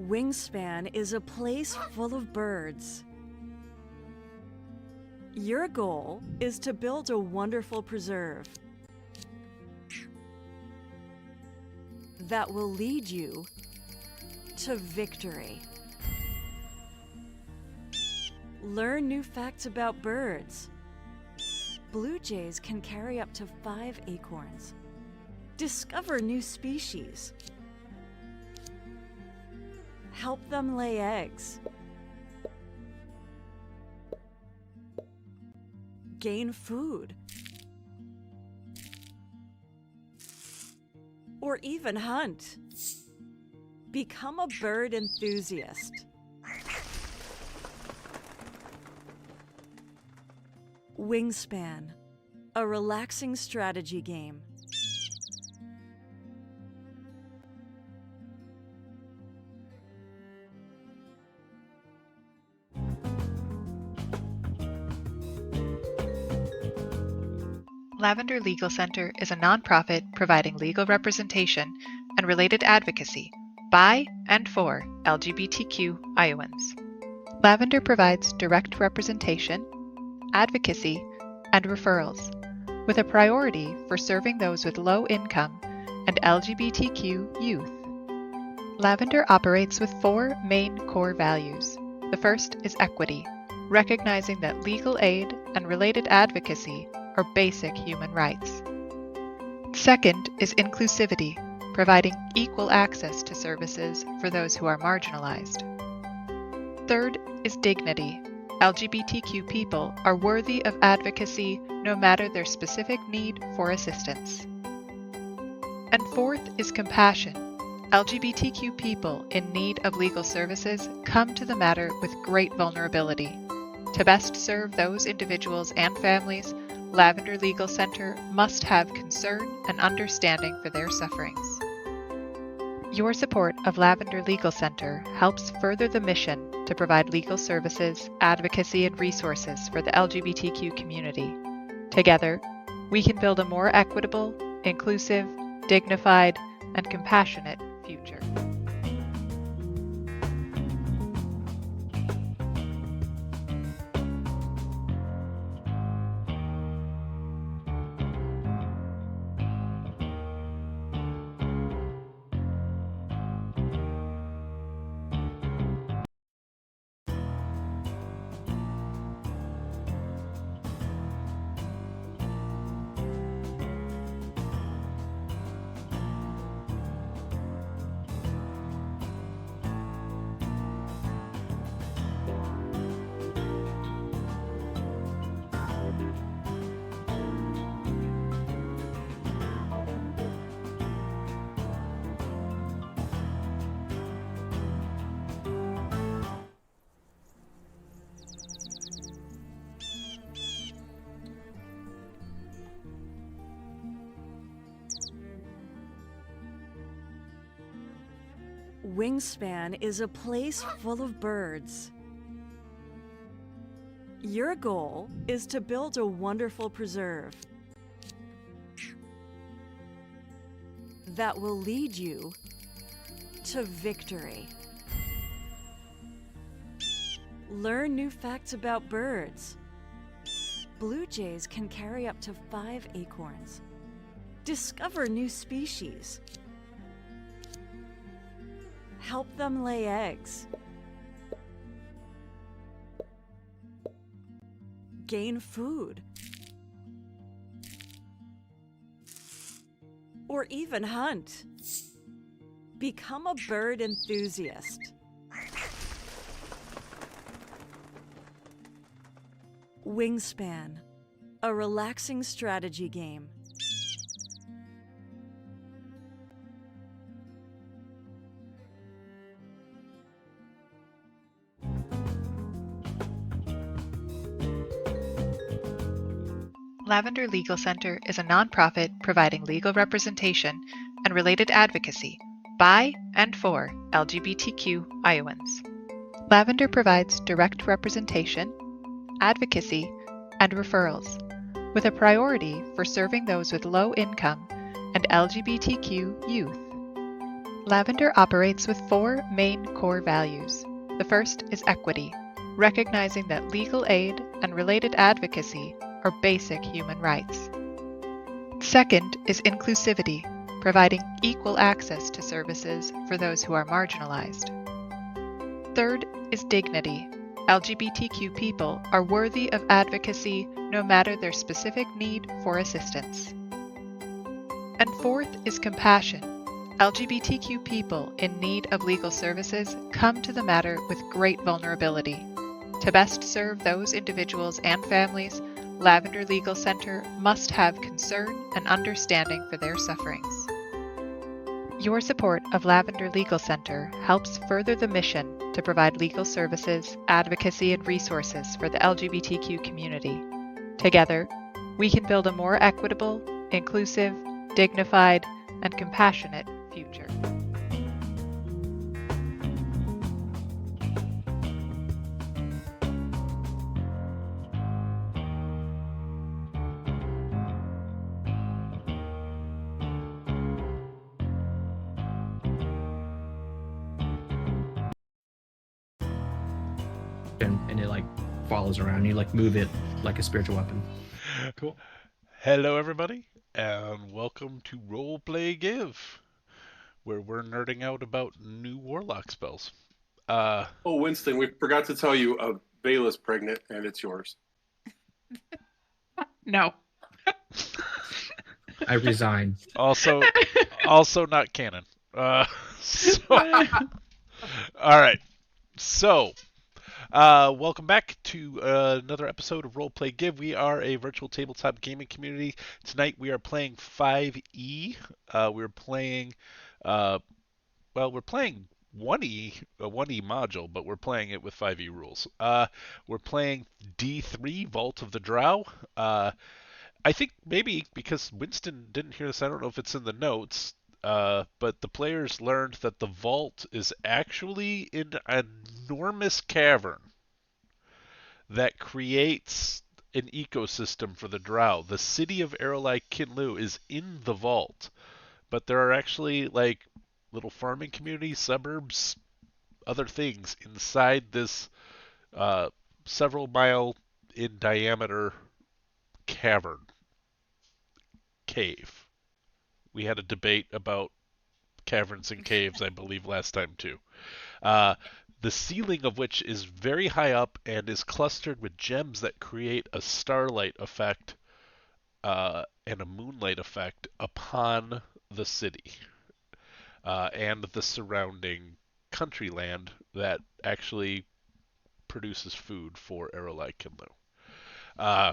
Wingspan is a place full of birds. Your goal is to build a wonderful preserve that will lead you to victory. Learn new facts about birds. Blue jays can carry up to 5 acorns. Discover new species. Help them lay eggs. Gain food. Or even hunt. Become a bird enthusiast. Wingspan, a relaxing strategy game. Lavender Legal Center is a nonprofit providing legal representation and related advocacy by and for LGBTQ Iowans. Lavender provides direct representation, advocacy, and referrals, with a priority for serving those with low income and LGBTQ youth. Lavender operates with 4 main core values. The first is equity, recognizing that legal aid and related advocacy are basic human rights. Second is inclusivity, providing equal access to services for those who are marginalized. Third is dignity. LGBTQ people are worthy of advocacy no matter their specific need for assistance. And fourth is compassion. LGBTQ people in need of legal services come to the matter with great vulnerability. To best serve those individuals and families, Lavender Legal Center must have concern and understanding for their sufferings. Your support of Lavender Legal Center helps further the mission to provide legal services, advocacy, and resources for the LGBTQ community. Together, we can build a more equitable, inclusive, dignified, and compassionate future. Wingspan is a place full of birds. Your goal is to build a wonderful preserve that will lead you to victory. Learn new facts about birds. Blue jays can carry up to 5 acorns. Discover new species. Help them lay eggs. Gain food. Or even hunt. Become a bird enthusiast. Wingspan, a relaxing strategy game. Lavender Legal Center is a nonprofit providing legal representation and related advocacy by and for LGBTQ Iowans. Lavender provides direct representation, advocacy, and referrals, with a priority for serving those with low income and LGBTQ youth. Lavender operates with 4 main core values. The first is equity, recognizing that legal aid and related advocacy are basic human rights. Second is inclusivity, providing equal access to services for those who are marginalized. Third is dignity. LGBTQ people are worthy of advocacy no matter their specific need for assistance. And fourth is compassion. LGBTQ people in need of legal services come to the matter with great vulnerability. To best serve those individuals and families, Lavender Legal Center must have concern and understanding for their sufferings. Your support of Lavender Legal Center helps further the mission to provide legal services, advocacy, and resources for the LGBTQ community. Together, we can build a more equitable, inclusive, dignified, and compassionate future. And it like follows around you, like move it like a spiritual weapon. Cool. Hello, everybody, and welcome to Roleplay Give, where we're nerding out about new warlock spells. Oh, Winston, we forgot to tell you, Veilla's pregnant, and it's yours. No. I resign. Also not canon. All right. So, welcome back to another episode of Roleplay Give. We are a virtual tabletop gaming community. Tonight we are playing 5e. We're playing, we're playing 1e, a 1e module, but we're playing it with 5e rules. We're playing D3, Vault of the Drow. I think maybe because Winston didn't hear this, I don't know if it's in the notes, but the players learned that the vault is actually in an enormous cavern that creates an ecosystem for the Drow. The city of Erelai Kinlu is in the vault, but there are actually like little farming communities, suburbs, other things inside this several mile in diameter cave. We had a debate about caverns and caves, I believe, last time too. The ceiling of which is very high up and is clustered with gems that create a starlight effect and a moonlight effect upon the city and the surrounding country land that actually produces food for Erelai Kinlu.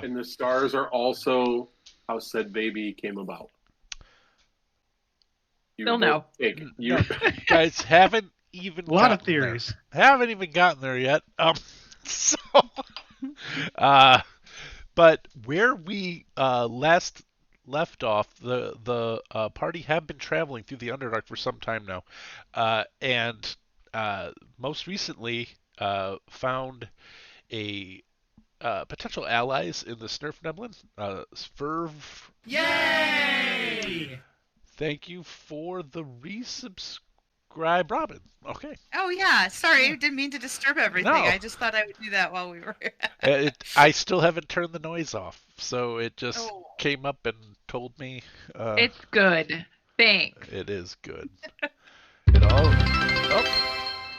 And the stars are also how said baby came about. Still no. You guys haven't even A lot of theories. Haven't even gotten there yet. But where we last left off, the party have been traveling through the Underdark for some time now, and most recently found a potential allies in the Snurf Neblin. Sverv. Yay! Thank you for the resubscribe, Robin. Okay. Oh yeah, sorry, I didn't mean to disturb everything. No. I just thought I would do that while we were. I still haven't turned the noise off, so it just Oh. came up and told me. It's good. Thanks. It is good. It all. Oh,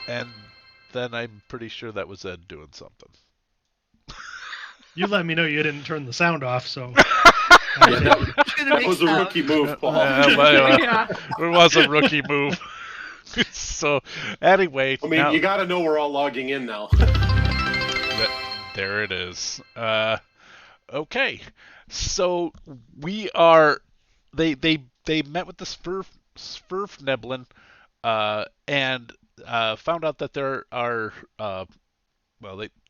and then I'm pretty sure that was Ed doing something. You let me know you didn't turn the sound off, so. that was a rookie move, Paul. It was a rookie move. So, anyway. I mean, you got to know we're all logging in now. There it is. Okay. So, we are... They met with the Sverf Neblin and found out that there are...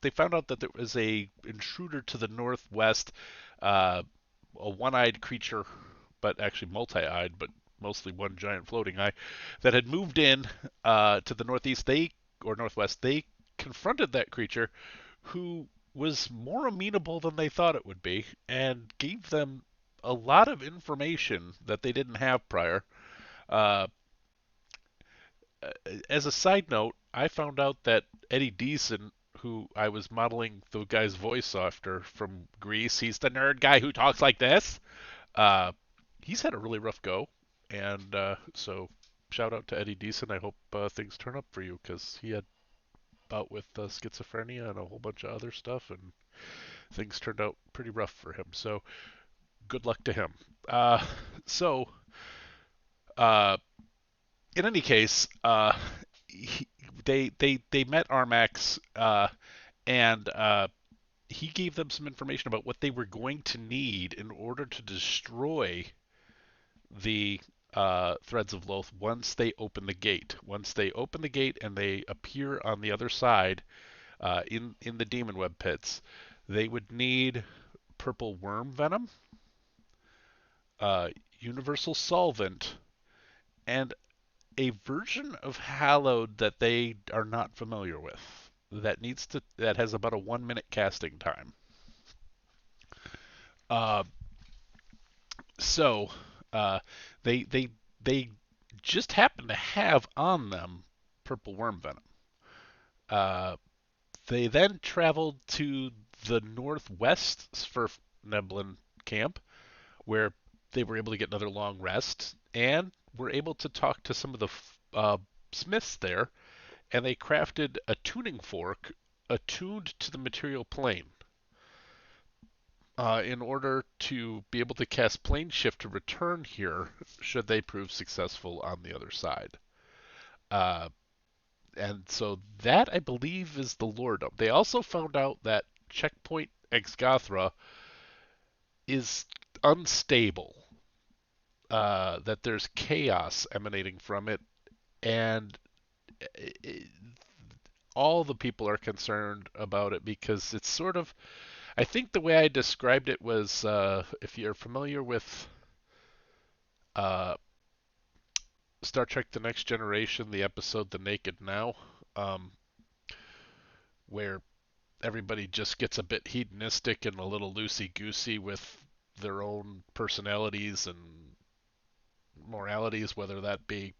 they found out that there was a intruder to the northwest, a one-eyed creature, but actually multi-eyed, but mostly one giant floating eye, that had moved in to the northeast. Northwest. They confronted that creature, who was more amenable than they thought it would be, and gave them a lot of information that they didn't have prior. as a side note, I found out that Eddie Deason, who I was modeling the guy's voice after from Grease, he's the nerd guy who talks like this. Uh, he's had a really rough go, and so shout out to Eddie Deason. I hope things turn up for you because he had bout with schizophrenia and a whole bunch of other stuff, and things turned out pretty rough for him. So good luck to him. So in any case, they met Armax, and he gave them some information about what they were going to need in order to destroy the threads of Loath once they open the gate. Once they open the gate and they appear on the other side in the demon web pits, they would need purple worm venom, universal solvent, and a version of hallowed that they are not familiar with. That has about a 1 minute casting time. So they just happen to have on them purple worm venom. They then traveled to the northwest Sverfneblin camp, where they were able to get another long rest, and were able to talk to some of the smiths there, and they crafted a tuning fork attuned to the material plane. In order to be able to cast plane shift to return here, should they prove successful on the other side. And so that, I believe, is the lordom. They also found out that checkpoint Exgathra is unstable, that there's chaos emanating from it, and all the people are concerned about it because it's sort of, I think the way I described it was, if you're familiar with Star Trek The Next Generation, the episode The Naked Now, where everybody just gets a bit hedonistic and a little loosey-goosey with their own personalities and moralities, whether that be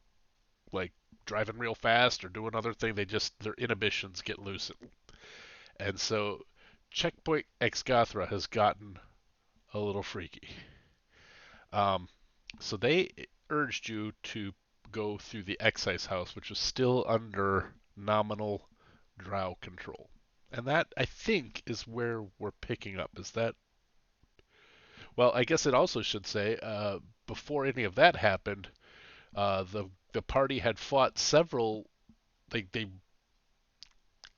like driving real fast or doing other thing, their inhibitions get loosened. And so Checkpoint Exgathra has gotten a little freaky. So they urged you to go through the Excise House, which is still under nominal Drow control. And that, I think, is where we're picking up. Is that... Well, I guess it also should say, before any of that happened, the party had fought several... They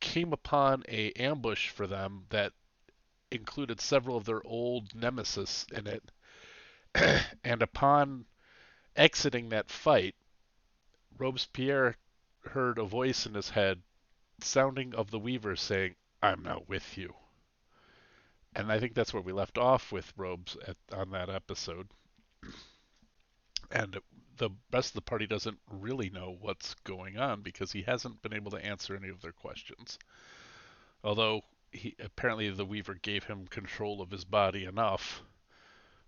came upon a ambush for them that included several of their old nemesis in it. And upon exiting that fight, Robespierre heard a voice in his head sounding of the Weaver saying, "I'm not with you." And I think that's where we left off with Robes on that episode. And the rest of the party doesn't really know what's going on because he hasn't been able to answer any of their questions. Although apparently the Weaver gave him control of his body enough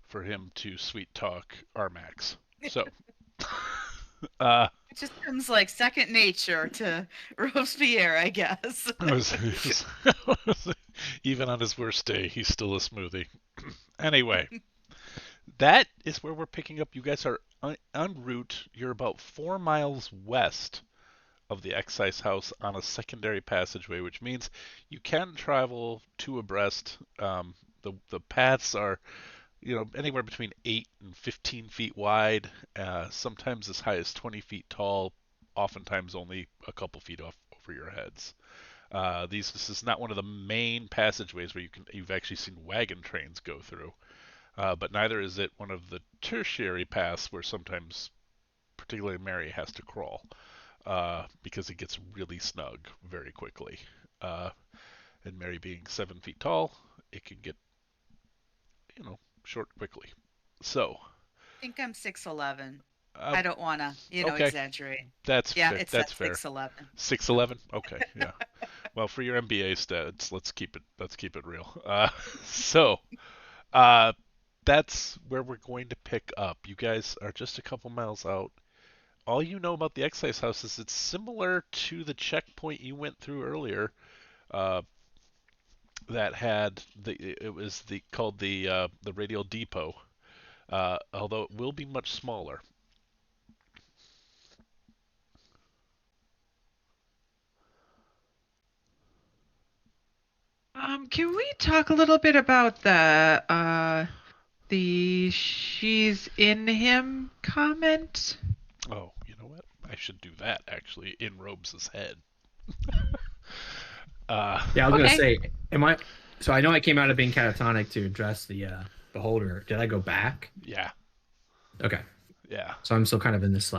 for him to sweet talk Armax. So it just comes like second nature to Robespierre, I guess. Even on his worst day, he's still a smoothie. Anyway, that is where we're picking up. You guys are en route. You're about 4 miles west of the Excise House on a secondary passageway, which means you can travel two abreast. The paths are, anywhere between 8 and 15 feet wide, sometimes as high as 20 feet tall, oftentimes only a couple feet off over your heads. This is not one of the main passageways where you've actually seen wagon trains go through, but neither is it one of the tertiary paths where sometimes, particularly Meri, has to crawl, because it gets really snug very quickly. And Meri being 7 feet tall, it can get, short quickly. So I think I'm 6'11". I don't want to, okay. exaggerate. That's yeah, fair. it's That's fair. fair. 6'11". 6'11"? Okay, yeah. Well, for your MBA stats, let's keep it real. So that's where we're going to pick up. You guys are just a couple miles out. all you know about the Excise House is it's similar to the checkpoint you went through earlier. Uh, that had it was called the radial depot. Although it will be much smaller. Can we talk a little bit about the she's in him comment? Oh, you know what? I should do that actually in Robes' head. Yeah, I was gonna Okay. say, am I? So I know I came out of being catatonic to address the beholder. Did I go back? Yeah. Okay. Yeah. So I'm still kind of in this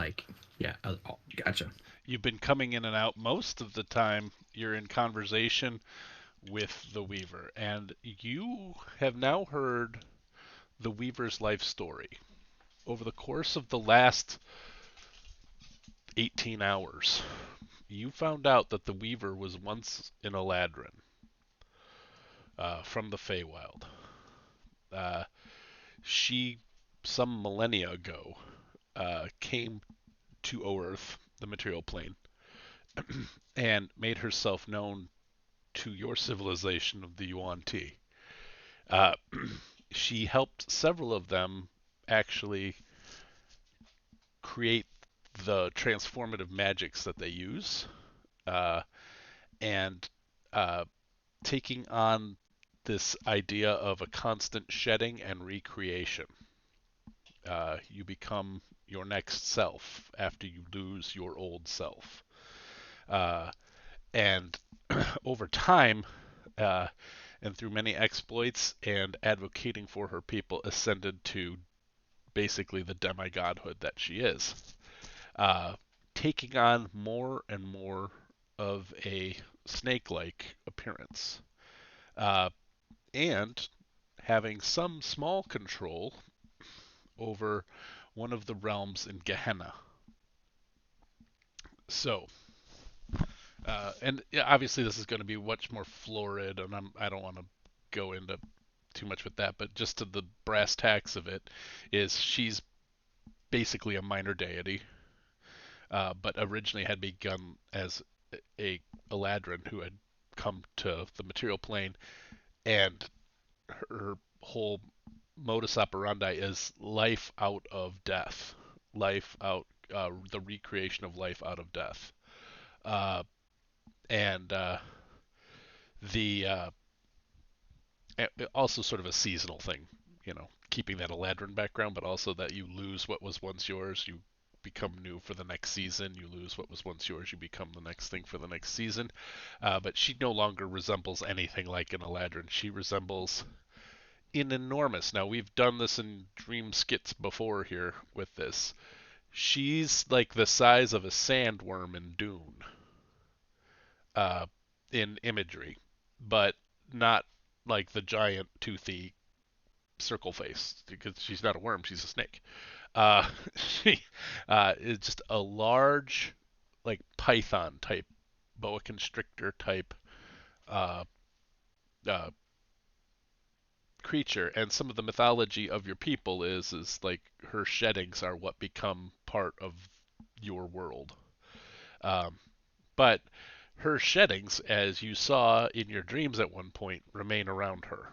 yeah. Oh, gotcha. You've been coming in and out most of the time. You're in conversation with the Weaver, and you have now heard the Weaver's life story. Over the course of the last 18 hours, you found out that the Weaver was once in Eladrin from the Feywild. She, some millennia ago, came to Oerth, the material plane, and made herself known to your civilization of the Yuan Ti. Uh, she helped several of them actually create the transformative magics that they use, and taking on this idea of a constant shedding and recreation. You become your next self after you lose your old self. And over time, and through many exploits and advocating for her people, ascended to basically the demigodhood that she is, taking on more and more of a snake-like appearance, and having some small control over one of the realms in Gehenna. So, and obviously this is going to be much more florid, and I don't want to go into too much with that, but just to the brass tacks of it, is she's basically a minor deity, but originally had begun as a Eladrin who had come to the material plane, and her whole modus operandi is life out of death, life out, the recreation of life out of death, and the also sort of a seasonal thing, keeping that Eladrin background, but also that you lose what was once yours, you become new for the next season. You lose what was once yours, you become the next thing for the next season. But she no longer resembles anything like an Eladrin. She resembles an enormous. Now we've done this in dream skits before here with this. She's like the size of a sandworm in Dune, in imagery, but not like the giant toothy circle face, because she's not a worm, she's a snake. She is just a large, like python type, boa constrictor type uh, uh, creature. And some of the mythology of your people is like her sheddings are what become part of your world. Um, but her sheddings, as you saw in your dreams at one point, remain around her.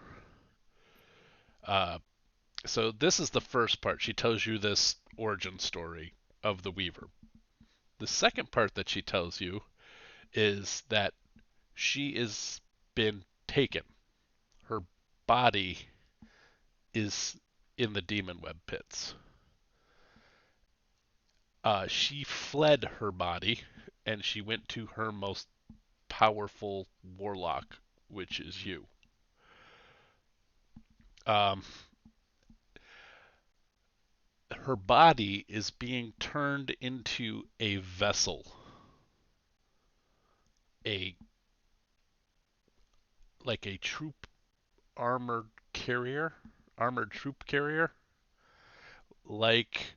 So this is the first part. She tells you this origin story of the Weaver. The second part that she tells you is that she has been taken. Her body is in the demon web pits. She fled her body, and she went to her most powerful warlock, which is you. Um, her body is being turned into a vessel, a like a troop armored carrier, armored troop carrier, like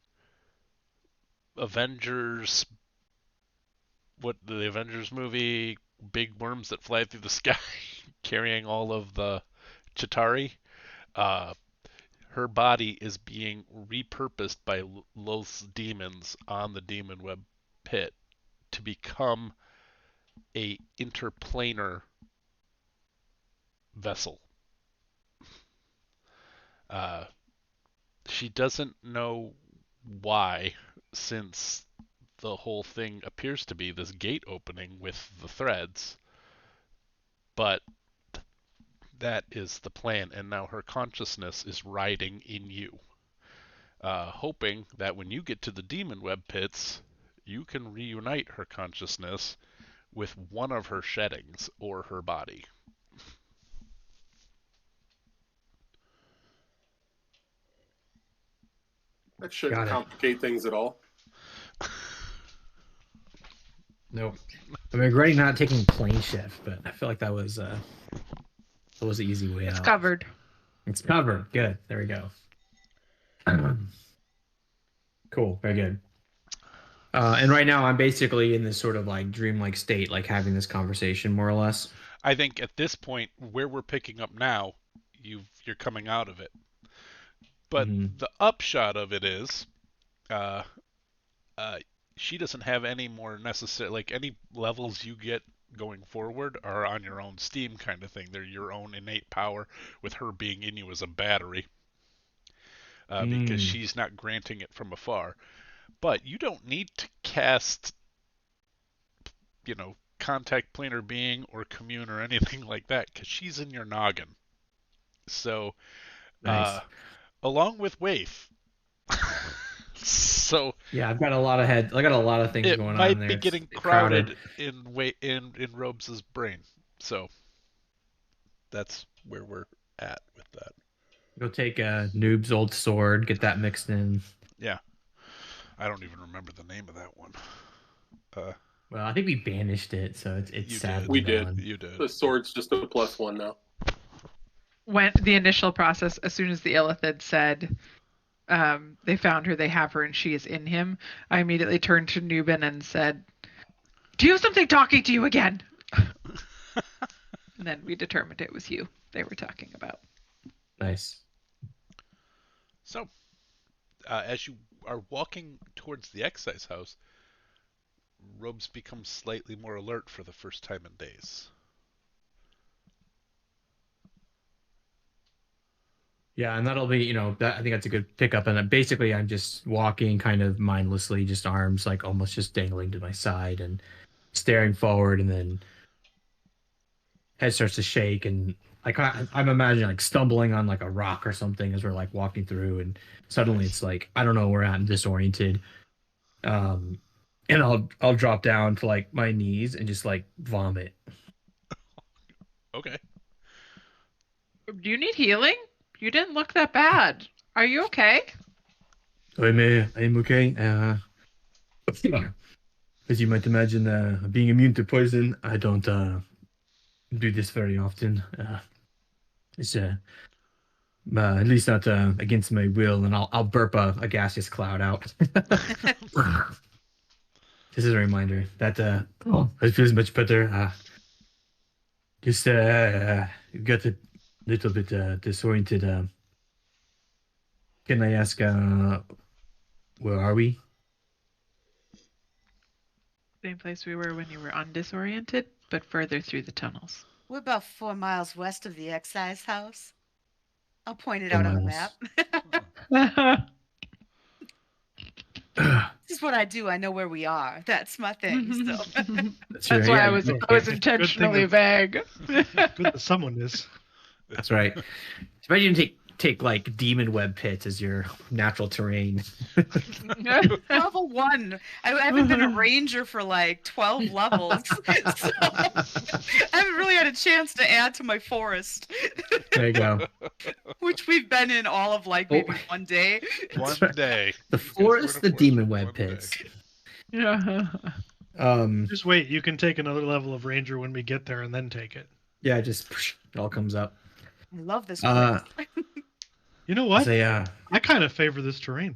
Avengers, what the Avengers movie, big worms that fly through the sky, carrying all of the Chitauri. Uh, her body is being repurposed by Loth's demons on the demon web pit to become a interplanar vessel. She doesn't know why, since the whole thing appears to be this gate opening with the threads, but that is the plan, and now her consciousness is riding in you, hoping that when you get to the demon web pits, you can reunite her consciousness with one of her sheddings or her body. That shouldn't complicate things at all. Nope. I'm regretting not taking plane shift, but I feel like that was an easy way out. It's covered. It's covered. Good. There we go. Cool. Very good. And right now I'm basically in this sort of like dreamlike state, like having this conversation more or less. I think at this point, where we're picking up now, you're coming out of it. But the upshot of it is, she doesn't have any more necessary, like any levels you get going forward are on your own steam kind of thing. They're your own innate power, with her being in you as a battery, because she's not granting it from afar. But you don't need to cast, contact planar being or commune or anything like that, because she's in your noggin. So, nice. Along with Waif. So yeah, I got a lot of things going on there. It might be getting crowded in Robes' brain. So that's where we're at with that. Go take Noob's old sword, get that mixed in. Yeah. I don't even remember the name of that one. Well, I think we banished it, so it's sad. We did. You did. The sword's just a +1 now. When the initial process, as soon as the Illithid said they found her, they have her, and she is in him, I immediately turned to Nubin and said, "Do you have something talking to you again?" And then we determined it was you they were talking about. Nice. So, as you are walking towards the Excise House, Robes becomes slightly more alert for the first time in days. Yeah, and that'll be, I think that's a good pickup. And basically, I'm just walking kind of mindlessly, just arms like almost just dangling to my side and staring forward, and then head starts to shake, and I'm imagining like stumbling on like a rock or something as we're like walking through, and suddenly it's like I don't know where I'm disoriented, and I'll drop down to like my knees and just like vomit. Okay. Do you need healing? You didn't look that bad. Are you okay? I'm okay. As you might imagine, being immune to poison, I don't do this very often. It's at least not against my will, and I'll burp a gaseous cloud out. This is a reminder that it feels much better. Just got a little bit disoriented. Can I ask, where are we? Same place we were when you were undisoriented, but further through the tunnels. We're about 4 miles west of the Excise House. I'll point it out on the map. This is what I do. I know where we are. That's my thing. So. That's why I was intentionally vague. Good that someone is. That's right. Imagine you take like demon web pits as your natural terrain. Level 1. I haven't been a ranger for like 12 levels. So I haven't really had a chance to add to my forest. There you go. Which we've been in all of like maybe one day. One day. The forest, the demon web pits. Yeah. Just wait. You can take another level of ranger when we get there, and then take it. Yeah, just it all comes up. I love this place. You know what? I kind of favor this terrain.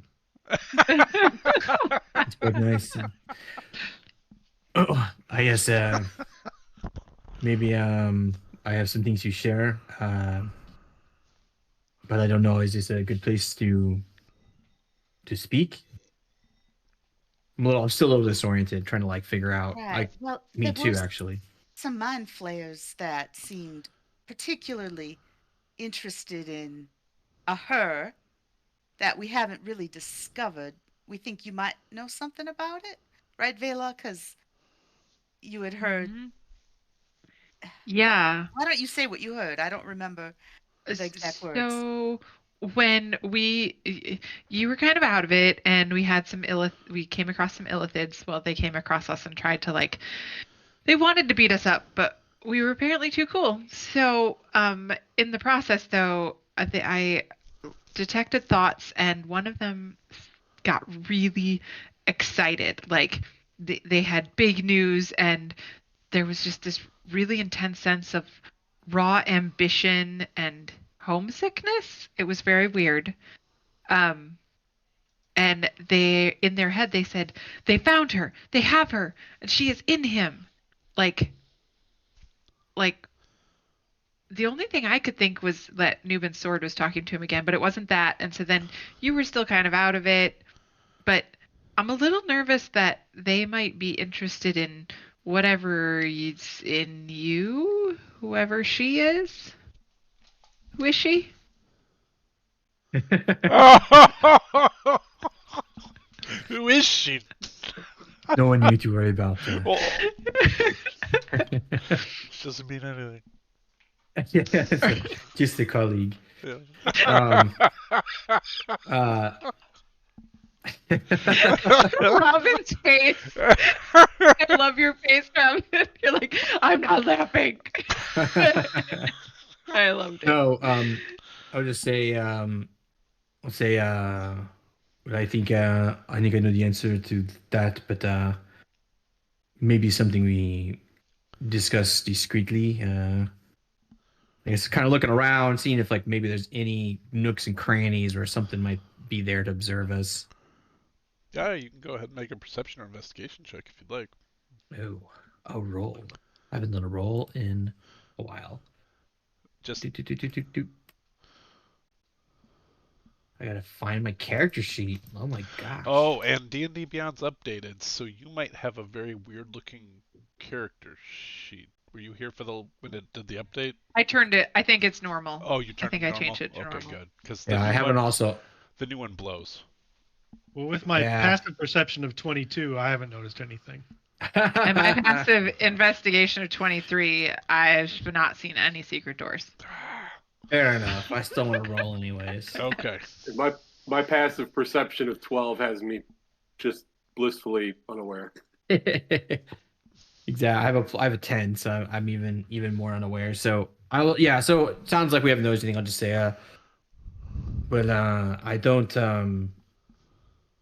It's quite nice. I guess maybe I have some things to share. but I don't know. Is this a good place to speak? I'm still a little disoriented, trying to like figure out. Right. Well, Me there too, were actually. some mind flayers that seemed particularly interested in a her that we haven't really discovered. We think you might know something about it, right, Veilla? Because you had heard. Mhm. Yeah. Why don't you say what you heard? I don't remember the exact words. So when you were kind of out of it, and we came across some illithids. Well, they came across us and tried to they wanted to beat us up, but we were apparently too cool. So in the process, though, I detected thoughts, and one of them got really excited. Like they had big news, and there was just this really intense sense of raw ambition and homesickness. It was very weird. And in their head, they said, they found her, they have her, and she is in him. Like, the only thing I could think was that Nuben's sword was talking to him again, but it wasn't that. And so then you were still kind of out of it. But I'm a little nervous that they might be interested in whatever is in you, whoever she is. Who is she? Who is she? No one need to worry about that. Well, doesn't mean anything. Yeah, just a colleague. Yeah. Robin's face. I love your face, Robin. You're like, I'm not laughing. I loved it. No, I'll just say, I'll say, I think I know the answer to that, but maybe something we discuss discreetly. I guess kind of looking around, seeing if like maybe there's any nooks and crannies or something might be there to observe us. Yeah, you can go ahead and make a perception or investigation check if you'd like. Oh, a roll. I haven't done a roll in a while. Just I gotta find my character sheet. Oh my gosh. Oh, and D&D Beyond's updated, so you might have a very weird-looking character sheet. Were you here for when it did the update? I turned it. I think it's normal. Oh, you turned it normal? I changed it to normal. Okay, good. Because yeah, I haven't the new one blows. Well, with my passive perception of 22, I haven't noticed anything. And my passive investigation of 23, I've not seen any secret doors. Fair enough. I still want to roll anyways. Okay. My passive perception of 12 has me just blissfully unaware. Exactly. I have a 10, so I'm even more unaware. So I will. Yeah. So it sounds like we haven't noticed anything. I'll just say, but I don't.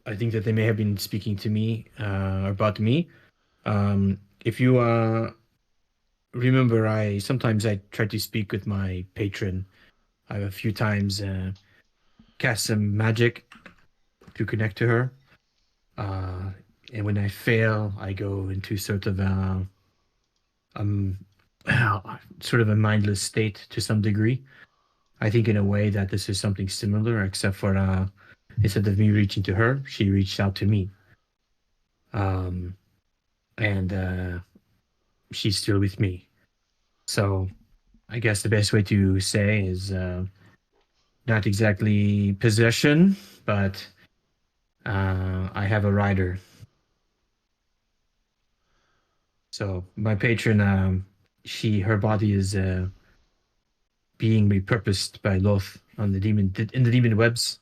I think that they may have been speaking to me or about me. If you remember, I sometimes try to speak with my patron. I've a few times cast some magic to connect to her. And when I fail, I go into sort of a mindless state to some degree. I think in a way that this is something similar, except for instead of me reaching to her, she reached out to me. And she's still with me. So I guess the best way to say is not exactly possession, but I have a rider. So my patron, her body is being repurposed by Loth in the demon webs,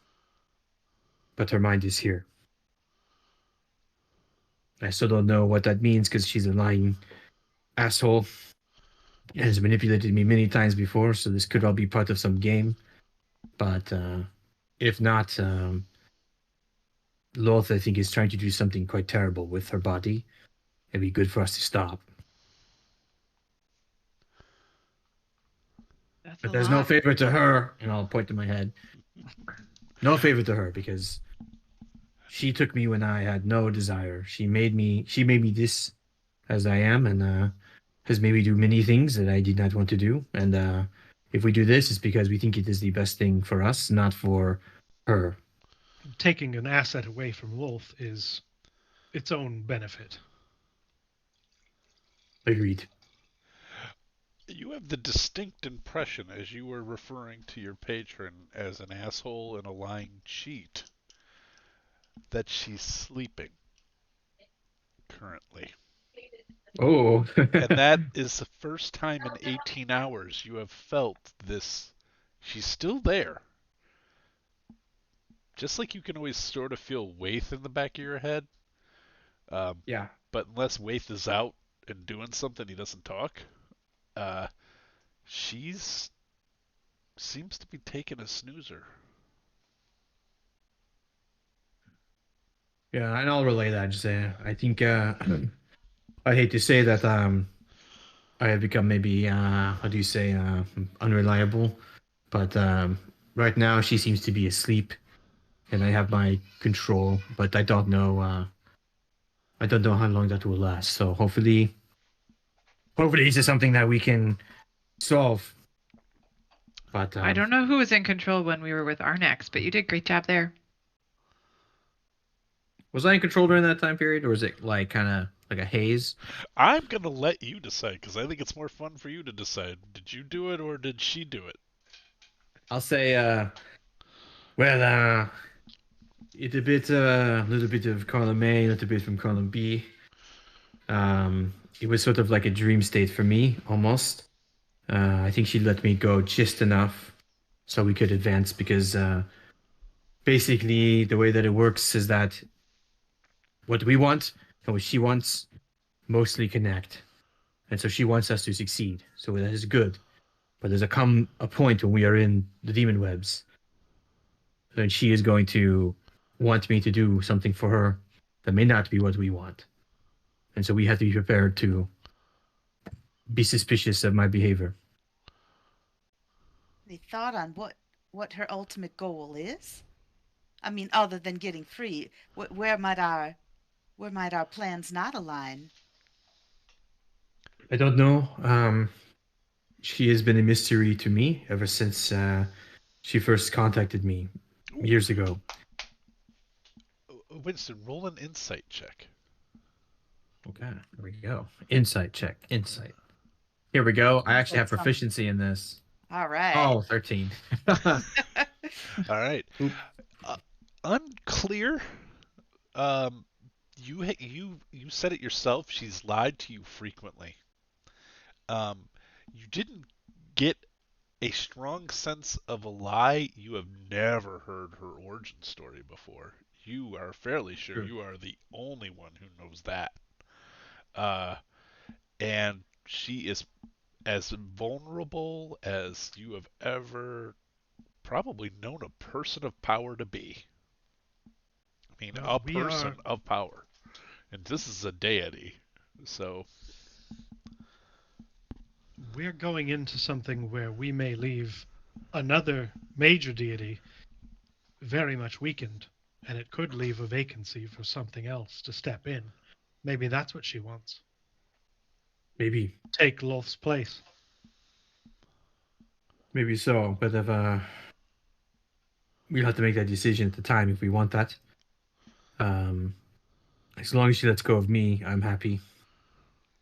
but her mind is here. I still don't know what that means because she's a lying asshole and has manipulated me many times before, so this could all be part of some game. But if not, Loth, I think, is trying to do something quite terrible with her body. It'd be good for us to stop. But there's no favor to her, and I'll point to my head. No favor to her, because she took me when I had no desire. She made me this as I am, and has made me do many things that I did not want to do. And if we do this, it's because we think it is the best thing for us, not for her. Taking an asset away from Wolf is its own benefit. Agreed. You have the distinct impression, as you were referring to your patron as an asshole and a lying cheat, that she's sleeping currently. Oh. And that is the first time in 18 hours you have felt this. She's still there. Just like you can always sort of feel Waith in the back of your head. Yeah. But unless Waith is out and doing something, he doesn't talk. She's seems to be taking a snoozer. Yeah, and I'll relay that. Just say, I think I hate to say that I have become maybe how do you say unreliable, but right now she seems to be asleep, and I have my control, but I don't know how long that will last. So hopefully this is something that we can solve. But I don't know who was in control when we were with Arnex, but you did a great job there. Was I in control during that time period, or was it like kind of like a haze? I'm gonna let you decide because I think it's more fun for you to decide. Did you do it or did she do it? I'll say, well, it's a little bit of column A, a little bit from column B. It was sort of like a dream state for me, almost. I think she let me go just enough so we could advance because basically the way that it works is that what we want and what she wants mostly connect. And so she wants us to succeed. So that is good. But there's a point when we are in the demon webs, then she is going to want me to do something for her that may not be what we want. And so we have to be prepared to be suspicious of my behavior. Any thought on what her ultimate goal is? I mean, other than getting free, where might our plans not align? I don't know. She has been a mystery to me ever since she first contacted me years ago. Winston, roll an insight check. Okay, there we go. Insight check. Insight. Here we go. I actually have proficiency in this. All right. Oh, 13. All right. Unclear. You said it yourself. She's lied to you frequently. You didn't get a strong sense of a lie. You have never heard her origin story before. You are fairly sure you are the only one who knows that. And she is as vulnerable as you have ever probably known a person of power to be. I mean, a person of power. And this is a deity. So we're going into something where we may leave another major deity very much weakened, and it could leave a vacancy for something else to step in. Maybe that's what she wants. Maybe. Take Lolth's place. Maybe so, but if we'll have to make that decision at the time if we want that. As long as she lets go of me, I'm happy.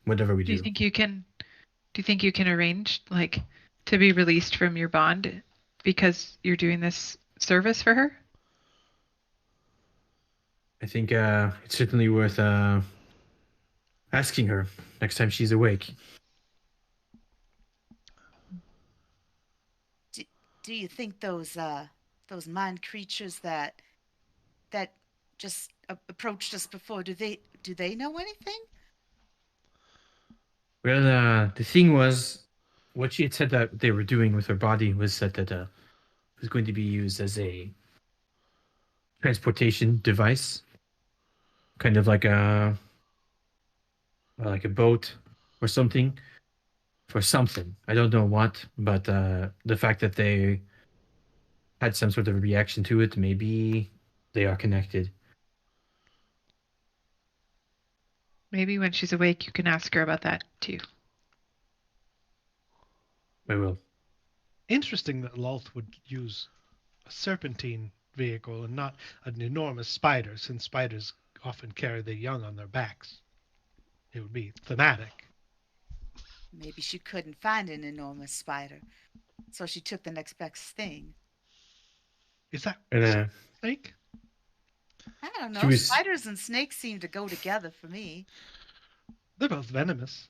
Whatever we do. Do you think you can arrange like to be released from your bond because you're doing this service for her? I think it's certainly worth asking her next time she's awake. Do you think those mind creatures that just approached us before, do they know anything? Well, the thing was, what she had said that they were doing with her body was that it was going to be used as a transportation device, kind of like a boat or something, for something. I don't know what, but the fact that they had some sort of reaction to it, maybe they are connected. Maybe when she's awake, you can ask her about that too. I will. interesting that Lolth would use a serpentine vehicle and not an enormous spider, since spiders often carry their young on their backs. It would be thematic. Maybe she couldn't find an enormous spider, so she took the next best thing. Is that And snake? I don't She know. was- Spiders and snakes seem to go together for me. They're both venomous.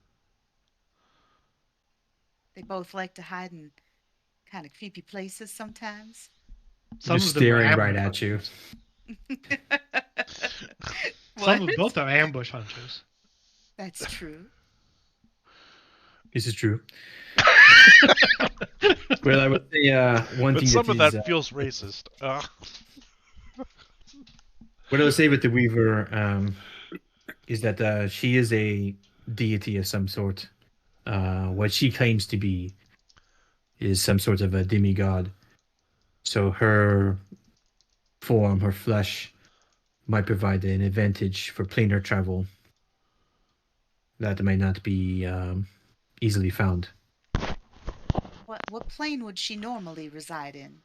They both like to hide in kind of creepy places sometimes. Some just of them are staring right ambush at you. hunters. What? Some of both are ambush hunters. That's true. This is true. Well, I would say one But thing some that of is, that feels racist. what I would say with the Weaver is that she is a deity of some sort. What she claims to be is some sort of a demigod. So her form, her flesh, might provide an advantage for planar travel that may not be easily found. What plane would she normally reside in?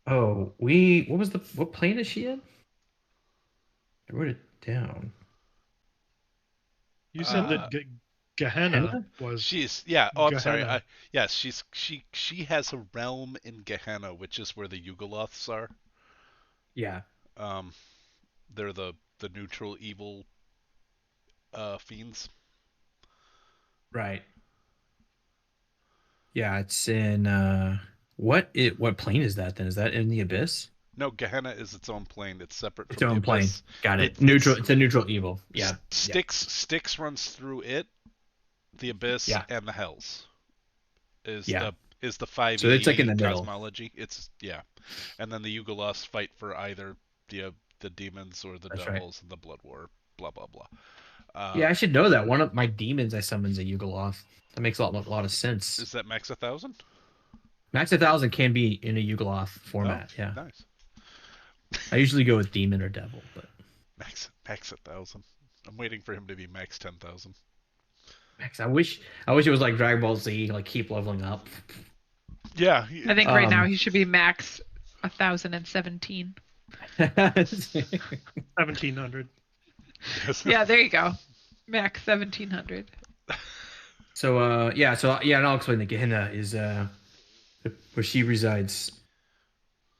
Oh, what plane is she in? I wrote it down. You said that Gehenna Gehenna? was. She's Oh, I'm sorry. Gehenna. Yes, she has a realm in Gehenna, which is where the Yugoloths are. Yeah. They're the neutral evil fiends. Right. Yeah, it's in what plane is that then? Is that in the abyss? No, Gehenna is its own plane. It's separate Its from own the plane. Abyss. Got it. It's- Neutral. It's a neutral evil. Yeah. Styx runs through it, the Abyss, Yeah. and the Hells. Is Yeah. the 5e So it's like in the middle. cosmology. It's and then the Yugoloths fight for either the demons or the That's right. devils in the Blood War. Blah blah blah. Yeah, I should know that. One of my demons I summon's a Yugoloth. That makes a lot of sense. Is that max 1,000? Max 1,000 can be in a Yugoloth format. Oh, Yeah. nice. I usually go with demon or devil, but Max 1,000. I'm waiting for him to be max 10,000. Max. I wish it was like Dragon Ball Z, like keep leveling up. Yeah. I think right now Um, he should be max 1,017. 1700. Yeah, there you go. Max 1,700. So and I'll explain. The Gehenna is where she resides.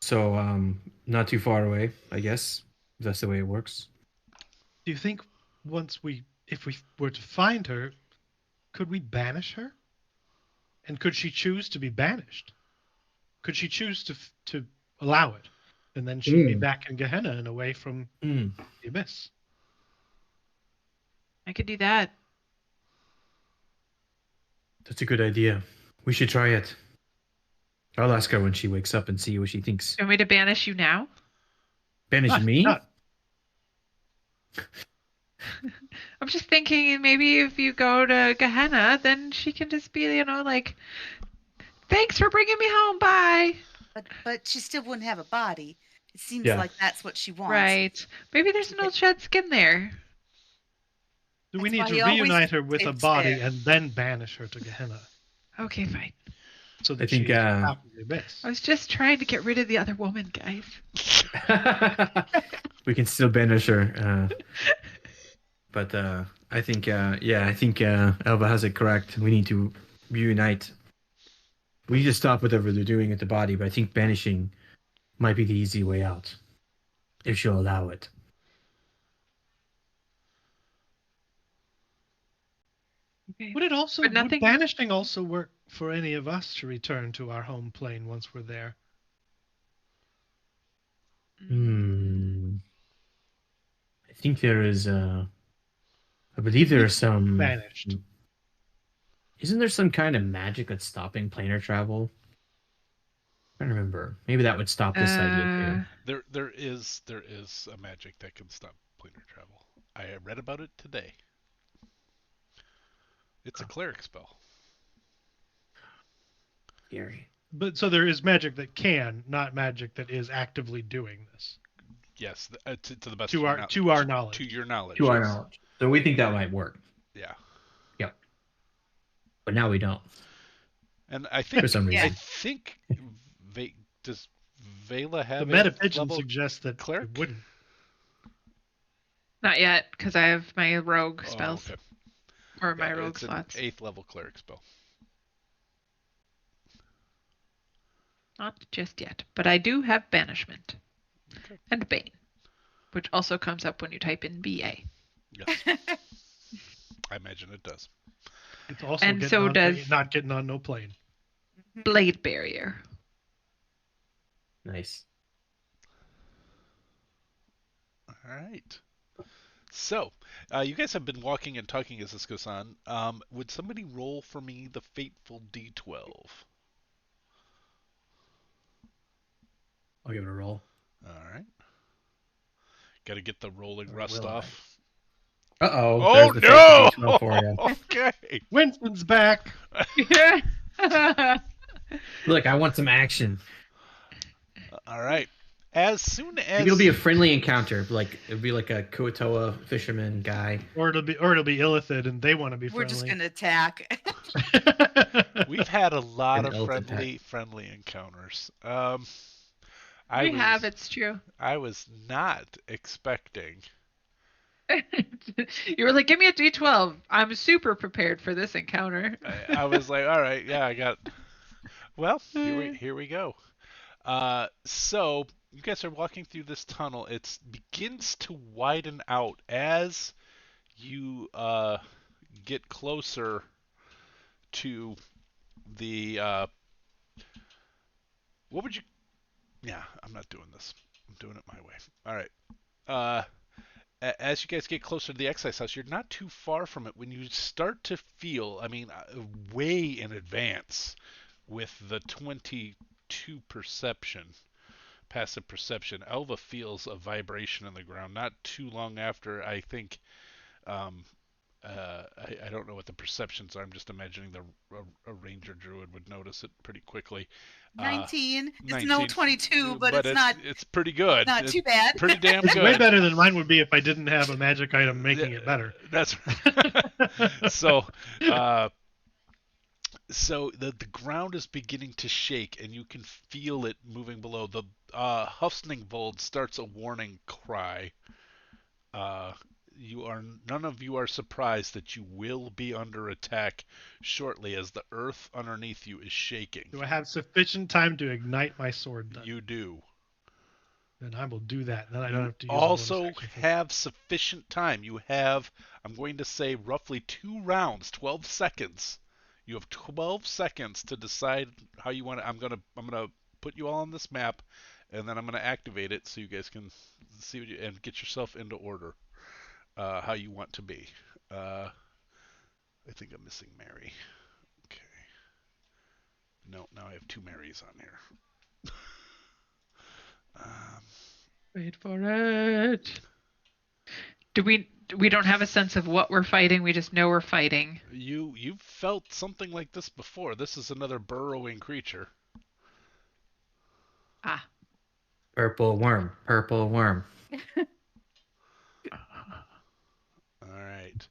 So not too far away, I guess. If that's the way it works. Do you think if we were to find her, could we banish her? And could she choose to be banished? Could she choose to allow it, and then she'd be back in Gehenna and away from the abyss? I could do that. That's a good idea. We should try it. I'll ask her when she wakes up and see what she thinks. Do you want me to banish you now? Banish me? Not- I'm just thinking maybe if you go to Gehenna, then she can just be, like, thanks for bringing me home, bye. But she still wouldn't have a body. It seems Yeah. like that's what she wants. Right. Maybe there's an old shed skin there. Do we That's need why to he always reunite her with a takes body there. and then banish her to Gehenna? Okay, fine. So that I think, she's out of the abyss. I was just trying to get rid of the other woman, guys. We can still banish her. But I think Elva has it correct. We need to reunite. We need to stop whatever they're doing at the body, but I think banishing might be the easy way out. If she'll allow it. Okay. Would But nothing- would banishing also work for any of us to return to our home plane once we're there? I think there is I believe there is some Banished. Isn't there some kind of magic that's stopping planar travel? I don't remember. Maybe that would stop this idea too. There is a magic that can stop planar travel. I read about it today. It's a cleric spell. Scary. But so there is magic that can, not magic that is actively doing this. Yes, to the best To of your our to our knowledge. to your knowledge. To our yes. knowledge. So we think that might work. Yeah. But now we don't. And I think For some reason. I think does Veilla have The a metafiction level suggests that cleric? it wouldn't. Not yet, because I have my rogue Oh, spells. okay. Or Yeah, my rogue it's slots. an 8th level cleric spell. Not just yet. But I do have banishment. Okay. And bane. Which also comes up when you type in BA. Yes. I imagine it does. It's also And so does not getting on no plane. blade barrier. Nice. All right. So, you guys have been walking and talking as this goes on. Would somebody roll for me the fateful D12? I'll give it a roll. All right. Got to get the rolling Or rust will I? off. Uh-oh. Oh, There's the no! fake D12 for you. Okay. Winston's back. Look, I want some action. All right. As soon as Maybe it'll be a friendly encounter. Like it'll be like a Kuatoa fisherman guy. Or it'll be Illithid and they want to be We're just friendly. gonna attack. we've had a lot An of elephant friendly encounters. It's true. I was not expecting. You were like, give me a D12. I'm super prepared for this encounter. I was like, all right, yeah, I got. Well, here we go. So you guys are walking through this tunnel. It begins to widen out as you get closer to the. What would you? Yeah, I'm not doing this. I'm doing it my way. All right. As you guys get closer to the Excise House, you're not too far from it when you start to feel, way in advance with the 22 perception, passive perception. Elva feels a vibration in the ground not too long after, I think, I don't know what the perceptions are. I'm just imagining a ranger druid would notice it pretty quickly. 19. It's 19. no 22, but it's not. It's pretty good. Not too bad. Pretty damn It's good. way better than mine would be if I didn't have a magic item making it better. That's right. So the ground is beginning to shake, and you can feel it moving below. The Hufsningvold starts a warning cry. None of you are surprised that you will be under attack shortly as the earth underneath you is shaking. Do I have sufficient time to ignite my sword? Then? You do. Then I will do that. Then I don't have to use Also have sufficient time. You have, I'm going to say, roughly 2 rounds, 12 seconds. You have 12 seconds to decide how you want to. I'm gonna put you all on this map, and then I'm gonna activate it so you guys can see and get yourself into order. How you want to be. I think I'm missing Meri. Okay. No, now I have 2 Meris on here. Wait for it. We don't have a sense of what we're fighting. We just know we're fighting. You've felt something like this before. This is another burrowing creature. Ah. Purple worm. Purple worm. Alright.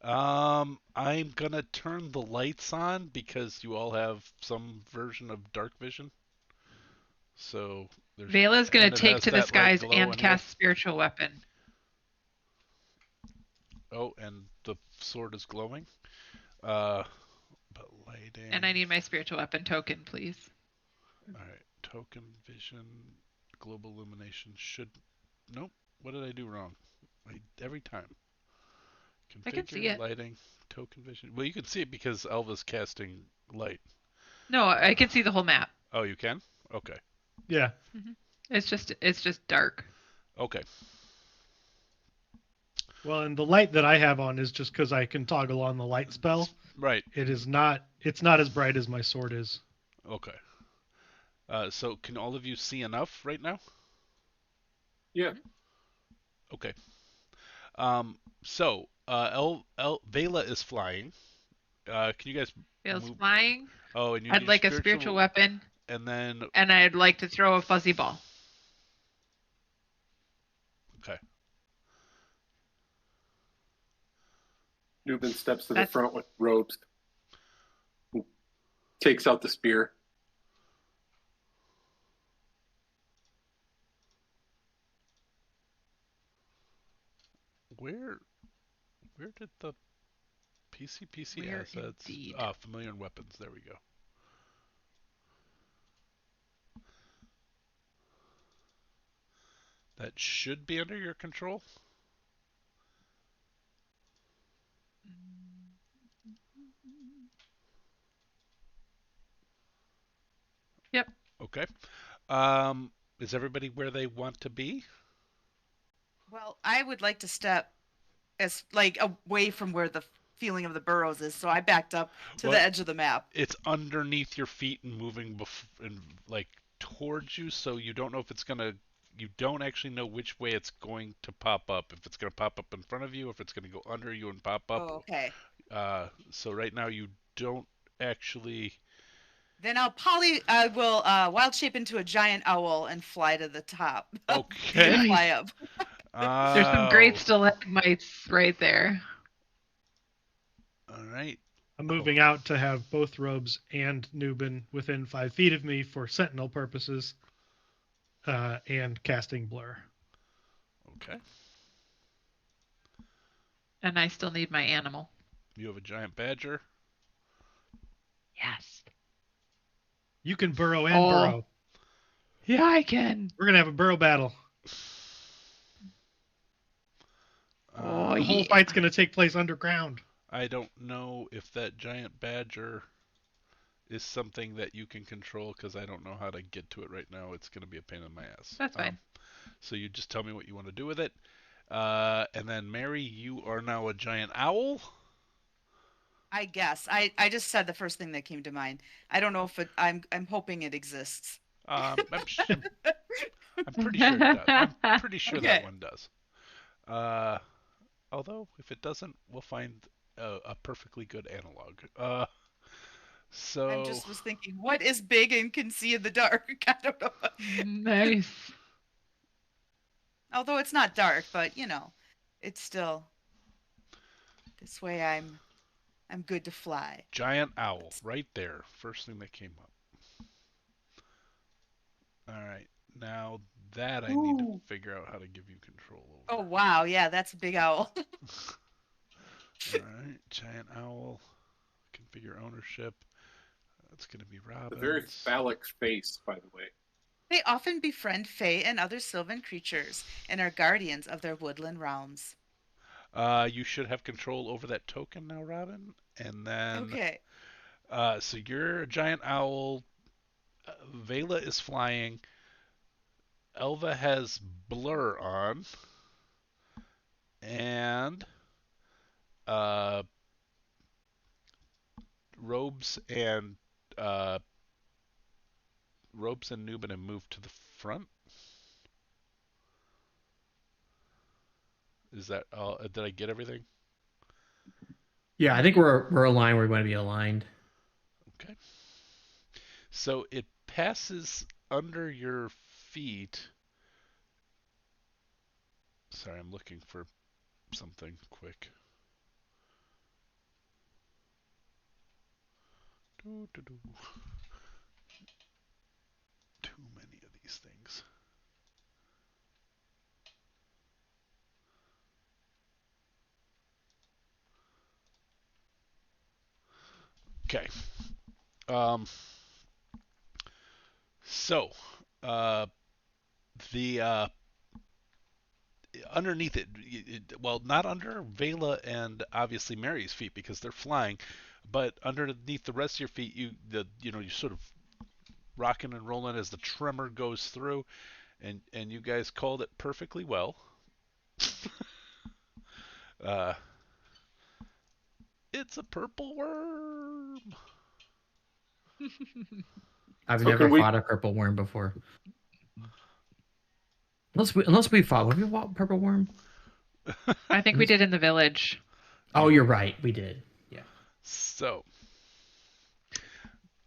I'm gonna turn the lights on because you all have some version of dark vision. So Veila's gonna take to the skies and anyway. cast spiritual weapon. Oh, and the sword is glowing. But lighting. And I need my spiritual weapon token, please. Alright, token vision, global illumination should. Nope. What did I do wrong? Every time. Configure I can see it. lighting, token vision. Well, you can see it because Elva's casting light. No, I can see the whole map. Oh, you can? Okay. Yeah. Mm-hmm. It's just dark. Okay. Well, and the light that I have on is just because I can toggle on the light spell. Right. It's not as bright as my sword is. Okay. So can all of you see enough right now? Yeah. Okay. So Veilla is flying. Can you guys Veila's move? flying. Oh, and you I'd need like a spiritual weapon. And then And I'd like to throw a fuzzy ball. okay. Noob steps to the That's- front with robes. Takes out the spear. Where did the PC Where assets? indeed? Familiar weapons. There we go. That should be under your control. Yep. Okay. Is everybody where they want to be? Well, I would like to step as like away from where the feeling of the burrows is, so I backed up to Well, the edge of the map. It's underneath your feet and moving and like towards you, so you don't know if it's gonna. You don't actually know which way it's going to pop up. If it's gonna pop up in front of you, if it's gonna go under you and pop up. Oh, okay. So right now you don't actually. Then I will wild shape into a giant owl and fly to the top. Okay. Nice. Fly up. There's some great Oh, stalagmites right there. All right. I'm moving out to have both Robes and Nubin within 5 feet of me for sentinel purposes, and casting Blur. Okay. And I still need my animal. You have a giant badger. Yes. You can burrow and Oh. burrow. Yeah, I can. We're gonna have a burrow battle. Oh, The whole yeah. fight's gonna take place underground. I don't know if that giant badger is something that you can control because I don't know how to get to it right now. It's going to be a pain in my ass. That's fine. So you just tell me what you want to do with it. And then Meri, you are now a giant owl. I guess. I just said the first thing that came to mind. I don't know if I'm hoping it exists. I'm pretty sure it does. I'm pretty sure that Okay. one does. Although if it doesn't, we'll find a perfectly good analog. So I just was thinking, what is big and can see in the dark? I don't know. Nice. Although it's not dark, but it's still this way. I'm good to fly. giant owl, right there. First thing that came up. All right, now that I need to figure out how to give you control over. Oh wow, yeah, that's a big owl. All right, giant owl. Configure ownership. That's going to be Robin. A very phallic face, by the way. They often befriend fae and other sylvan creatures and are guardians of their woodland realms. You should have control over that token now, Robin. And then, Okay. So you're a giant owl. Veilla is flying. Elva has blur on. And robes and Nubin have moved to the front. Is that all? Did I get everything? Yeah, I think we're aligned where we want to be aligned. Okay. So it passes under your feet. Sorry, I'm looking for something quick. Too many of these things. Okay. So, the underneath it, well, not under Veilla and obviously Meri's feet because they're flying, but underneath the rest of your feet, you sort of rocking and rolling as the tremor goes through, and you guys called it perfectly well. It's a purple worm. I've So never can we- fought a purple worm before. Unless we fought. What did we fought purple worm? I think we did in the village. Oh, you're right. We did. Yeah. So,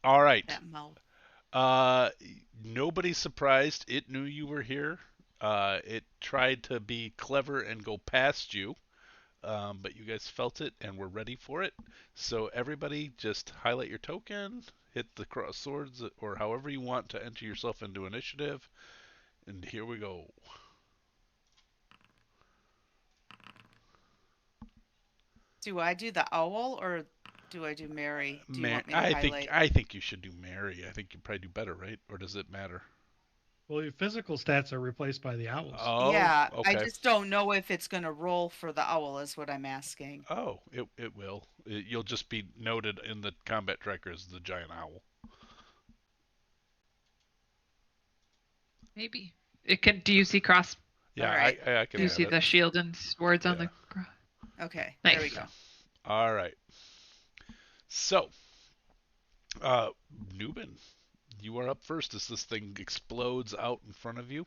all right. That mouth. Nobody's surprised. It knew you were here. It tried to be clever and go past you. but you guys felt it and were ready for it. So everybody just highlight your token, hit the cross swords, or however you want to enter yourself into initiative. And here we go. Do I do the owl or do I do Meri? Do you want me to highlight? I think you should do Meri. I think you probably do better, right? Or does it matter? Well, your physical stats are replaced by the owls. Oh, Yeah, I okay. just don't know if it's going to roll for the owl, is what I'm asking. Oh, it will. You'll just be noted in the combat tracker as the giant owl. Maybe. It can. Do you see cross? Yeah, Alright. I can Do you have see it. the shield and swords on Yeah. the cross? Okay, Nice. there we go. All right. So, Newman, you are up first as this thing explodes out in front of you.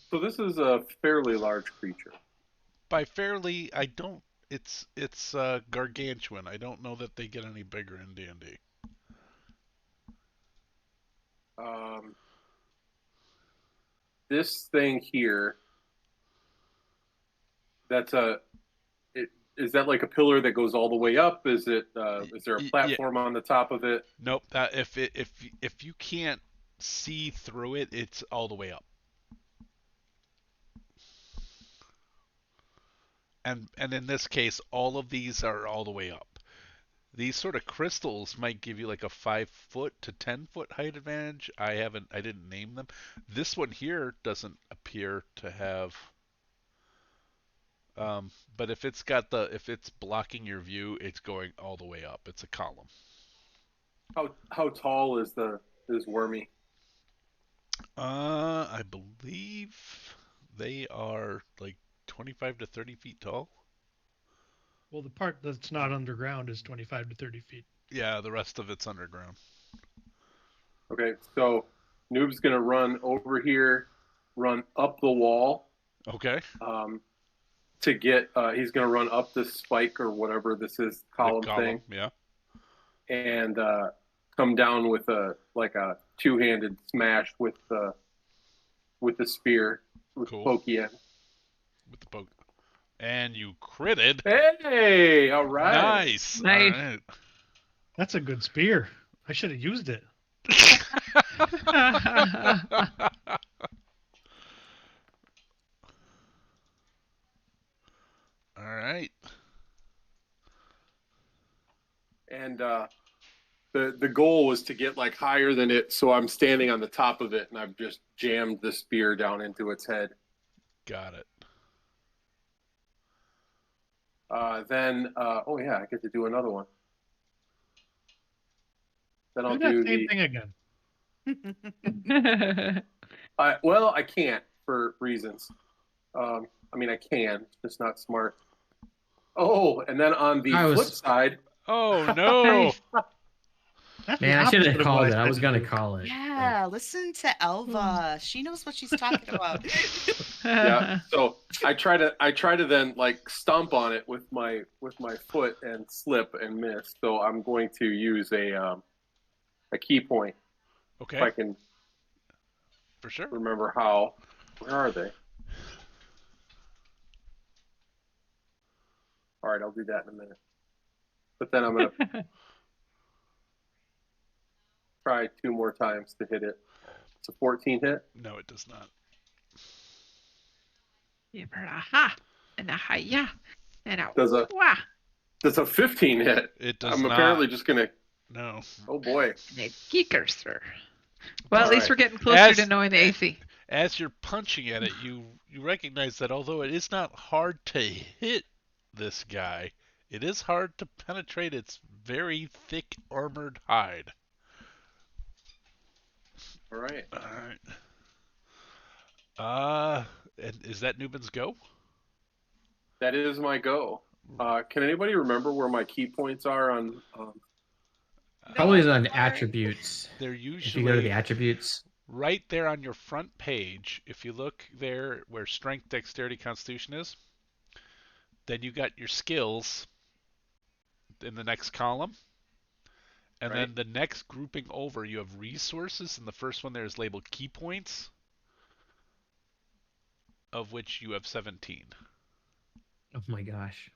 So this is a fairly large creature. By fairly, I don't. It's gargantuan. I don't know that they get any bigger in D&D. This thing here. Is that like a pillar that goes all the way up? Is it? Is there a platform on the top of it? Nope. If you can't see through it, it's all the way up. And in this case, all of these are all the way up. These sort of crystals might give you like a 5 foot to 10 foot height advantage. I didn't name them. This one here doesn't appear to have. But if it's blocking your view, it's going all the way up. It's a column. How tall is Wormy? I believe they are like 25 to 30 feet tall. Well, the part that's not underground is 25 to 30 feet. Yeah, the rest of it's underground. Okay, so Noob's gonna run over here, run up the wall. Okay. To get, he's gonna run up this spike or whatever this is, column thing. Yeah. And come down with a two-handed smash with the spear with Cool. the pokey end. With the poke. And you critted. Hey, all right. Nice. Nice. All right. That's a good spear. I should have used it. All right. And the goal was to get like higher than it, so I'm standing on the top of it, and I've just jammed the spear down into its head. Got it. Then, oh yeah, I get to do another one. Then I'll Do do that same the. thing again. Well, I can't for reasons. I mean, I can, it's just not smart. Oh, and then on the flip side. Oh no! That's Man, the I should opposite have of called what it. I said was to gonna do. call it. Yeah, listen to Elva. She knows what she's talking about. Yeah. So I try to then like stomp on it with my foot and slip and miss. So I'm going to use a key point Okay. if I can For sure. remember how. Where are they? All right, I'll do that in a minute. But then I'm gonna try 2 more times to hit it. It's a 14 hit. No, it does not. You've heard a ha and a hi-ya and a Does a wah That's a 15 hit. It does I'm not. apparently just gonna. No. Oh boy. and a geeker, sir. Well, at All least right. we're getting closer As- to knowing the AC. As you're punching at it, you recognize that although it is not hard to hit this guy, it is hard to penetrate its very thick armored hide. All right. Alright. And is that Newman's go? That is my go. Can anybody remember where my key points are on? Probably on attributes. They're If you go to usually the attributes. right there on your front page. If you look there where strength, dexterity, constitution is, then you got your skills in the next column. And Right. then the next grouping over, you have resources, and the first one there is labeled key points, of which you have 17. Oh my gosh.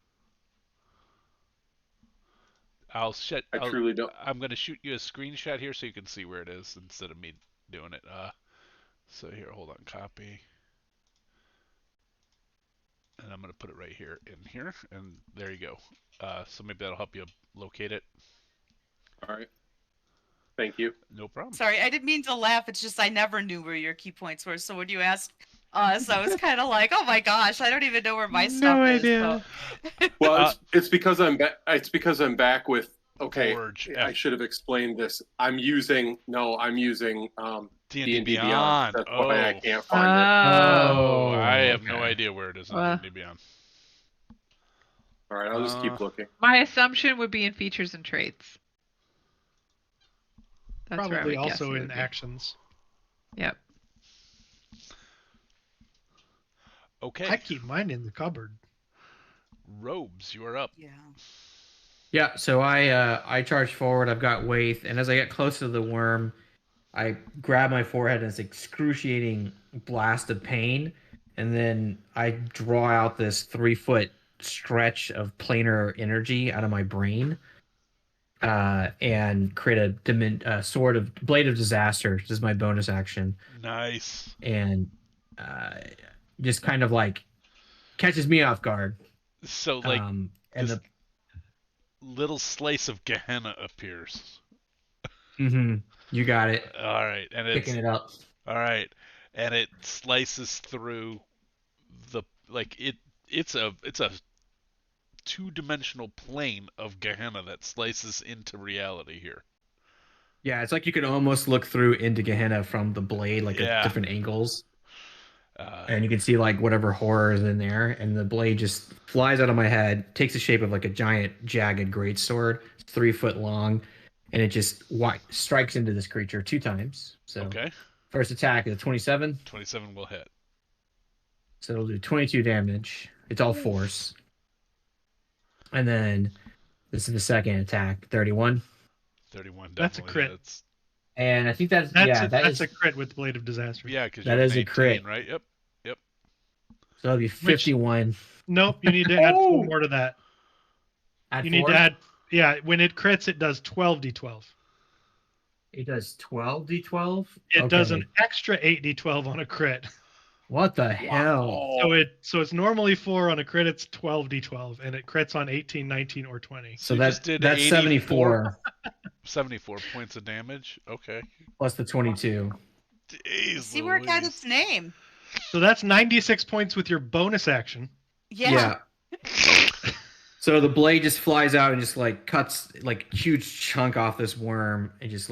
I truly don't. I'm gonna shoot you a screenshot here so you can see where it is instead of me doing it. So here, hold on, copy, and I'm gonna put it right here in here, and there you go. So maybe that'll help you locate it. All right. Thank you. No problem. Sorry, I didn't mean to laugh. It's just I never knew where your key points were. So when you asked us, I was kind of like, "Oh my gosh, I don't even know where my stuff idea. is." So. Well, it's because I'm back. It's because I'm back with. Okay, Forge. I should have explained this. I'm using D&D D&D Beyond. That's Oh. why I can't find it. Oh, I have no okay. idea where it is in Well. D&D Beyond. All right, I'll just keep looking. My assumption would be in features and traits. That's where I Probably would guess also it in would be. actions. Yep. Okay. I keep mine in the cupboard. Robes, you are up. Yeah. Yeah, so I charge forward. I've got Waith, and as I get close to the worm, I grab my forehead and it's excruciating blast of pain, and then I draw out this 3-foot stretch of planar energy out of my brain, and create a sword of blade of disaster. This is my bonus action, Nice. and just kind of like catches me off guard. So like And this little slice of Gehenna appears. you got it. All right, and it's Picking it up. all right, and it slices through the it's a 2-dimensional plane of Gehenna that slices into reality here. Yeah, it's like you could almost look through into Gehenna from the blade, like Yeah. at different angles. And you can see like whatever horror is in there, and the blade just flies out of my head, takes the shape of like a giant jagged greatsword. It's 3 foot long, and it just strikes into this creature 2 times. So Okay. first attack is a 27, 27 will hit. so it'll do 22 damage. It's all force. And then this is the second attack, 31. 31 That's a definitely crit. hits. And I think that's That's a crit with Blade of Disaster. Yeah, because That is a crit. right? Yep. so it'll be 51. Nope, you need to add 4 more to that. Add You need 4? to add, yeah, when it crits, it does 12d12. It does 12d12. It does Okay. an extra 8d12 on a crit. What the hell? So it's normally 4 on a crit, it's 12d12, and it crits on 18, 19, or 20. So So you that, just did that's 84? 74 74 points of damage. Okay. plus the 22. Jeez See where it got its name. So that's 96 points with your bonus action. Yeah. So the blade just flies out and just like cuts like a huge chunk off this worm and just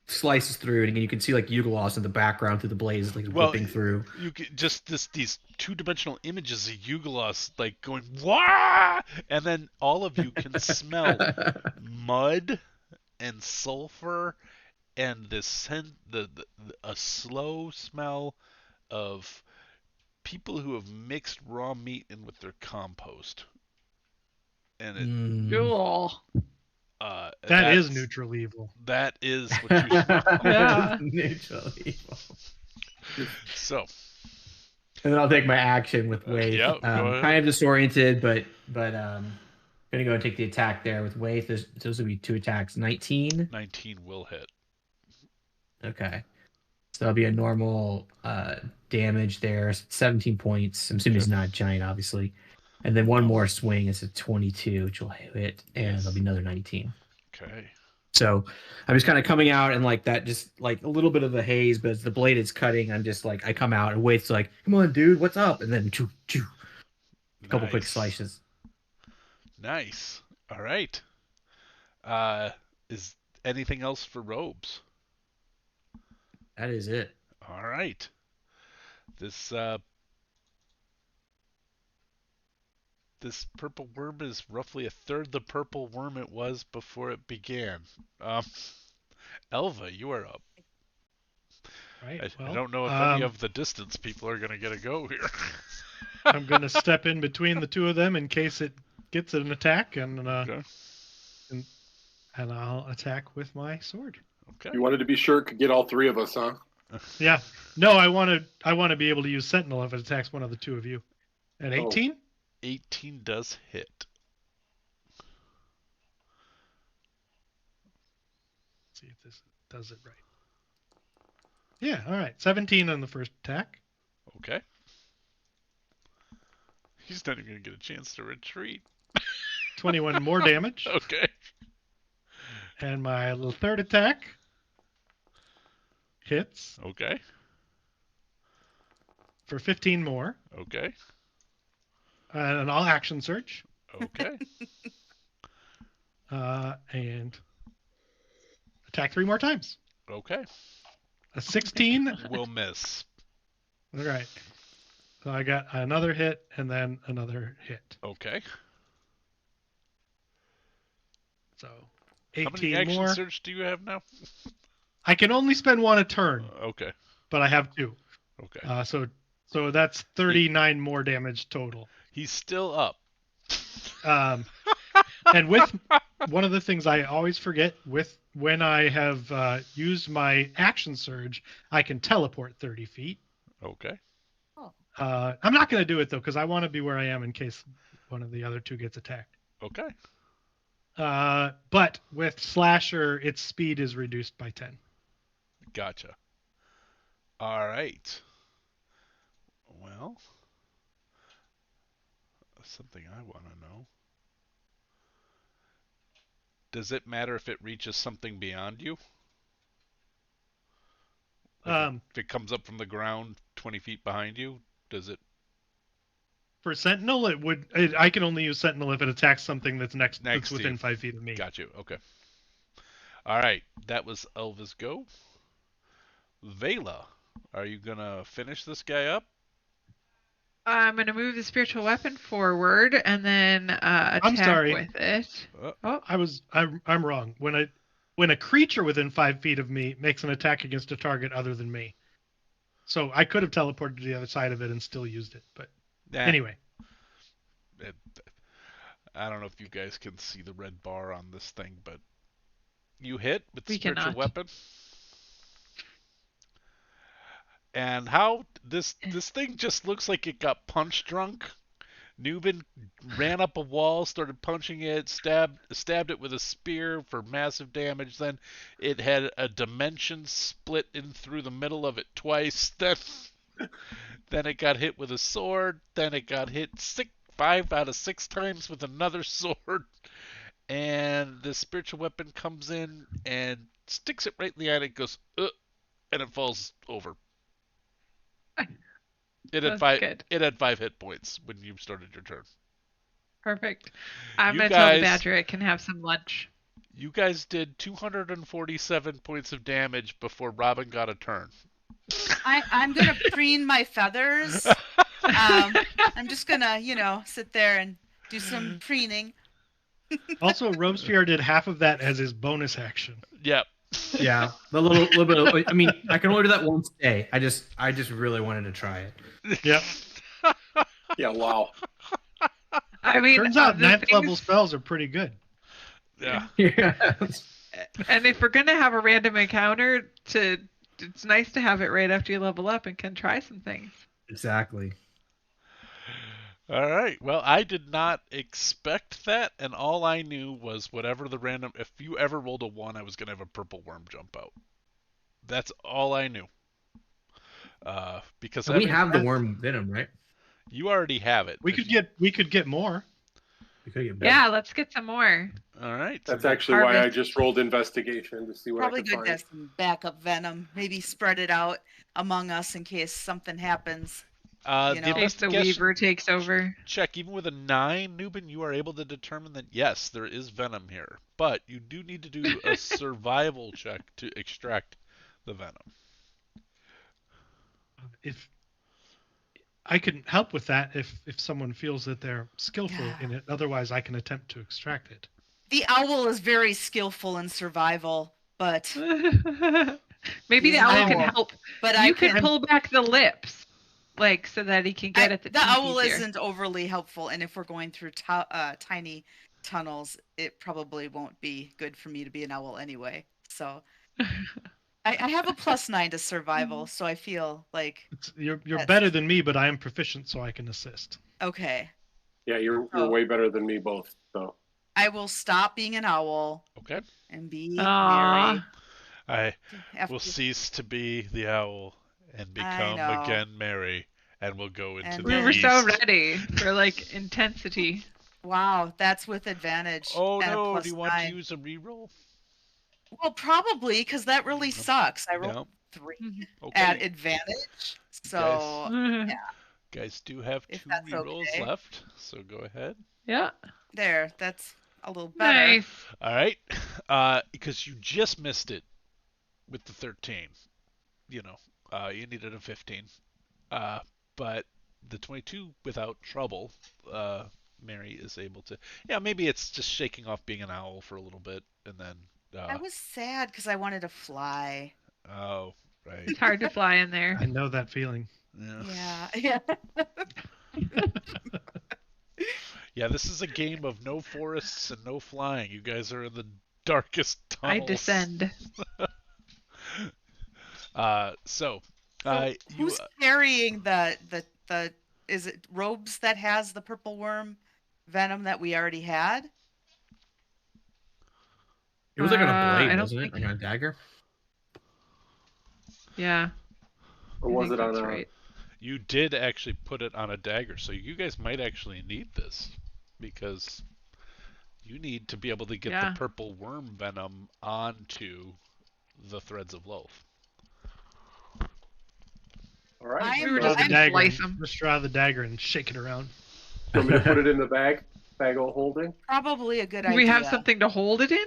slices through it. And you can see like Yugoloss in the background through the blades like whipping through. You get just these 2-dimensional images of Yugoloss like going wah, and then all of you can smell mud and sulfur and a slow smell of people who have mixed raw meat in with their compost. And it Cool. That is neutral evil. That is what you Yeah. Neutral evil. So And then I'll take my action with Waith. Yep, go ahead. Kind of disoriented, but gonna go and take the attack there with Waith. Those will be 2 attacks. 19. 19 will hit. Okay. So that'll be a normal damage there. 17 points. I'm assuming it's not giant, obviously. And then one more swing is a 22, which will hit, and there'll be another 19. Okay. So I'm just kind of coming out and like that, just like a little bit of a haze, but as the blade is cutting, I'm just like, I come out and Waith's like, come on, dude, what's up? And then choo, choo, a couple quick Nice. slices. Nice. All right. Is anything else for robes? That is it. All right. This purple worm is roughly a third the purple worm it was before it began. Elva, you are up. Right. I don't know if any of the distance people are going to get a go here. I'm going to step in between the 2 of them in case it gets an attack, and Okay. and I'll attack with my sword. Okay. You wanted to be sure it could get all 3 of us, huh? Yeah. No, I want to be able to use Sentinel if it attacks one of the 2 of you. At 18? 18 does hit. See if this does it right. Yeah, all right. 17 on the first attack. Okay. He's not even going to get a chance to retreat. 21 more damage. Okay. And my little third attack hits Okay. for 15 more. Okay. And I'll action search. Okay. And attack 3 more times. Okay. A 16. Will miss. All right. So I got another hit and then another hit. Okay. So How many 18 action more. search do you have now? I can only spend 1 a turn, Okay. but I have 2. Okay. So that's 39 more damage total. He's still up. And with one of the things I always forget when I have used my action surge, I can teleport 30 feet. Okay. I'm not going to do it though because I want to be where I am in case one of the other 2 gets attacked. Okay. But with Slasher, its speed is reduced by 10. Gotcha. All right. Well, something I want to know. Does it matter if it reaches something beyond you? Like if it comes up from the ground 20 feet behind you, does it? For Sentinel, I can only use Sentinel if it attacks something that's that's within 5 feet of me. Got you. Okay. All right. That was Elva's go. Veilla, are you going to finish this guy up? I'm going to move the spiritual weapon forward and then attack I'm sorry. with it. Oh, I'm wrong. When a creature within 5 feet of me makes an attack against a target other than me, so I could have teleported to the other side of it and still used it. But anyway, I don't know if you guys can see the red bar on this thing, but you hit with the We spiritual cannot. weapon. And how this thing just looks like it got punch drunk. Noob ran up a wall, started punching it, stabbed it with a spear for massive damage. Then it had a dimension split in through the middle of it twice. Then it got hit with a sword. Then it got hit 5 out of 6 times with another sword. And the spiritual weapon comes in and sticks it right in the eye and it goes, and it falls over. It had Good. 5 hit points when you started your turn. Perfect. I'm You going to tell the guys- badger it can have some lunch. You guys did 247 points of damage before Robin got a turn. I'm gonna preen my feathers. I'm just gonna, sit there and do some preening. also Robespierre did half of that as his bonus action. Yep. Yeah, a little bit. I mean, I can only do that once a day. I just really wanted to try it. Yep. Yeah, wow. I mean, Turns out the 9th level things- spells are pretty good. Yeah. Yeah. And if we're going to have a random encounter, it's nice to have it right after you level up and can try some things. Exactly. All right. Well, I did not expect that, and all I knew was whatever the random. If you ever rolled a 1, I was gonna have a purple worm jump out. That's all I knew. Because We have the worm venom, right? You already have it. We could get more. We could get better. Yeah, let's get some more. All right. That's actually why I Harvest. just rolled investigation to see what Probably I could good find. to have some backup venom. Maybe spread it out among us in case something happens. The You In know. case the investigation weaver takes over. check, even with a 9, Newbin, you are able to determine that yes, there is venom here, but you do need to do a survival check to extract the venom. If I can help with that if someone feels that they're skillful Yeah. in it. Otherwise, I can attempt to extract it. The owl is very skillful in survival, but Maybe the Yeah. owl can help. I You can. could pull back the lips, like so that he can get at the The teeth owl easier. isn't overly helpful, and if we're going through tiny tunnels, it probably won't be good for me to be an owl anyway. So I have a +9 to survival, so I feel like You're That's- better than me, but I am proficient, so I can assist. okay. Yeah, you're Oh. way better than me both. So I will stop being an owl Okay. and be Aw. Meri. I After, will cease to be the owl and I become know. again Meri, and we'll go into And the We were east. so ready for like intensity. Wow, that's with advantage. Oh and a no! plus Do you want 9. to use a reroll? Well, probably, because that really sucks. I rolled Yeah. 3 Okay. at advantage. So, Guys do have If 2 that's rerolls okay. left, so go ahead. Yeah. there, that's a little better. Nice. All right. Because you just missed it with the 13. You know, you needed a 15. But the 22 without trouble, Meri is able to. Yeah, maybe it's just shaking off being an owl for a little bit, and then. I was sad because I wanted to fly. Oh, right. It's hard to fly in there. I know that feeling. Yeah. Yeah. Yeah, this is a game of no forests and no flying. You guys are in the darkest I tunnels. descend. So, Who's carrying the is it robes that has the purple worm venom that we already had? It was like on a I blade, don't wasn't it? think- Like on a dagger? Yeah. or I was think it on that's a? right. You did actually put it on a dagger, so you guys might actually need this because you need to be able to get Yeah. the purple worm venom onto the threads of loaf. All right. I We am were Draw just the gonna dagger. slice 'em. Just draw the dagger and shake it around. You want me to put it in the bag of holding? probably a good Do idea. we have something to hold it in?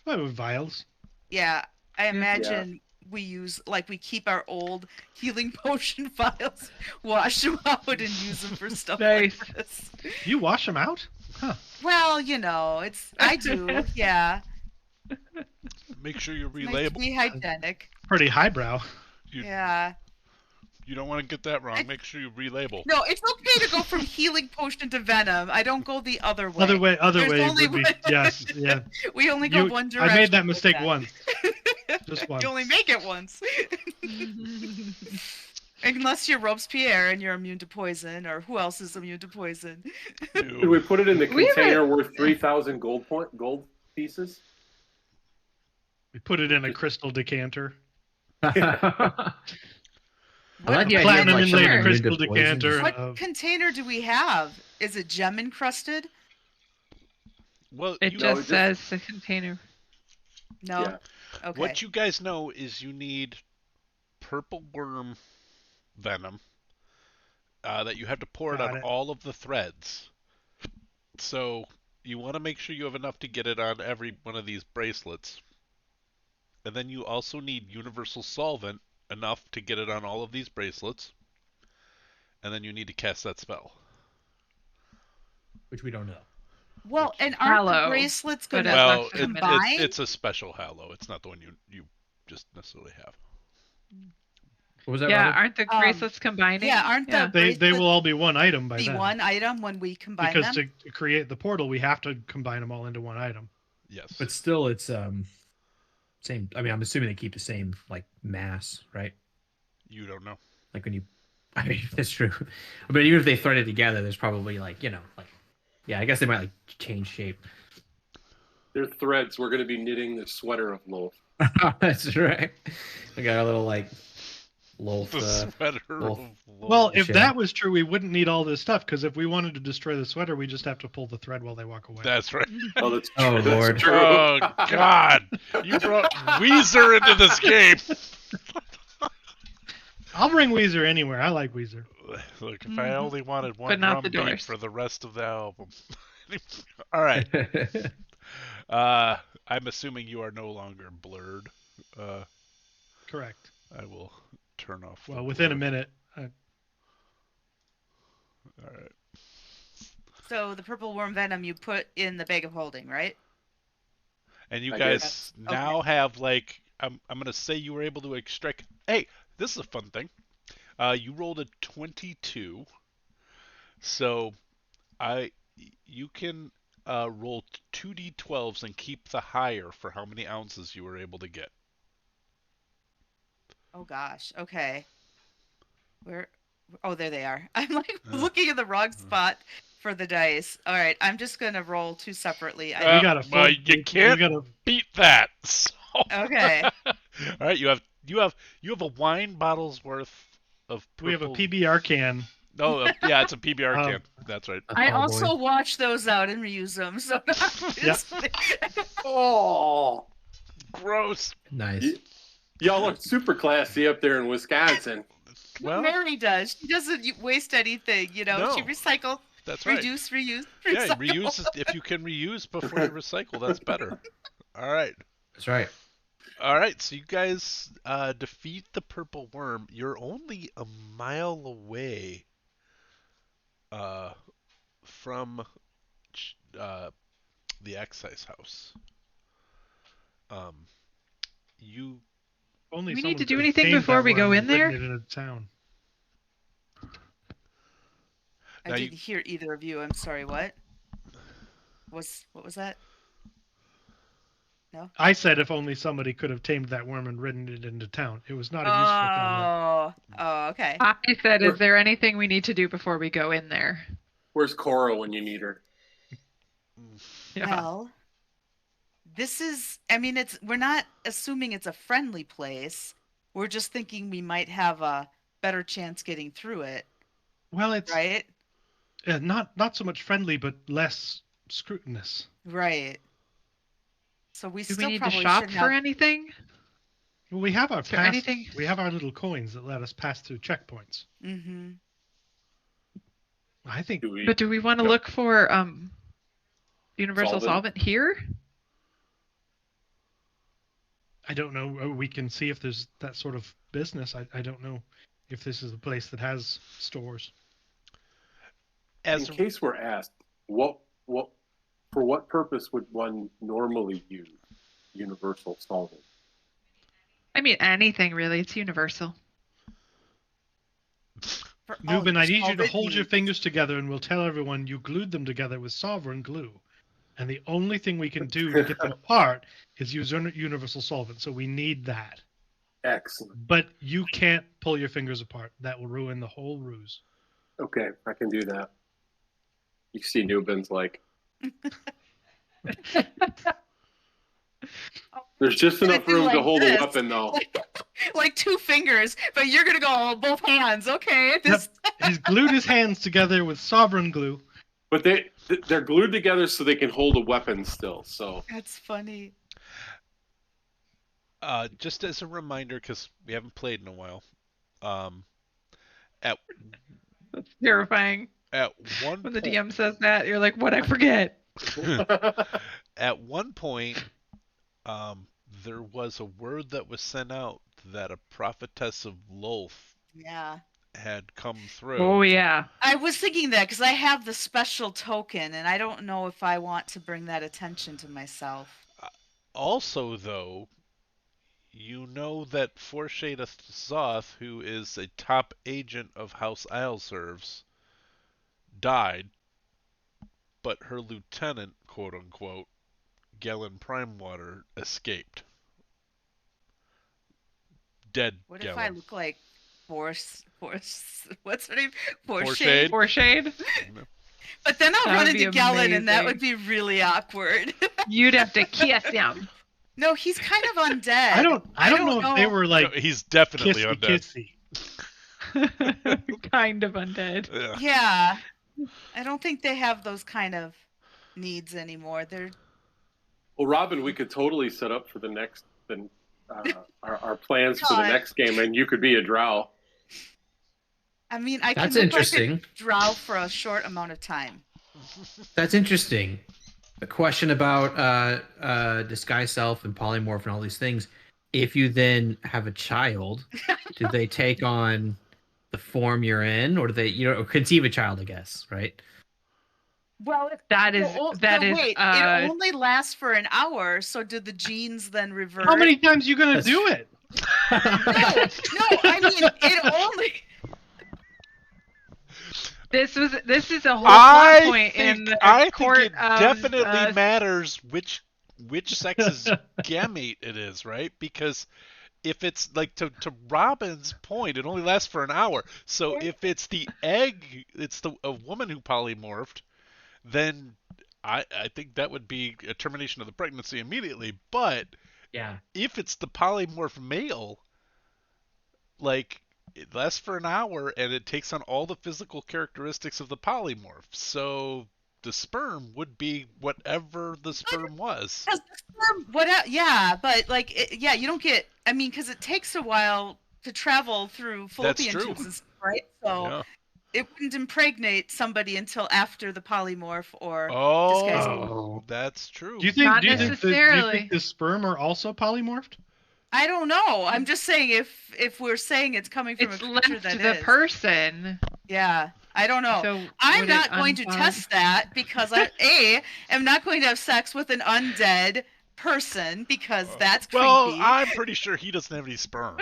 Well, with vials. Yeah, I imagine we use we keep our old healing potion vials, wash them out, and use them for stuff Nice. like this. You wash them out? Huh. Well, it's I do. Yeah, Make sure you it's nice to relabel. be hygienic. Pretty highbrow. Yeah. You don't want to get that wrong. Make sure you relabel. No, it's okay to go from healing potion to venom. I don't go the other way. Other There's way only would be one- yes, yeah. We only go one direction. I made that with mistake once. Just once. You only make it once. Unless you're Robespierre and you're immune to poison, or who else is immune to poison? Did we put it in the We have container worth 3,000 gold pieces? We put it in a crystal decanter. I like the idea of, Platinum like, inlaid someone crystal immune to poison. decanter. What container do we have? Is it gem encrusted? Well, It you, just says the container. No. Yeah. Okay. what you guys know is you need purple worm venom that you have to pour it Got on it. all of the threads. So you want to make sure you have enough to get it on every one of these bracelets. And then you also need universal solvent enough to get it on all of these bracelets. And then you need to cast that spell. Which we don't know. Well, and aren't the Hallow, bracelets but going to it's Well, not gonna combine? it's a special hallow. It's not the one you just necessarily have. What was that? Yeah, Robin? aren't the bracelets combining? yeah, aren't the Yeah. They bracelets will all be one item by the then. one item when we combine Because them? to create the portal, we have to combine them all into one item. Yes. But still, it's same. I mean, I'm assuming they keep the same like mass, right? You don't know. Like when you, I mean, that's true. But even if they thread it together, there's probably like yeah, I guess they might like change shape. They're threads. We're going to be knitting the sweater of Loaf. That's right. We got a little like loaf. The sweater Loaf. of Well, Loaf. if Shame. that was true, we wouldn't need all this stuff. Because if we wanted to destroy the sweater, we just have to pull the thread while they walk away. That's right. Oh, that's Oh, true. Lord. That's true. Oh God! You brought Weezer into this game. I'll bring Weezer anywhere. I like Weezer. Look, if I only wanted one But not drum the beat doors. for the rest of the album. All right. I'm assuming you are no longer blurred. Correct. I will turn off. the Well, within a blur. minute. All right. So the purple worm venom you put in the bag of holding, right? And you I guys guess. now have like I'm gonna say you were able to extract. Hey, this is a fun thing. You rolled a 22, so you can roll 2d12s and keep the higher for how many ounces you were able to get. Oh gosh. Okay. Where? Oh, there they are. I'm like looking in the wrong spot for the dice. All right, I'm just gonna roll two separately. I We got a well, full- you we can't got a- beat that. So. Okay. All right, you have a wine bottle's worth of purple. We have a PBR can. No, yeah, it's a PBR Um, can. That's right. I Oh, also boy. wash those out and reuse them. So Oh, Gross. Nice. Y- y'all look super classy up there in Wisconsin. Well, Mary does. She doesn't waste anything. You know, she No. recycles, that's right. reduce, reuse, Yeah, recycle. reuse if you can reuse before you recycle. That's better. All right. That's right. All right, so you guys defeat the purple worm. You're only a mile away from the excise house. You Only We need someone to do could have anything tamed before that we go worm in and ridden there? it into town. I Now you- didn't hear either of you. I'm sorry. What was that? I said if only somebody could have tamed that worm and ridden it into town. It was not a useful comment. Oh, okay. I said, is there anything we need to do before we go in there? Where's Cora when you need her? Yeah. Well, this is. I mean, we're not assuming it's a friendly place. We're just thinking we might have a better chance getting through it, Well, it's right? not so much friendly, but less scrutinous. Right. So we Do still we need to probably shop should for have. anything? Well, we have our Is there pass. anything? We have our little coins that let us pass through checkpoints. Mm-hmm. I think Do we? But do we want to No. look for universal Solvent? solvent here? I don't know. We can see if there's that sort of business. I don't know if this is a place that has stores. In as case we're asked, for what purpose would one normally use universal solvent? I mean, anything really. It's universal. Noob, I need you to solvent hold your needs. fingers together, and we'll tell everyone you glued them together with sovereign glue. And the only thing we can do to get them apart is use universal solvent. So we need that. Excellent. But you can't pull your fingers apart. That will ruin the whole ruse. Okay, I can do that. You see Newbin's like, there's just enough do room to like hold this. a weapon, though. Like 2 fingers, but you're gonna go both hands. Okay. This. He's glued his hands together with sovereign glue. But they're glued together so they can hold a weapon still. So That's funny. just as a reminder, because we haven't played in a while, at That's terrifying. one When the point, DM says that, you're like, what? I forget. at one point, there was a word that was sent out that a prophetess of Lolth Yeah. had come through. Oh, yeah. I was thinking that because I have the special token, and I don't know if I want to bring that attention to myself. Also, though, you know that Forshade Zoth, who is a top agent of House Ileserves, died, but her lieutenant, quote unquote, Gellin Primewater, escaped. Dead What if I Gellin. look like Force? What's her name? Forshade? For shade, But then I'll That run would be into Gellin, and that amazing. would be really awkward. you'd have to kiss him. No, he's kind of undead. I don't know if they were No, like he's definitely kissy undead. kissy. Kind of undead. Yeah. Yeah, I don't think they have those kind of needs anymore. They're well, Robin, we could totally set up for the next our plans for the God. next game, and you could be a Drow. I mean, I can That's look interesting. like a drow for a short amount of time. That's interesting. The question about disguise self and polymorph and all these things. If you then have a child, do they take on the form you're in, or do they, or conceive a child? I guess, right? Well, That is, wait, it only lasts for an hour. So did the genes then revert? How many times you gonna That's- do it? No, I mean it only. this is a whole I plot point in think the court it of, definitely matters which sex's gamete it is, right? Because if it's like to Robin's point, it only lasts for an hour. So if it's the egg, it's a woman who polymorphed, then I think that would be a termination of the pregnancy immediately. But Yeah. if it's the polymorph male, like it lasts for an hour and it takes on all the physical characteristics of the polymorph. So the sperm would be whatever the sperm was. Because the sperm, yeah, but like, yeah, you don't get. I mean, because it takes a while to travel through That's fallopian true. tubes, and stuff, right? So Yeah. it wouldn't impregnate somebody until after the polymorph or Oh, that's true. Do you think? Not Do you think necessarily. the sperm are also polymorphed? I don't know. I'm just saying if we're saying it's coming from It's a creature left that to the is. person. Yeah, I don't know. So I'm would it not going to unplug? test that because I am not going to have sex with an undead person because that's creepy. Well, I'm pretty sure he doesn't have any sperm.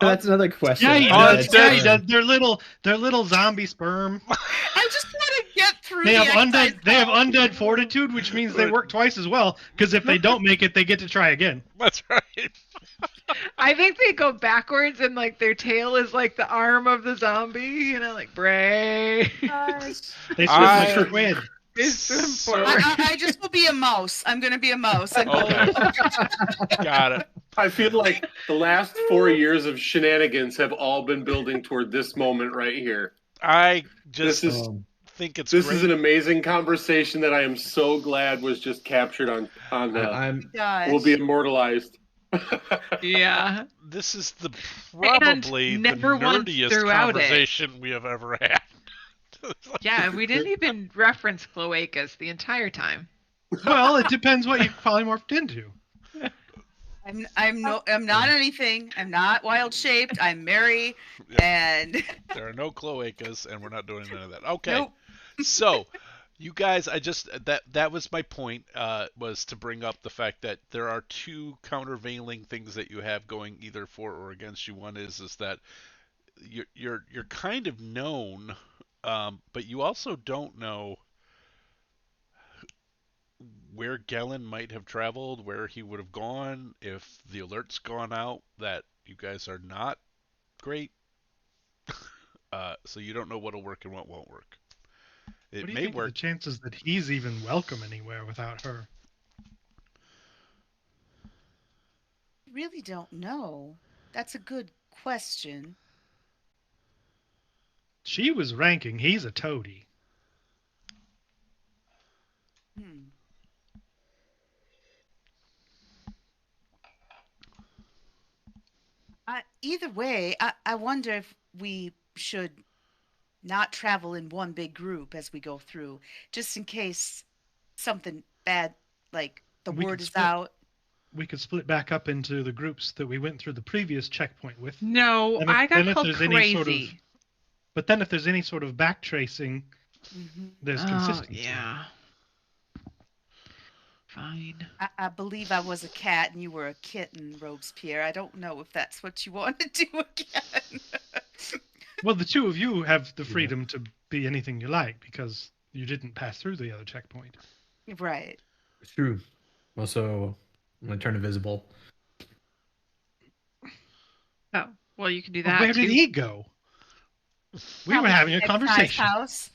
That's another question. Yeah, he Oh, does. it's Yeah, dead. he does. They're little zombie sperm. I just want to get through. They have the undead. Excise They have House. undead fortitude, which means they work twice as well. Because if they don't make it, they get to try again. That's right. I think they go backwards and like their tail is like the arm of the zombie, like bray. Gosh. They swim I- like squid. They swim So- forward. I just will be a mouse. I'm going to be a mouse. And go. Okay. Got it. I feel like the last 4 years of shenanigans have all been building toward this moment right here. I just This is think it's this great. is an amazing conversation that I am so glad was just captured on I'm Gosh. will be immortalized. Yeah. This is probably the never once nerdiest throughout it. conversation we have ever had. Yeah, we didn't even reference cloacas the entire time. Well, it depends what you polymorphed into. I'm not anything. I'm not wild shaped. I'm Meri, Yep. and There are no cloacas, and we're not doing none of that. Okay. nope. So, you guys, that was my point, was to bring up the fact that there are two countervailing things that you have going either for or against you. One is that you're kind of known, but you also don't know where Gellin might have traveled, where he would have gone, if the alert's gone out that you guys are not great. So you don't know what'll work and what won't work. It What do you may think are work. the chances that he's even welcome anywhere without her? Really don't know. That's a good question. She was ranking. He's a toady. Hmm. Either way, I wonder if we should not travel in one big group as we go through, just in case something bad, like the We word could is split. out. We could split back up into the groups that we went through the previous checkpoint with. No, And if- I got and if called there's any sort of- crazy. But then if there's any sort of back tracing, Hmm. there's Oh, consistency. yeah. Fine. I believe I was a cat and you were a kitten, Robespierre. I don't know if that's what you want to do again. Well, the two of you have the freedom to be anything you like because you didn't pass through the other checkpoint. Right. It's true. Also, I'm gonna turn invisible. Oh, well, you can do Well, that where too. did he go? We were Probably having a the Excise conversation. House.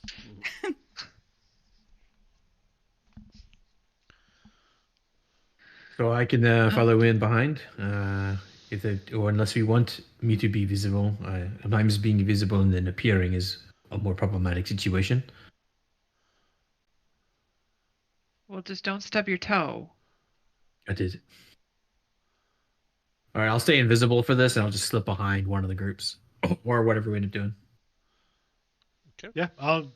So I can follow in behind. Or unless we want me to be visible. Sometimes being invisible and then appearing is a more problematic situation. Well, just don't stub your toe. I did. All right, I'll stay invisible for this, and I'll just slip behind one of the groups, or whatever we end up doing. Yeah, I'll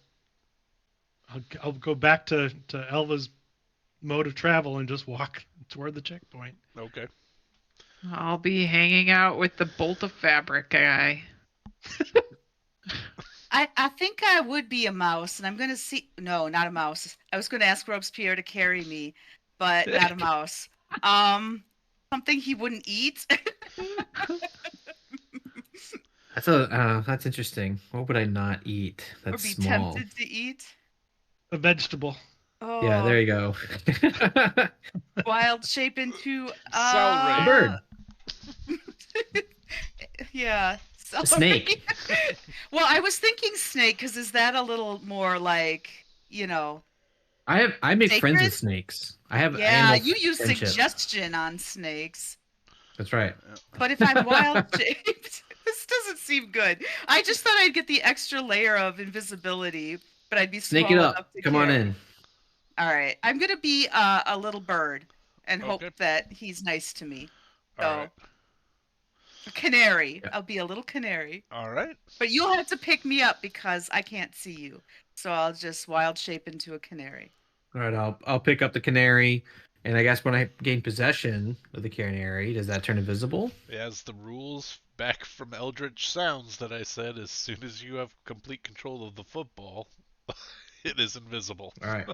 go back to Elva's mode of travel and just walk toward the checkpoint. Okay. I'll be hanging out with the bolt of fabric guy. I think I would be a mouse, and I'm going to see. No, not a mouse. I was going to ask Robespierre to carry me, but not a mouse. Something he wouldn't eat. That's interesting. What would I not eat? Or That's be small. tempted to eat. A vegetable. Oh, Yeah, there you go. wild shape into Celery. Bird. yeah, Sorry. snake. Well, I was thinking snake because is that a little more like, I make friends with sacred? snakes. I have Yeah, animal you use friendship. suggestion on snakes. That's right. But if I'm wild shaped, this doesn't seem good. I just thought I'd get the extra layer of invisibility, but I'd be Snake small it enough up. to Come on carry. in. All right, I'm gonna be a little bird and hope Okay. that he's nice to me. All So, right. a canary. Yeah. I'll be a little canary. All right. But you'll have to pick me up because I can't see you. So I'll just wild shape into a canary. All right, I'll pick up the canary, and I guess when I gain possession of the canary, does that turn invisible? As the rules back from Eldritch Sounds that I said, as soon as you have complete control of the football, it is invisible. All right,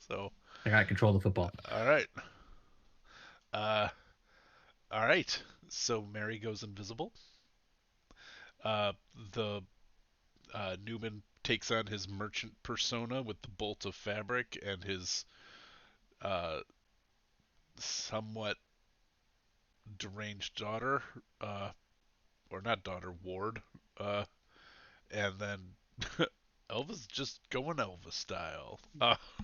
So, I got control of the football. all right. All right. So Meri goes invisible. The Newman takes on his merchant persona with the bolt of fabric and his somewhat deranged daughter, or not daughter, ward, and then Elva's just going Elva style.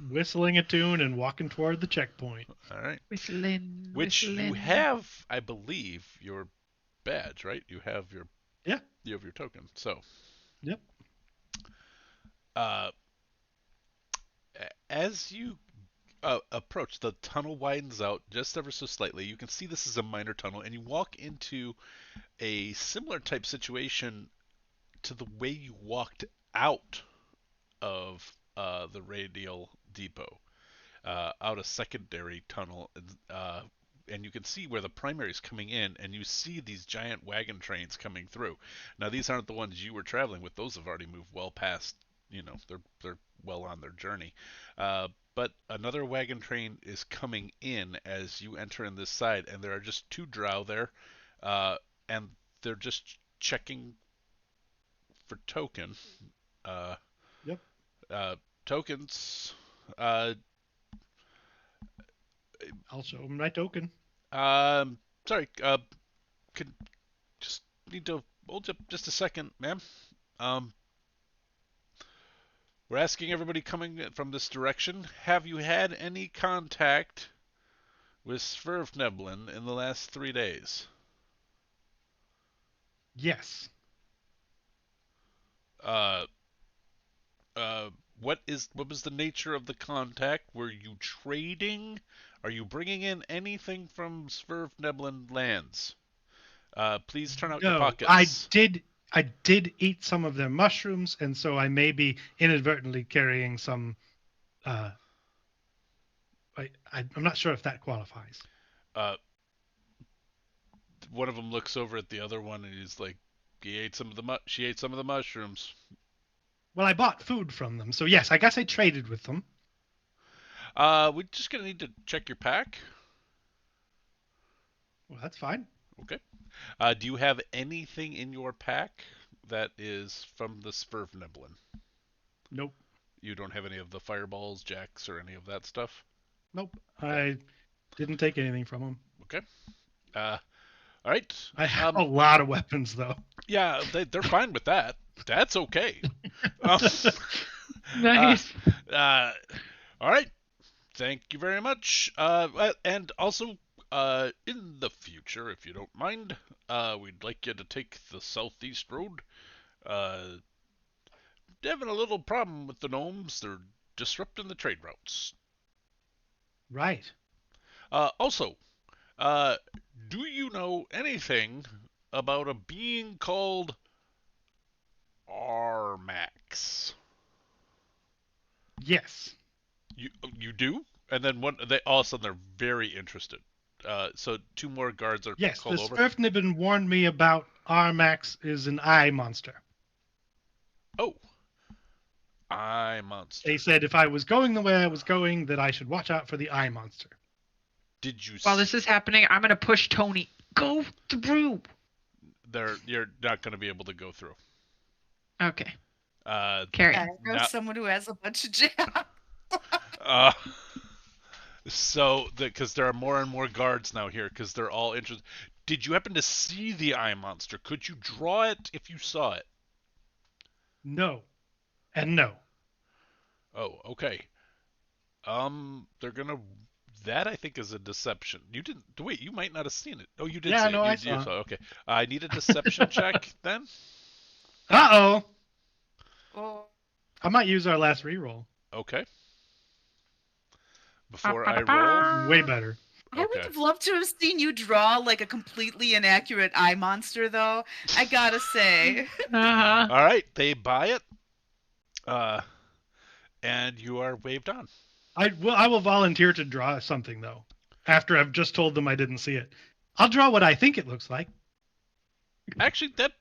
Whistling a tune and walking toward the checkpoint. All right. Whistling. Which you whistling. have, I believe, your badge, right? You have your Yeah. You have your token. So. Yep. As you approach, the tunnel widens out just ever so slightly. You can see this is a minor tunnel, and you walk into a similar type situation to the way you walked out of the radial depot, out a secondary tunnel, and you can see where the primary is coming in, and you see these giant wagon trains coming through. Now, these aren't the ones you were traveling with; those have already moved well past. They're well on their journey. But another wagon train is coming in as you enter in this side, and there are just two drow there, and they're just checking for token. Yep. Tokens. I'll show him my token. Sorry. Could just need to hold up just a second, ma'am. We're asking everybody coming from this direction, have you had any contact with Sverfneblin in the last 3 days? Yes. What was the nature of the contact? Were you trading? Are you bringing in anything from Sverfneblin lands? Please turn out your No, pockets. I did eat some of their mushrooms, and so I may be inadvertently carrying some. I'm not sure if that qualifies. One of them looks over at the other one and he's like, she ate some of the mushrooms. Well, I bought food from them, so yes, I guess I traded with them. We're just gonna need to check your pack. Well, that's fine. Okay. Do you have anything in your pack that is from the Sverfneblin? Nope. You don't have any of the fireballs, jacks, or any of that stuff? Nope. I didn't take anything from them. Okay. All right. I have a lot of weapons, though. Yeah, they're fine with that. That's okay. Nice. All right. Thank you very much. And also, in the future, if you don't mind, we'd like you to take the southeast road. Having a little problem with the gnomes. They're disrupting the trade routes. Right. Also, do you know anything about a being called Armax? Yes. You do? And then they all of a sudden they're very interested. So two more guards are Yes, called the over. Sverfnibben warned me about Armax is an eye monster. Oh, eye monster. They said if I was going the way I was going, that I should watch out for the eye monster. Did you? While this is happening, I'm gonna push Tony. Go through. You're not going to be able to go through. Okay. Carry. I know someone who has a bunch of jam. So, because there are more and more guards now here, because they're all interested. did you happen to see the eye monster? Could you draw it if you saw it? No. And no. Oh, okay. They're gonna. That I think is a deception. You didn't. Wait, you might not have seen it. Oh, you did Yeah, see no, it. I You saw it. saw it. Okay. I need a deception check then. Uh-oh. Oh, I might use our last reroll. Okay. Before I roll. Way better. I would Okay. have loved to have seen you draw like a completely inaccurate eye monster, though. I gotta say. Uh-huh. All right, they buy it. And you are waved on. I will volunteer to draw something, though, after I've just told them I didn't see it. I'll draw what I think it looks like. Actually, that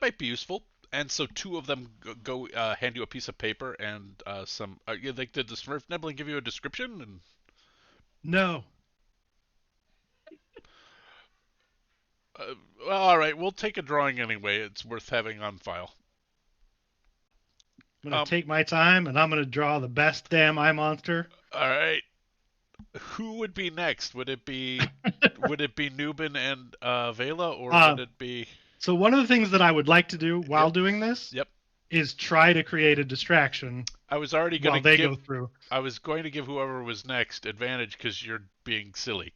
might be useful. And so two of them go hand you a piece of paper and some. Like, did the Smurf Nibbling give you a description? And No. well, all right, we'll take a drawing anyway. It's worth having on file. I'm going to take my time, and I'm going to draw the best damn eye monster. All right. Who would be next? Would it be Noobin and Veilla, or would it be? So one of the things that I would like to do while doing this Yep. is try to create a distraction I was already going while to they give. go through. I was going to give whoever was next advantage because you're being silly.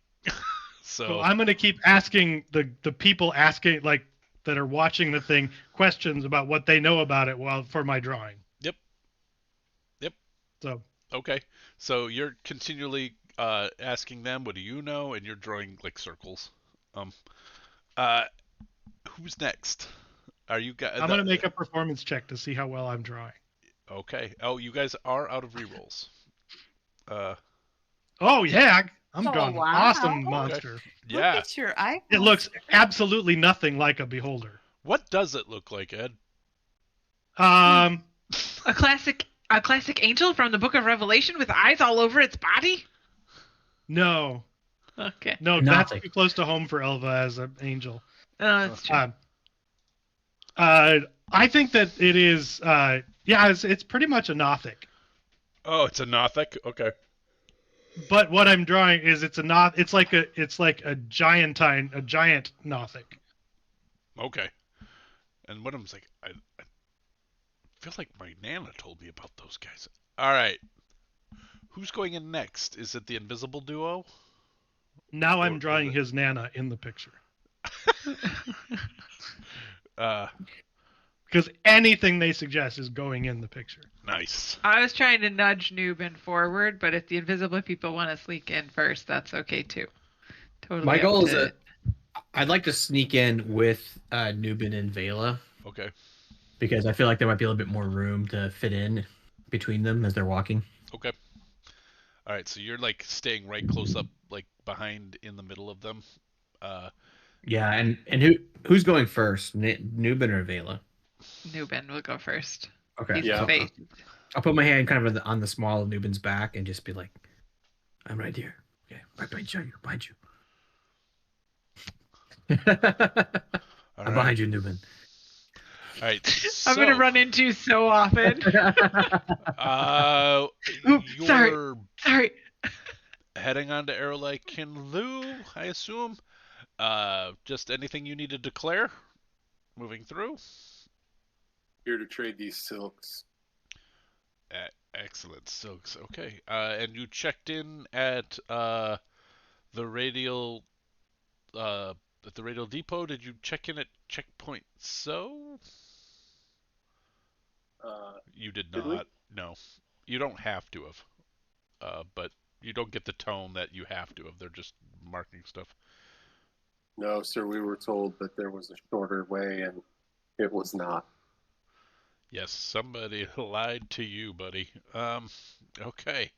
So I'm going to keep asking the people asking, like, that are watching the thing questions about what they know about it for my drawing. Yep. So Okay. So you're continually asking them, what do you know? And you're drawing like circles. Who's next? Are you guys? I'm going to make a performance check to see how well I'm drawing. Okay. Oh, you guys are out of rerolls. Oh, yeah. I'm Oh, drawing an wow. awesome Okay. monster. Yeah. Look at your eye. It looks absolutely nothing like a beholder. What does it look like, Ed? Um, A classic angel from the Book of Revelation with eyes all over its body? no. Okay. No, Nothing. that's too close to home for Elva as an angel. Oh, that's true. I think that it is, it's pretty much a Nothic. Oh, it's a Nothic. Okay. But what I'm drawing is it's like a giant Nothic. Okay. And one of them's like, I feel like my Nana told me about those guys. All right. Who's going in next? Is it the invisible duo? Now Or I'm is drawing it- his Nana in the picture. Because anything they suggest is going in the picture. Nice. I was trying to nudge Noob forward, but if the invisible people want to sneak in first, that's okay too. Totally. My up goal is to- I'd like to sneak in with Noobin and Veilla Okay. because I feel like there might be a little bit more room to fit in between them as they're walking. Okay. All right. So you're like staying right close up, like behind in the middle of them. Yeah, and who's going first, Noobin or Veilla? Noobin will go first. Okay, He's Yeah. the face. I'll put my hand kind of on the small of Noobin's back and just be like, "I'm right here. Okay, right behind you. All I'm behind you, Noobin." All right. I'm gonna run into you so often. Oops, sorry. You're Sorry. heading on to Arrowlight Kinlu, I assume. Just anything you need to declare? Moving through. Here to trade these silks. Excellent, silks. Okay. And you checked in at the radial depot. Did you check in at checkpoint? So you did Did we? not. No, you don't have to have. But you don't get the tone that you have to have. They're just marking stuff. No, sir, we were told that there was a shorter way, and it was not. Yes, somebody lied to you, buddy. Okay.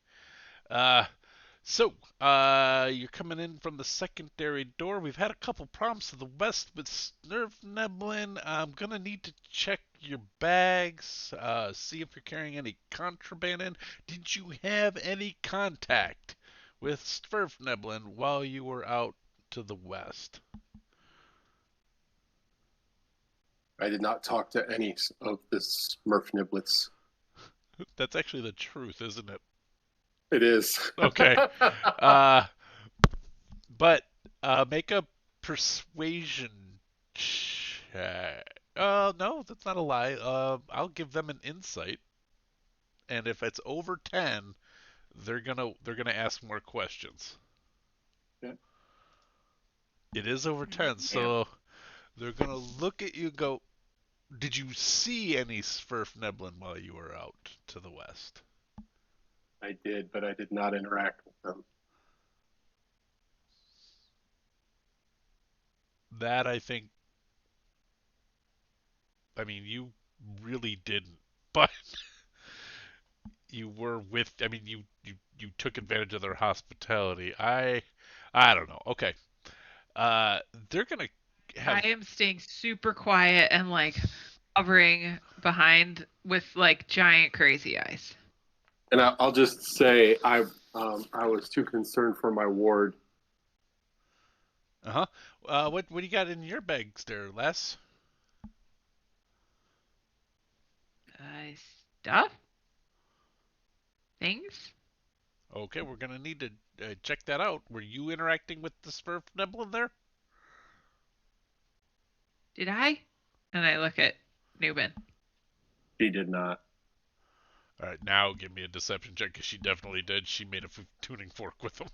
So, you're coming in from the secondary door. We've had a couple problems to the west with Snurf Neblin. I'm gonna need to check your bags, see if you're carrying any contraband in. Did you have any contact with Snurf Neblin while you were out to the west? I did not talk to any of the Smurf Niblets. That's actually the truth, isn't it? It is. Okay. But make a persuasion check. No, that's not a lie. I'll give them an insight, and if it's over 10, they're gonna ask more questions. Okay. It is over 10, so they're gonna look at you and go, "Did you see any Sverfneblin while you were out to the west?" I did, but I did not interact with them. That I think. I mean, you really didn't, but you were with. I mean, you took advantage of their hospitality. I don't know. Okay. Uh, they're gonna have. I am staying super quiet and like hovering behind with like giant crazy eyes. And I'll just say I was too concerned for my ward. Uh-huh. What do you got in your bags there, Les? Stuff? Things? Okay, we're gonna need to check that out. Were you interacting with the Sverfneblin there? Did I? And I look at Newbin. She did not. All right, now give me a deception check because she definitely did. She made a tuning fork with them.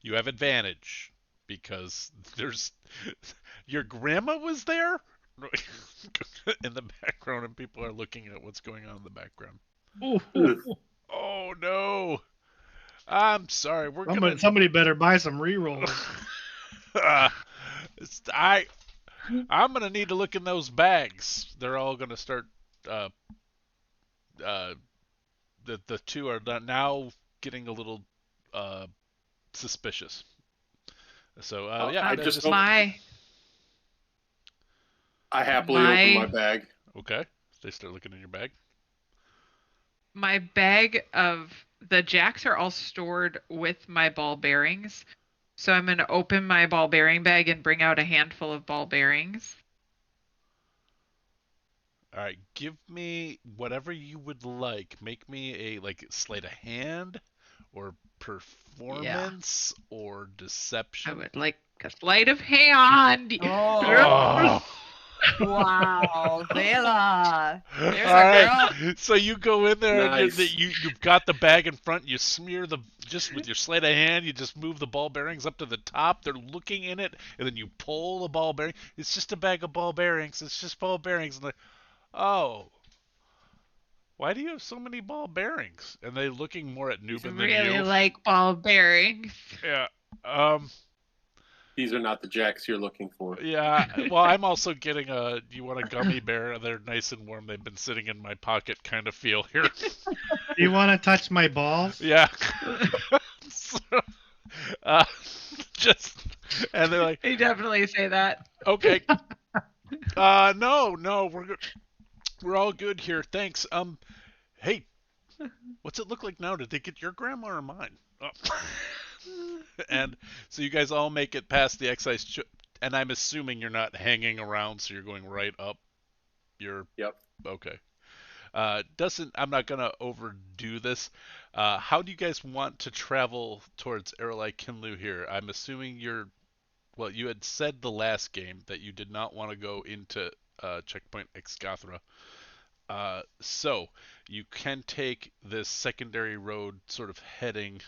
You have advantage because there's your grandma was there in the background, and people are looking at what's going on in the background. Oh no! I'm sorry. Somebody better buy some rerolls. I'm gonna need to look in those bags. They're all gonna start. The two are now getting a little suspicious. So yeah, I just my. I happily open my bag. Okay, they start looking in your bag. My bag of the jacks are all stored with my ball bearings. So I'm going to open my ball bearing bag and bring out a handful of ball bearings. All right, give me whatever you would like. Make me a sleight of hand, or performance, or deception. I would like a sleight of hand. Oh. Wow, Veilla. There's All a girl. So you go in there Nice. and you've got the bag in front. You smear just with your sleight of hand. You just move the ball bearings up to the top. They're looking in it, and then you pull the ball bearing. It's just a bag of ball bearings. It's just ball bearings. And like, oh, why do you have so many ball bearings? And they're looking more at Noob than really you. like ball bearings. Yeah. These are not the jacks you're looking for. Yeah, well, I'm also getting you want a gummy bear? They're nice and warm. They've been sitting in my pocket kind of feel here. Do you want to touch my balls? Yeah. So, and they're like, They definitely say that. okay. No, we're all good here. Thanks. Hey, what's it look like now? Did they get your grandma or mine? Oh. And so you guys all make it past the excise, and I'm assuming you're not hanging around, so you're going right up. Yep. Okay. I'm not gonna overdo this. How do you guys want to travel towards Erelai Kinlu here? I'm assuming you had said the last game that you did not want to go into checkpoint Excathra. So you can take this secondary road sort of heading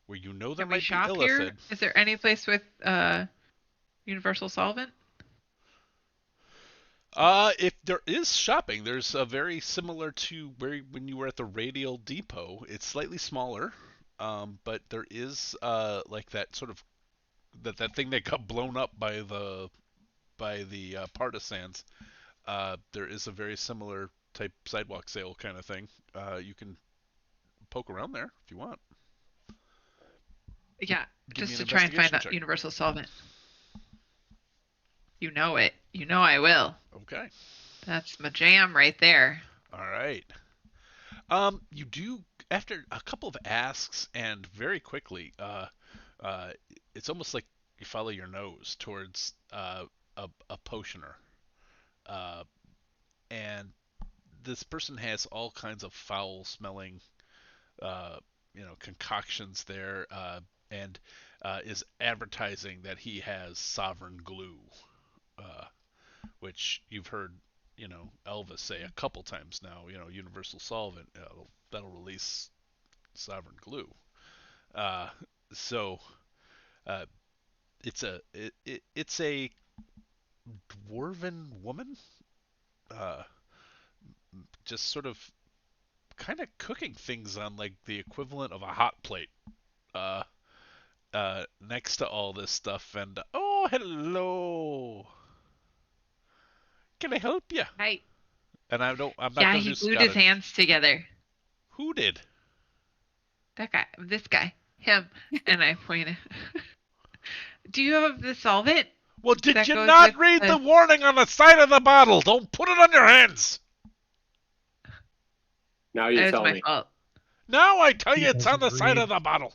where there Can might we shop be here? illithid. Is there any place with universal solvent? If there is shopping, there's a very similar to when you were at the Radial Depot. It's slightly smaller, but there is like that sort of that thing that got blown up by the partisans. There is a very similar type sidewalk sale kind of thing. You can poke around there if you want. Yeah, Give me just an to try and find investigation that check. universal solvent. You know it. You know I will. Okay. That's my jam right there. All right. You do, after a couple of asks and very quickly, it's almost like you follow your nose towards a potioner, and this person has all kinds of foul-smelling, concoctions there, and is advertising that he has sovereign glue, which you've heard, Elva say a couple times now. Universal solvent, that'll release sovereign glue. Uh, so uh, it's a dwarven woman, uh, just sort of kind of cooking things on like the equivalent of a hot plate. Uh, Next to all this stuff, and oh, hello. Can I help you? Hi. And I'm not Yeah, gonna he do glued his Scottish. hands together. Who did? That guy, this guy, him, and I pointed. Do you have the solvent? Well, did That you goes not with read the- the warning on the side of the bottle? Don't put it on your hands. Now you That was tell my me. fault. Now I tell He you, it's on the doesn't side read. of the bottle.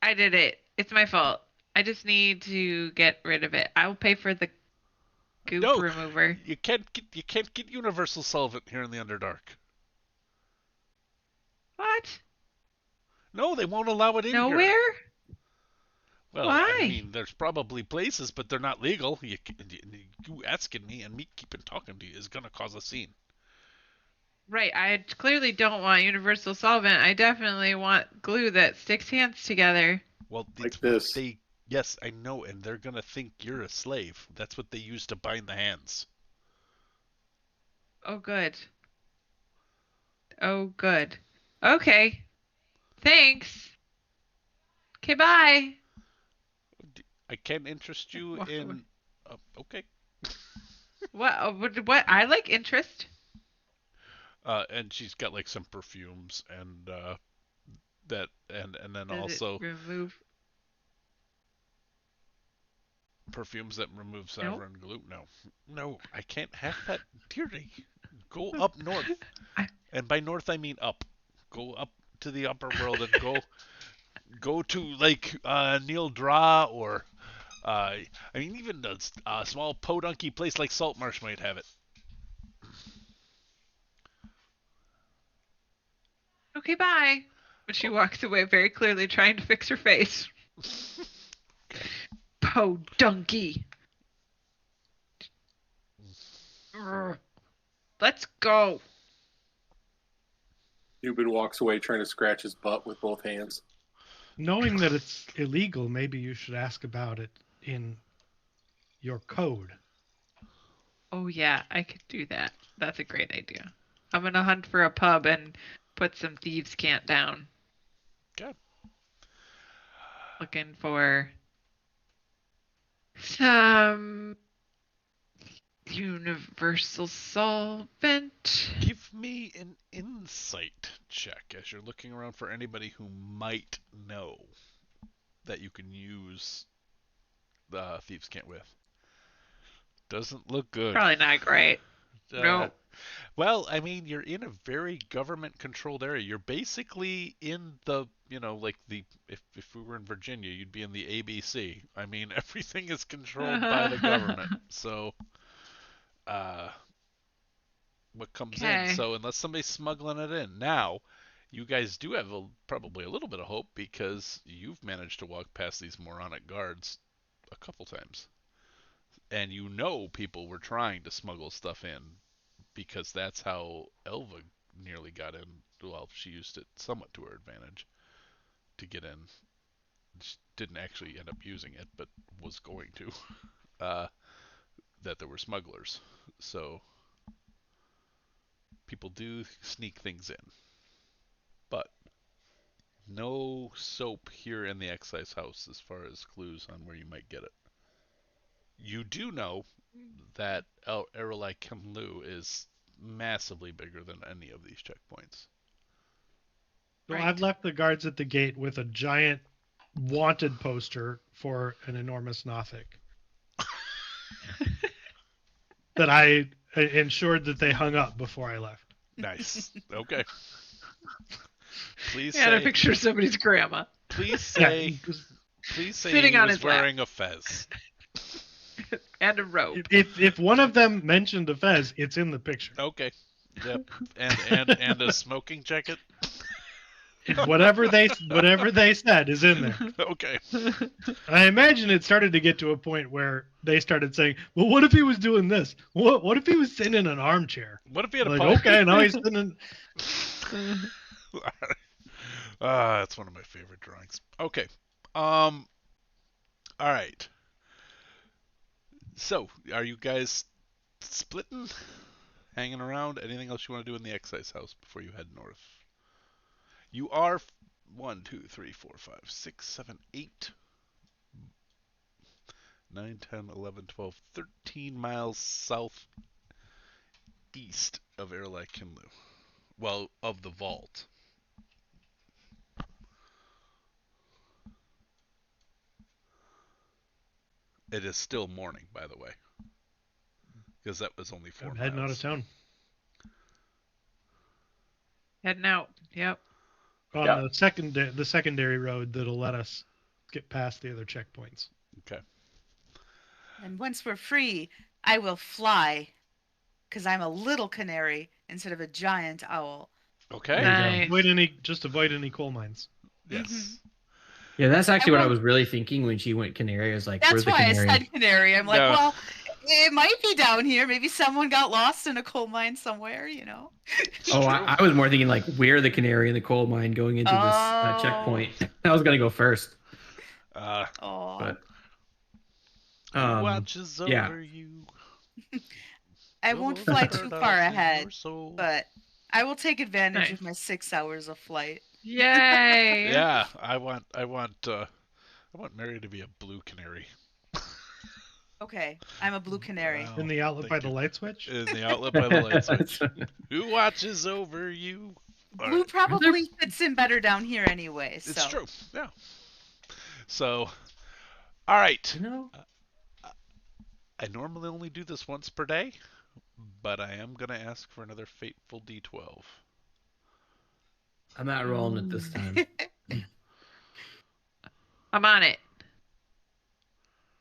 I did it. It's my fault. I just need to get rid of it. I will pay for the goop No, remover. you can't get universal solvent here in the Underdark. What? No, they won't allow it in here. Nowhere? Well, Why? I mean, there's probably places, but they're not legal. You asking me and me keeping talking to you is gonna cause a scene. Right. I clearly don't want universal solvent. I definitely want glue that sticks hands together. Well, Like it's this. yes, I know, and they're gonna think you're a slave. That's what they use to bind the hands. Oh, good. Oh, good. Okay. Thanks. Okay, bye. I can interest you Walk in. away. Okay. What? I like interest. And she's got like some perfumes and that and then Does also it remove? perfumes that remove sovereign glue. No, I can't have that, dearie. Go up north, and by north I mean up. Go up to the upper world and go to like Neil Dra or I mean even a small podunky place like Saltmarsh might have it. Okay, bye. But she walks away very clearly trying to fix her face. Po donkey. Let's go. Noob walks away trying to scratch his butt with both hands. Knowing that it's illegal, maybe you should ask about it in your code. Oh yeah, I could do that. That's a great idea. I'm gonna hunt for a pub and put some thieves' cant down. Okay. Looking for some universal solvent. Give me an insight check as you're looking around for anybody who might know that you can use the Thieves' Cant with. Doesn't look good. Probably not great. No. Well, I mean, you're in a very government-controlled area. You're basically in the, like if we were in Virginia, you'd be in the ABC. I mean, everything is controlled by the government. So, what comes in? So unless somebody's smuggling it in, now you guys do have probably a little bit of hope because you've managed to walk past these moronic guards a couple times, and people were trying to smuggle stuff in because that's how Elva nearly got in. Well, she used it somewhat to her advantage to get in. She didn't actually end up using it, but was going to. That there were smugglers, so people do sneak things in. But no soap here in the Excise House as far as clues on where you might get it. You do know that Erelai Kemlu is massively bigger than any of these checkpoints. So Right. I've left the guards at the gate with a giant wanted poster for an enormous Nothic that I ensured that they hung up before I left. Nice. Okay. Please I had a say. picture of somebody's grandma. Please say. Yeah, just- Please say Sitting he on was his lap. wearing a fez. And a rope. if one of them mentioned a fez, it's in the picture. Okay. Yep. And a smoking jacket. Whatever they said is in there. Okay. I imagine it started to get to a point where they started saying, "Well, what if he was doing this? What if he was sitting in an armchair?" What if he had a Like, pipe? okay, now he's sitting in. That's one of my favorite drawings. Okay. All right. So, are you guys splitting? Hanging around? Anything else you want to do in the Excise House before you head north? You are 1, 2, 3, 4, 5, 6, 7, 8, 9, 10, 11, 12, 13 miles southeast of Erlai Kinlu. Well, of the vault. It is still morning, by the way. Because that was only 4 I'm miles. heading out of town. Heading out. Yep. On Yeah. the secondary road that'll let us get past the other checkpoints. Okay. And once we're free, I will fly, because I'm a little canary instead of a giant owl. Okay. Nice. Avoid any coal mines. Yes. Yeah, that's actually what I won't- was really thinking when she went canary. I was like, where's That's the why canary? I said canary. I'm like, No. well, it might be down here. Maybe someone got lost in a coal mine somewhere, Oh, I was more thinking like, where the canary in the coal mine going into this Oh. checkpoint. I was gonna go first, Oh, but Who watches over yeah. you? I won't The fly Lord too burn far out in ahead, your soul. but I will take advantage Nice. of my 6 hours of flight. Yay. Yeah, I want Meri to be a blue canary. Okay, I'm a blue canary. Wow, In the outlet by thank the you. light switch. In the outlet by the light switch. Who watches over you? All Blue right. probably fits in better down here anyway. So. It's true. Yeah. So, all right. I normally only do this once per day, but I am gonna ask for another fateful D12. I'm not rolling it this time. I'm on it.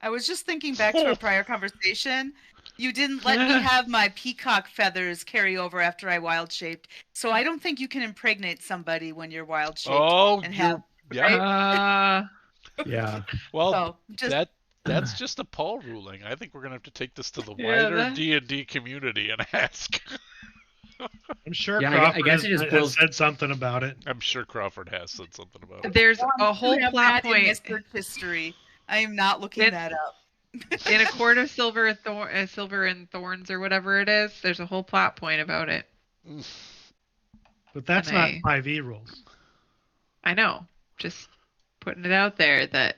I was just thinking back to our prior conversation. You didn't let me have my peacock feathers carry over after I wild shaped, so I don't think you can impregnate somebody when you're wild shaped. Oh, and you're have, yeah. Yeah. Well, So just that's just a Paul ruling. I think we're gonna have to take this to the Yeah, wider that- D&D community and ask. I'm sure Yeah, Crawford I guess it just has boils- said something about it. I'm sure Crawford has said something about it. There's a whole have plot that in my point search history. I am not looking It- that up. in A Court of Silver and Thorns or whatever it is. There's a whole plot point about it. But that's And not I- 5e rules. I know. Just putting it out there that,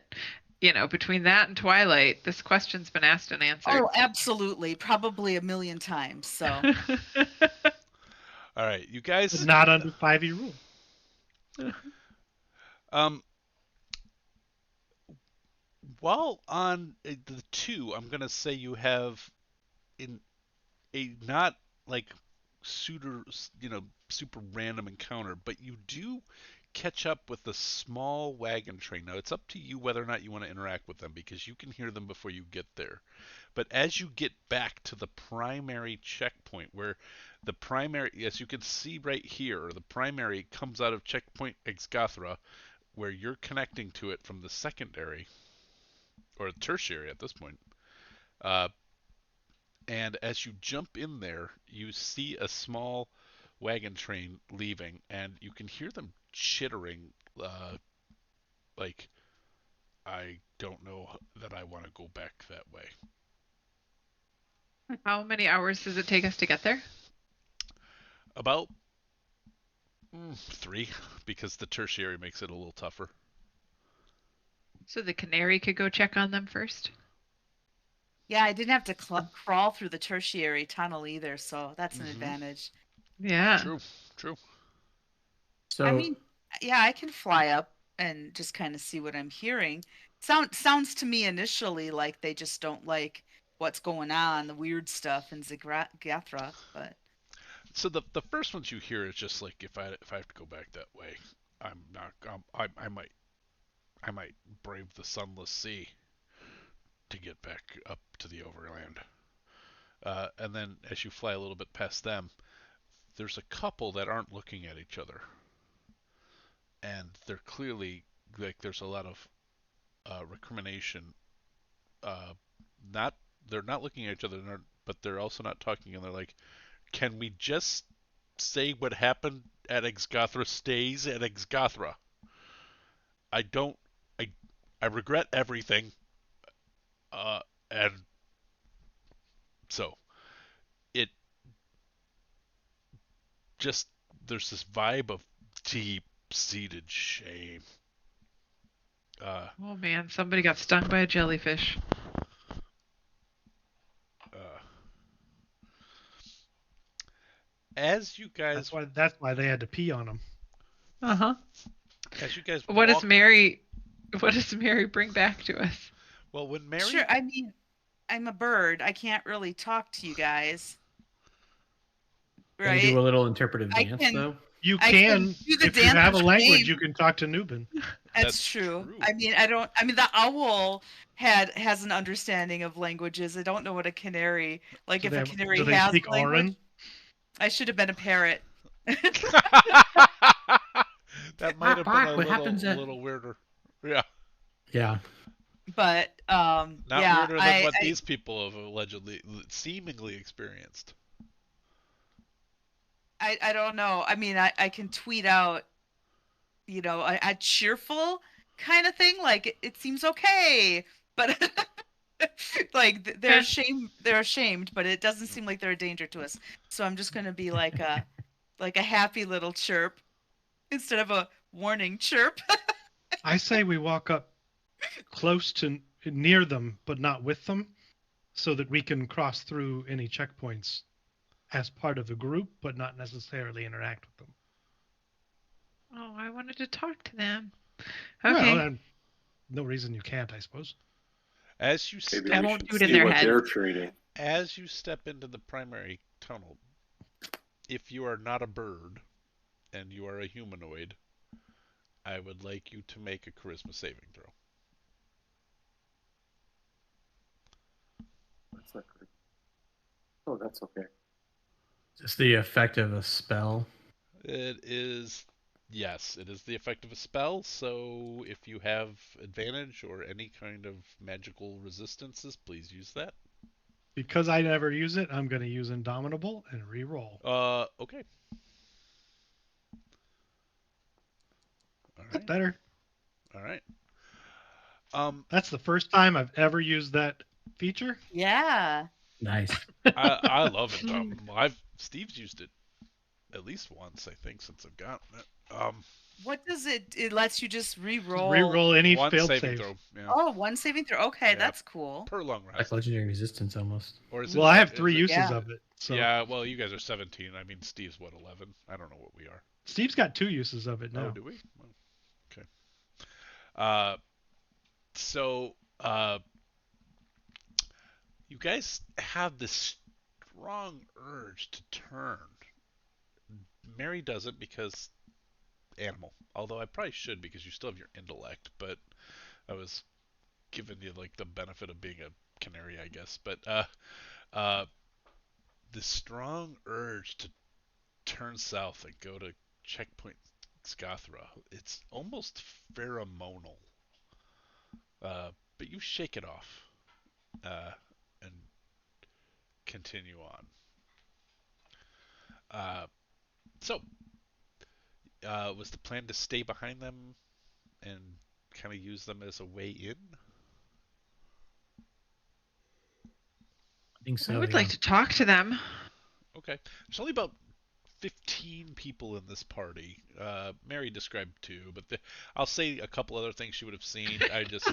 between that and Twilight, this question's been asked and answered. Oh, absolutely, probably a million times. So All right, you guys. But not under 5e rule. While on the 2, I'm gonna say you have in a not like super random encounter, but you do catch up with the small wagon train. Now it's up to you whether or not you want to interact with them because you can hear them before you get there. But as you get back to the primary checkpoint, where the primary, as you can see right here, the primary comes out of checkpoint Exgathra, where you're connecting to it from the secondary or tertiary at this point. And as you jump in there, you see a small wagon train leaving, and you can hear them chittering, like, I don't know that I want to go back that way. How many hours does it take us to get there? About 3, because the tertiary makes it a little tougher. So the canary could go check on them first? yeah, I didn't have to crawl through the tertiary tunnel either, so that's an advantage. Yeah. True. So I mean, yeah, I can fly up and just kind of see what I'm hearing. Sounds to me initially like they just don't like what's going on, the weird stuff in Zagathra, but So the first ones you hear is just like if I have to go back that way, I'm not. I might brave the sunless sea to get back up to the overland. And then as you fly a little bit past them, there's a couple that aren't looking at each other. and they're clearly like there's a lot of recrimination. Not they're not looking at each other, but they're also not talking, and they're like, "Can we just say what happened at Exgothra stays at Exgothra? I don't. I I regret everything. And so it just there's this vibe of deep-seated shame. Oh man, somebody got stung by a jellyfish. Uh, as you guys That's why they had to pee on him. Uh-huh. as you guys What walk, does Meri bring back to us? well, when Meri Sure, I mean, I'm a bird. I can't really talk to you guys. Can you Right? do a little interpretive I dance can- though? You I can, can do the if you dance have a of language, shame. you can talk to Noobin. That's That's true. true. I mean, the owl has an understanding of languages. I don't know what a canary, like Do if they a have- canary do they has speak language. Auran? I should have been a parrot. that might have been a What happens at- little weirder. Yeah, Yeah. But not yeah, weirder than what these people have allegedly, seemingly experienced. I don't know. I mean, I can tweet out, a cheerful kind of thing. Like it seems okay, but like they're Yeah. ashamed. They're ashamed, but it doesn't seem like they're a danger to us. So I'm just gonna be like a happy little chirp instead of a warning chirp. I say we walk up close to near them, but not with them, so that we can cross through any checkpoints as part of the group, but not necessarily interact with them. Oh, I wanted to talk to them. Okay. Well, and no reason you can't, I suppose. As you Maybe step, we won't should do it in see their what heads. they're trading. as you step into the primary tunnel, if you are not a bird and you are a humanoid, I would like you to make a charisma saving throw. That's not good. Oh, that's okay. Just the effect of a spell. It is, yes, it is the effect of a spell, so if you have advantage or any kind of magical resistances, please use that. Because I never use it, I'm going to use Indomitable and re-roll. Okay. All That's right. better. All right. That's the first time I've ever used that feature. Yeah. Nice. I love it. Steve's used it at least once, I think, since I've gotten it. What does it? It lets you just re-roll. Re-roll any One failed saving save. throw. Yeah. Oh, one saving throw. Okay, Yeah. that's cool. Per long Like rest. legendary resistance almost. Or is Well, I have is 3 uses Yeah. of it. So Yeah, well, you guys are 17. I mean, Steve's what, 11? I don't know what we are. Steve's got 2 uses of it Oh, now. do we? Oh, okay. You guys have this strong urge to turn. Meri doesn't because animal. Although I probably should because you still have your intellect, but I was giving you like the benefit of being a canary, I guess. But the strong urge to turn south and go to checkpoint Scathra, it's almost pheromonal. But you shake it off and continue on. Was the plan to stay behind them and kind of use them as a way in? I think so. I would yeah. like to talk to them. Okay. There's only about 15 people in this party. Meri described 2, but I'll say a couple other things she would have seen. I just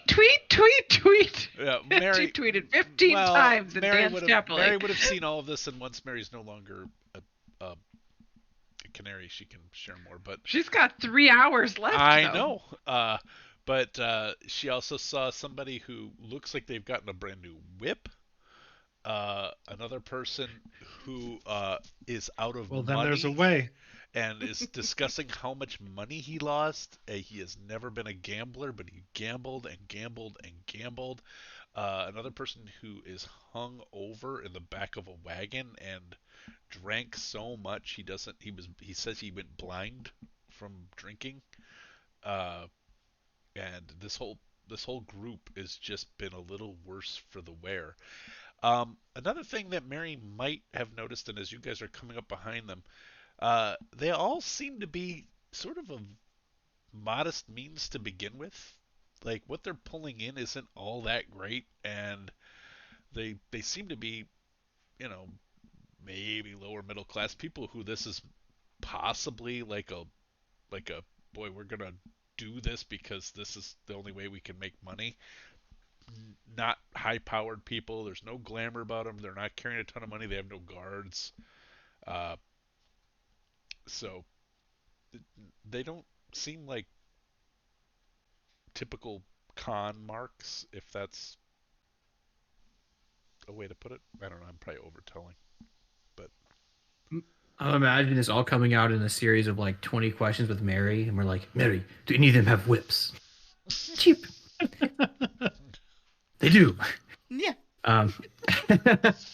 Tweet. Yeah, She Meri tweeted 15 times and Meri danced would have happily. Meri would have seen all of this, and once Mary's no longer a canary, she can share more. But She's got 3 hours left. I though. know. But she also saw somebody who looks like they've gotten a brand new whip. Another person who is out of Well, money then there's a way. and is discussing how much money he lost. He has never been a gambler, but he gambled and gambled and gambled. Another person who is hung over in the back of a wagon and drank so much he says he went blind from drinking, uh, and this whole group has just been a little worse for the wear. Another thing that Meri might have noticed, and as you guys are coming up behind them, they all seem to be sort of a modest means to begin with. Like what they're pulling in isn't all that great, and they seem to be, you know, maybe lower middle class people who this is possibly like a boy, we're gonna do this because this is the only way we can make money. Not high powered people. There's no glamour about them. They're not carrying a ton of money. They have no guards. Uh, so they don't seem like typical con marks, if that's a way to put it. I don't know. I'm probably overtelling, but I'm imagining this all coming out in a series of like 20 questions with Meri, and we're like, Meri, do any of them have whips? Cheap. They do. Yeah. Um,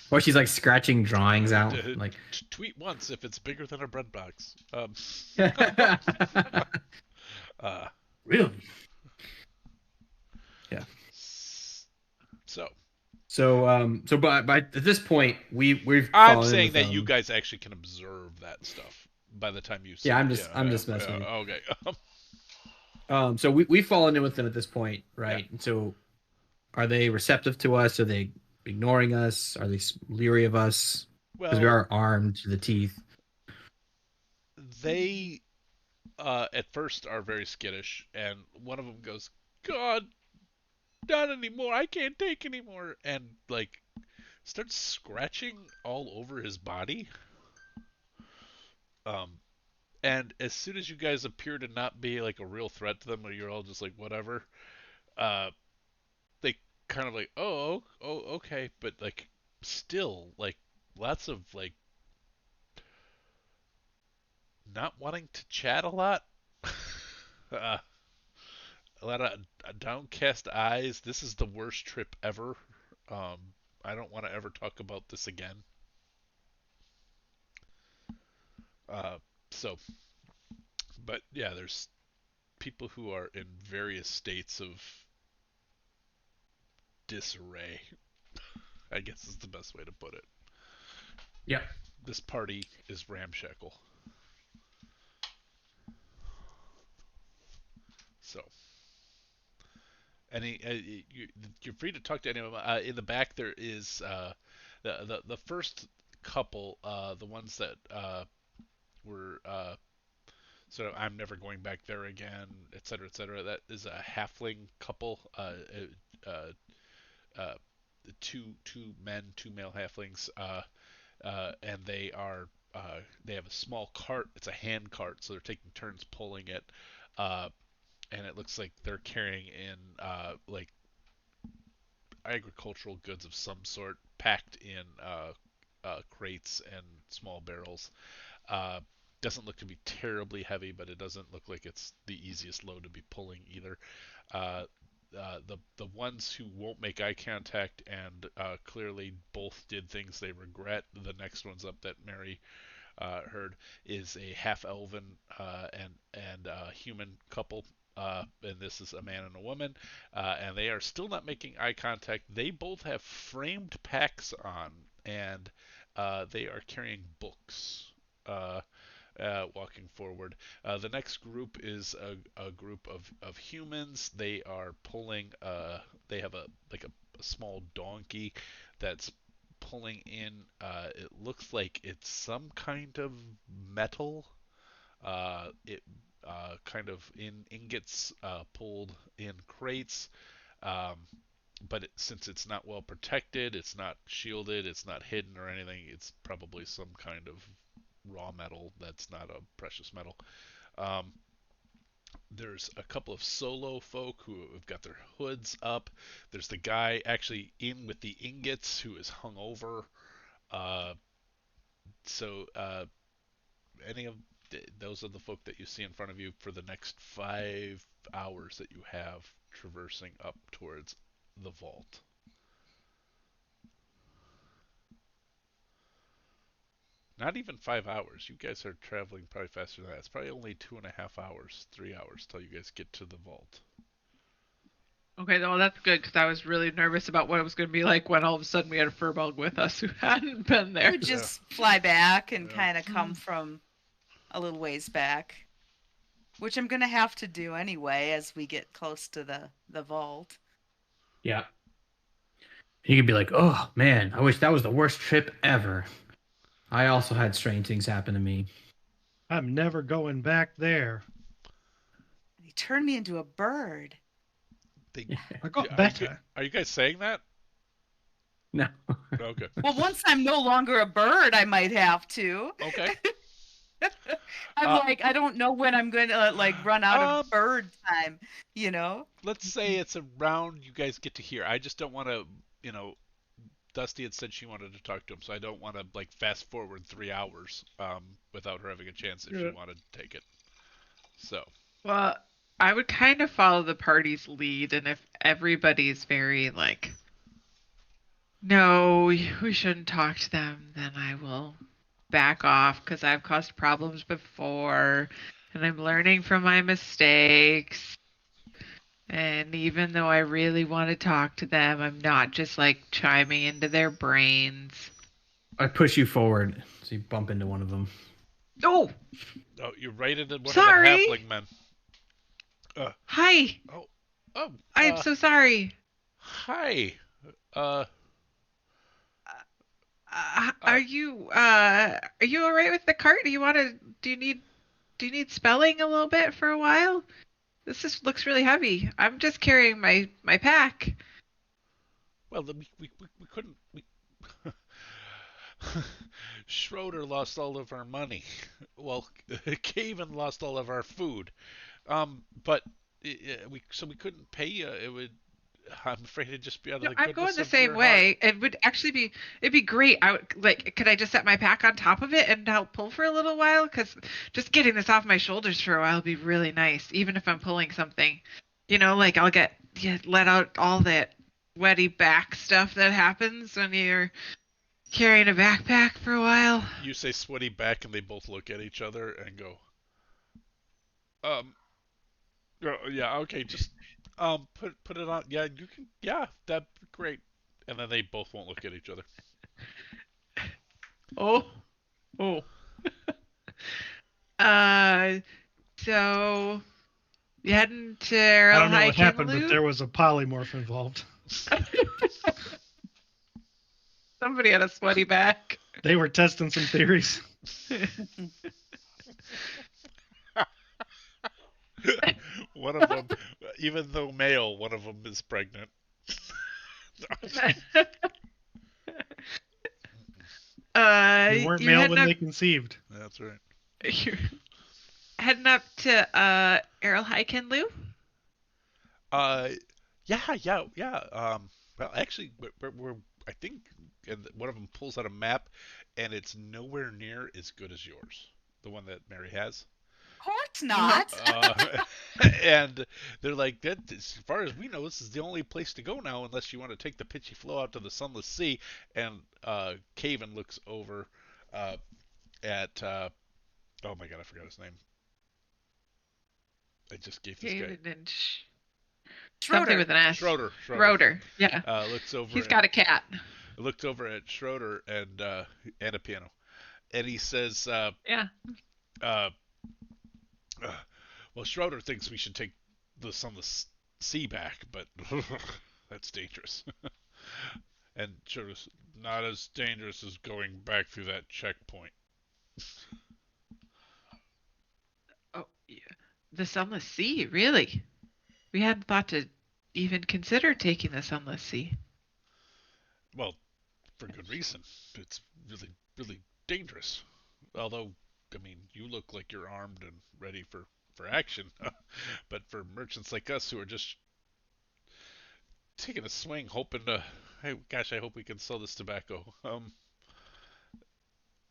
or she's like scratching drawings out, like tweet once if it's bigger than a bread box. Really? Yeah. So, but by at this point, we've. I'm saying that you guys actually can observe that stuff by the time you see. Yeah, I'm just messing. Okay. So we've fallen in with them at this point, right? Yeah. And so, are they receptive to us? Are they ignoring us? Are they leery of us? Because we are armed to the teeth. They, at first, are very skittish, and one of them goes, "God, not anymore! I can't take anymore!" And like starts scratching all over his body. And as soon as you guys appear to not be like a real threat to them, or you're all just like whatever, they kind of like, oh, okay, but like still like lots of like not wanting to chat a lot. uh, a lot of downcast eyes. This is the worst trip ever. Um, I don't want to ever talk about this again. So, but yeah, there's people who are in various states of disarray, I guess is the best way to put it. Yep. This party is ramshackle. So, you're free to talk to anyone. In the back, there is the first couple, the ones that were sort of I'm never going back there again, etc., etc. That is a halfling couple. Uh, two men, two male halflings, and they have a small cart. It's a hand cart, so they're taking turns pulling it, and it looks like they're carrying in like agricultural goods of some sort, packed in crates and small barrels. Uh, doesn't look to be terribly heavy, but it doesn't look like it's the easiest load to be pulling either. Uh, the ones who won't make eye contact and clearly both did things they regret. The next ones up that Meri heard is a half elven and human couple. And this is a man and a woman, and they are still not making eye contact. They both have framed packs on, and they are carrying books. Walking forward. The next group is a group of humans. They are pulling. They have a small donkey that's pulling in. It looks like it's some kind of metal. It kind of in ingots pulled in crates. Um, but since it's not well protected, it's not shielded, it's not hidden or anything, it's probably some kind of raw metal that's not a precious metal. Um, there's a couple of solo folk who have got their hoods up. There's the guy actually in with the ingots who is hung over. Uh, so any of those are the folk that you see in front of you for the next 5 hours that you have traversing up towards the vault. Not even 5 hours. You guys are traveling probably faster than that. It's probably only 2.5 hours, 3 hours till you guys get to the vault. Okay, well that's good because I was really nervous about what it was going to be like when all of a sudden we had a furball with us who hadn't been there. You just fly back and Yeah. kind of come from a little ways back, which I'm gonna have to do anyway as we get close to the vault. Yeah. You could be like, oh man, I wish that was the worst trip ever. I also had strange things happen to me. I'm never going back there. He turned me into a bird. I got Are better. you guys saying that? No. Okay. Well, once I'm no longer a bird, I might have to. Okay. I don't know when I'm going to run out of bird time, Let's say it's around you guys get to here. I just don't want to, Dusty had said she wanted to talk to him, so I don't want to fast forward 3 hours without her having a chance if she wanted to take it. So. Well, I would kind of follow the party's lead, and if everybody's very no, we shouldn't talk to them, then I will back off because I've caused problems before, and I'm learning from my mistakes. And even though I really want to talk to them, I'm not just chiming into their brains. I push you forward, so you bump into one of them. Oh, You're right into one sorry. of the halfling men. Hi. Oh. I'm so sorry. Hi. Are you all right with the cart? Do you need spelling a little bit for a while? This looks really heavy. I'm just carrying my pack. Well, we couldn't. Schroeder lost all of our money. Well, Caven lost all of our food. But we couldn't pay you. I'm afraid it'd just be out of the I'm goodness going the of same your way. It would actually it'd be great. Could I just set my pack on top of it and help pull for a little while? Because just getting this off my shoulders for a while would be really nice, even if I'm pulling something. I'll let out all that sweaty back stuff that happens when you're carrying a backpack for a while. You say sweaty back, and they both look at each other and go, yeah, okay, just put it on. Yeah, you can. Yeah, that'd be great. And then they both won't look at each other. Oh. So you heading to I don't know what happened, Lou? but there was a polymorph involved. Somebody had a sweaty back. They were testing some theories. One of them, even though male, one of them is pregnant. They weren't male when they conceived. That's right. You're heading up to Errol Lou? Yeah. Well, actually, we're I think, and one of them pulls out a map, and it's nowhere near as good as yours, the one that Meri has. Of course not. And they're like, that, as far as we know, this is the only place to go now, unless you want to take the pitchy flow out to the Sunless Sea. And Caven looks over at, oh my god, I forgot his name. I just gave this Caven guy. And something with an S. Schroeder. Yeah. Looks over. He's got a cat. Looked over at Schroeder and a piano, and he says, yeah. Well, Schroeder thinks we should take the Sunless Sea back, but that's dangerous. And Schroeder's not as dangerous as going back through that checkpoint. Oh, yeah. The Sunless Sea, really? We hadn't thought to even consider taking the Sunless Sea. Well, for good reason. It's really, really dangerous. Although, I mean, you look like you're armed and ready for action. But for merchants like us who are just taking a swing, hoping to, hey, gosh, I hope we can sell this tobacco.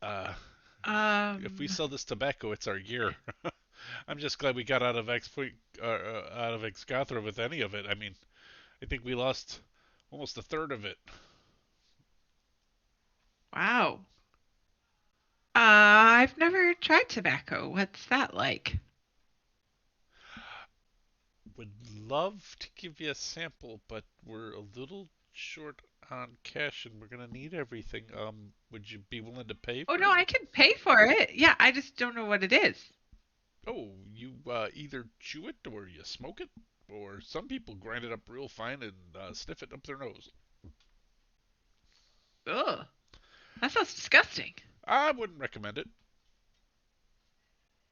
If we sell this tobacco, it's our year. I'm just glad we got out of Exgothra with any of it. I mean, I think we lost almost a third of it. Wow. I've never tried tobacco. What's that like? Would love to give you a sample, but we're a little short on cash and we're gonna need everything. Would you be willing to pay Oh for no, it? I can pay for it. Yeah, I just don't know what it is. Oh, you either chew it or you smoke it, or some people grind it up real fine and sniff it up their nose. Ugh, that sounds disgusting. I wouldn't recommend it.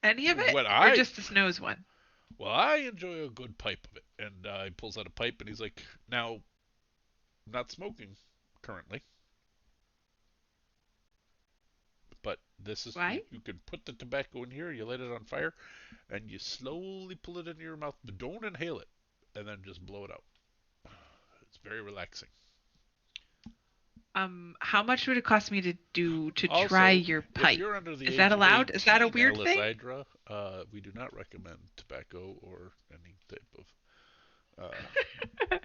Any of it, What or just this nose one? Well, I enjoy a good pipe of it. And he pulls out a pipe and he's like, now, not smoking currently, but this is, Why? you can put the tobacco in here, you light it on fire, and you slowly pull it into your mouth, but don't inhale it, and then just blow it out. It's very relaxing. How much would it cost me to Also, try your if pipe? you're under the Is age that of allowed? Is that a 18, weird Alice thing? Hydra, we do not recommend tobacco or any type of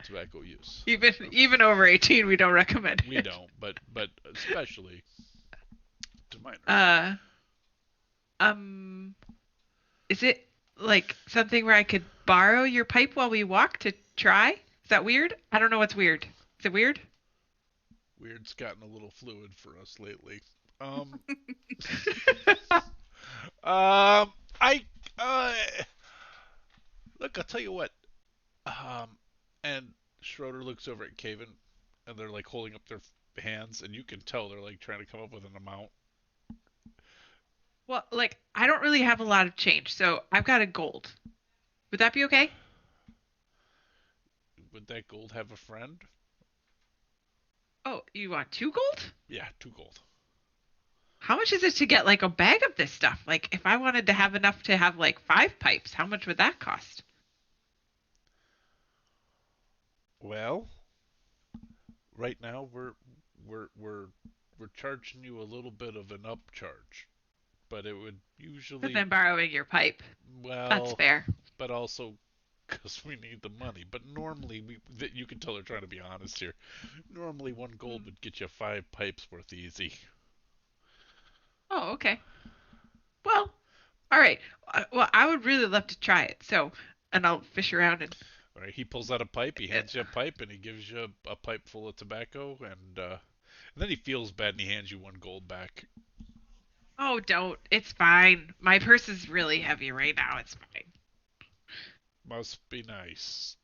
tobacco use. Even over 18, we don't recommend it. We don't, but especially to minors. Is it like something where I could borrow your pipe while we walk to try? Is that weird? I don't know what's weird. Is it weird? Weird's gotten a little fluid for us lately. I look. I'll tell you what. And Schroeder looks over at Caven, and they're like holding up their hands, and you can tell they're like trying to come up with an amount. Well, like, I don't really have a lot of change, so I've got a gold. Would that be okay? Would that gold have a friend? Oh, you want 2 gold? Yeah, 2 gold. How much is it to get like a bag of this stuff? Like, if I wanted to have enough to have like 5 pipes, how much would that cost? Well, right now we're charging you a little bit of an upcharge, but it would usually. But then borrowing your pipe. Well, that's fair. But also because we need the money. But normally, you can tell they're trying to be honest here. Normally, 1 gold would get you 5 pipes worth easy. Oh, okay. Well, all right. Well, I would really love to try it. So, and I'll fish around and. All right, he pulls out a pipe. He hands you a pipe, and he gives you a pipe full of tobacco, and then he feels bad and he hands you 1 gold back. Oh, don't. It's fine. My purse is really heavy right now. It's fine. Must be nice.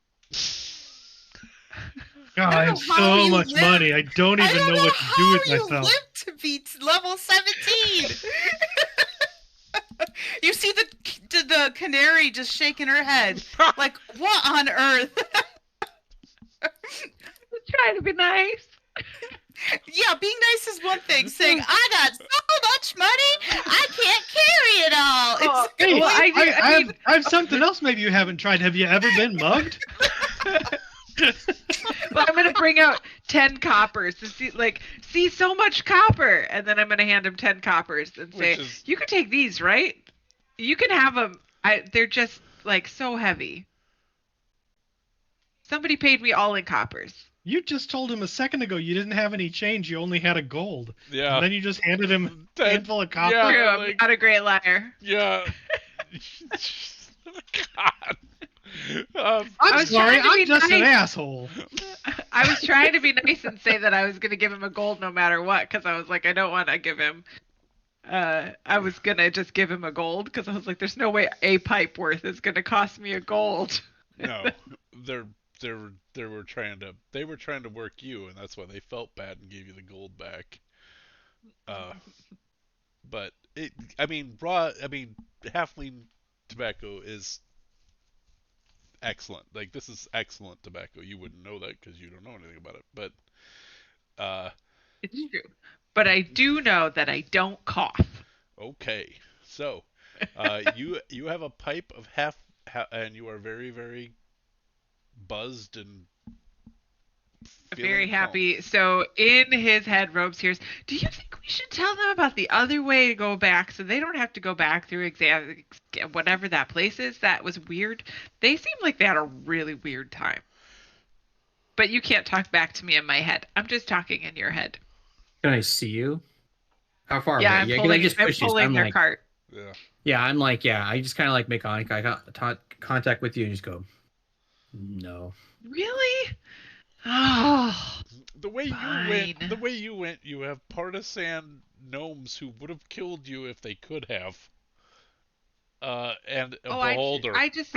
God, I have so much money. I don't even know what to do with myself. I live to be level 17. You see the canary just shaking her head, like, what on earth? I'm trying to be nice. Yeah, being nice is one thing. Saying, I got so much money, I can't carry it all. Hey, well, I have something else maybe you haven't tried. Have you ever been mugged? Well, I'm gonna bring out 10 coppers to see so much copper, and then I'm gonna hand him 10 coppers and say, you can take these, right? You can have them. They're just like so heavy. Somebody paid me all in coppers. You just told him a second ago you didn't have any change. You only had a gold. Yeah. And then you just handed him a handful of copper. Yeah, True, I'm not a great liar. Yeah. God. I'm sorry, I'm just an asshole. I was trying to be nice and say that I was going to give him a gold no matter what, because I was like, I don't want to give him. I was going to just give him a gold, because I was like, there's no way a pipe worth is going to cost me a gold. No, they were trying to work you, and that's why they felt bad and gave you the gold back. But halfling tobacco is excellent. Like, this is excellent tobacco. You wouldn't know that because you don't know anything about it, but it's true. But I do know that I don't cough. Okay, so you have a pipe of half, and you are very, very buzzed and very happy. So in his head, Robes hears, do you think we should tell them about the other way to go back so they don't have to go back through whatever that place is? That was weird. They seem like they had a really weird time. But you can't talk back to me in my head. I'm just talking in your head. Can I see you? How far Yeah, away? I'm Yeah, 'cause pulling, I just I'm pushed you. So pulling I'm your like, cart. Yeah. yeah, I'm like, yeah. I just kind of like make eye contact with you and just go, no. Really? Oh, The way fine. you went, you have partisan gnomes who would have killed you if they could have. And a beholder. I just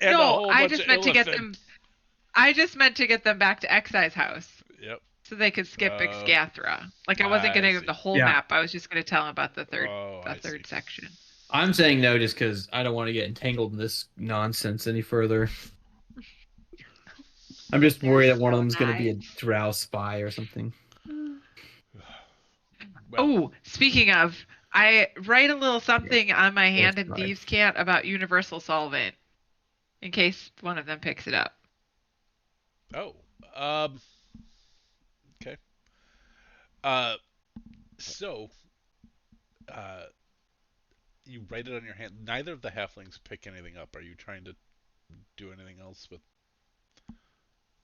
and a no, whole I bunch just of meant to get elephant. them. I just meant to get them back to Excise House Yep. so they could skip Exgathra. Like I wasn't I going to see. the whole Yeah. map. I was just going to tell them about the third, Oh, I see. section. I'm saying no just because I don't want to get entangled in this nonsense any further. I'm just worried that one of them's going to be a Drow spy or something. Well, Oh, speaking of, I write a little something on my hand in right. Thieves' Cant about universal solvent, in case one of them picks it up. Oh. Okay. So, you write it on your hand. Neither of the halflings pick anything up. Are you trying to do anything else with?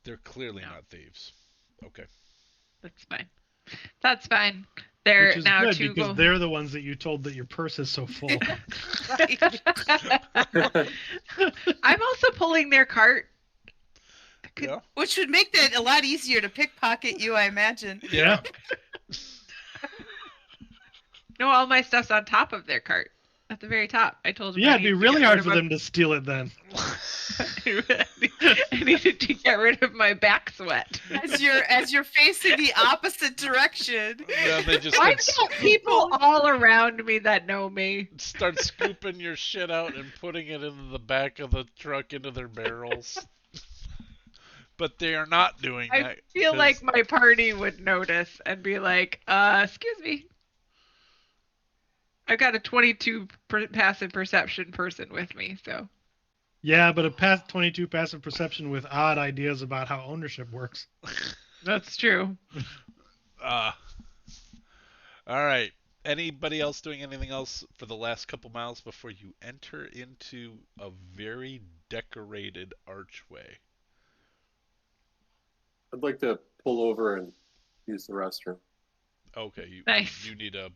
They're clearly No. not thieves. Okay. That's fine. That's fine. They're Which is now good two because go. they're the ones that you told that your purse is so full. I'm also pulling their cart. Yeah. Which would make that a lot easier to pickpocket you, I imagine. Yeah. No, all my stuff's on top of their cart. At the very top. I told them. Yeah, I it'd be needed to really get hard rid for of them to steal it then. I needed to get rid of my back sweat. As you're facing the opposite direction. Yeah, they just I've got people all around me that know me. start scooping your shit out and putting it into the back of the truck into their barrels. But they are not doing that. I feel 'cause- like my party would notice and be like, excuse me. I've got a 22 passive perception person with me, so. Yeah, but a 22 passive perception with odd ideas about how ownership works. That's true. All right. Anybody else doing anything else for the last couple miles before you enter into a very decorated archway? I'd like to pull over and use the restroom. Okay, Nice. you need a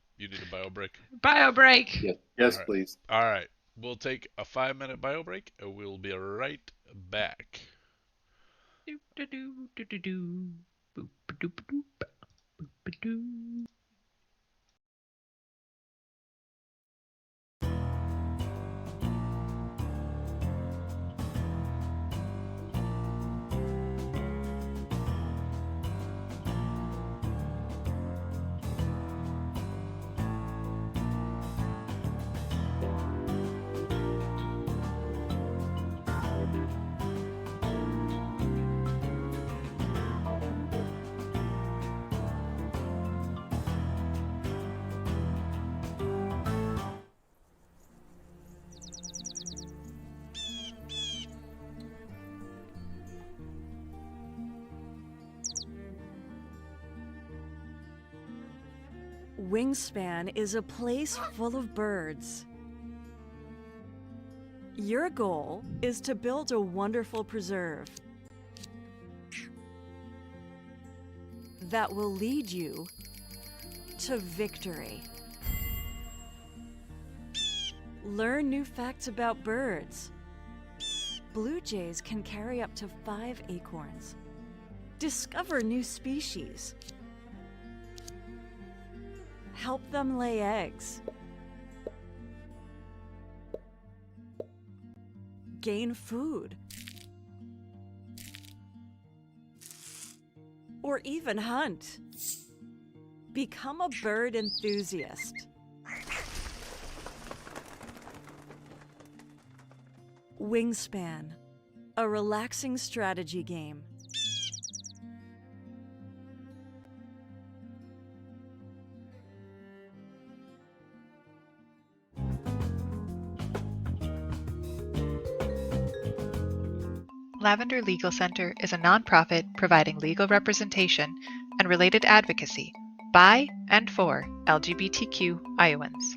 bio break. Bio break. Yes, All right. please. All right, we'll take a 5-minute bio break, and we'll be right back. Do-do-do-do-do-do. Boop-a-doop-a-doop. Boop-a-doo. Wingspan is a place full of birds. Your goal is to build a wonderful preserve that will lead you to victory. Learn new facts about birds. Blue jays can carry up to 5 acorns. Discover new species. Help them lay eggs. Gain food. Or even hunt. Become a bird enthusiast. Wingspan, a relaxing strategy game. Lavender Legal Center is a nonprofit providing legal representation and related advocacy by and for LGBTQ Iowans.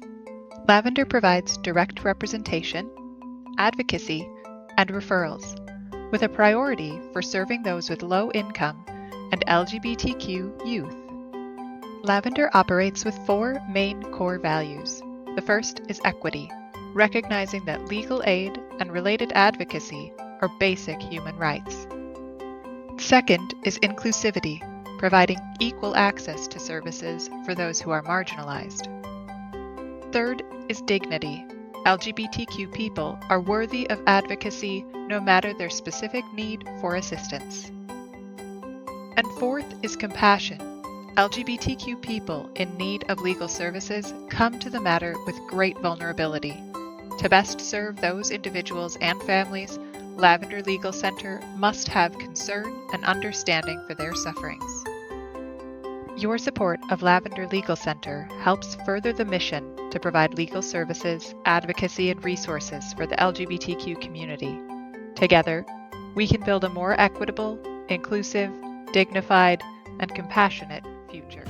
Lavender provides direct representation, advocacy, and referrals, with a priority for serving those with low income and LGBTQ youth. Lavender operates with 4 main core values. The first is equity, recognizing that legal aid and related advocacy are basic human rights. Second is inclusivity, providing equal access to services for those who are marginalized. Third is dignity. LGBTQ people are worthy of advocacy no matter their specific need for assistance. And fourth is compassion. LGBTQ people in need of legal services come to the matter with great vulnerability. To best serve those individuals and families, Lavender Legal Center must have concern and understanding for their sufferings. Your support of Lavender Legal Center helps further the mission to provide legal services, advocacy, and resources for the LGBTQ community. Together, we can build a more equitable, inclusive, dignified, and compassionate future.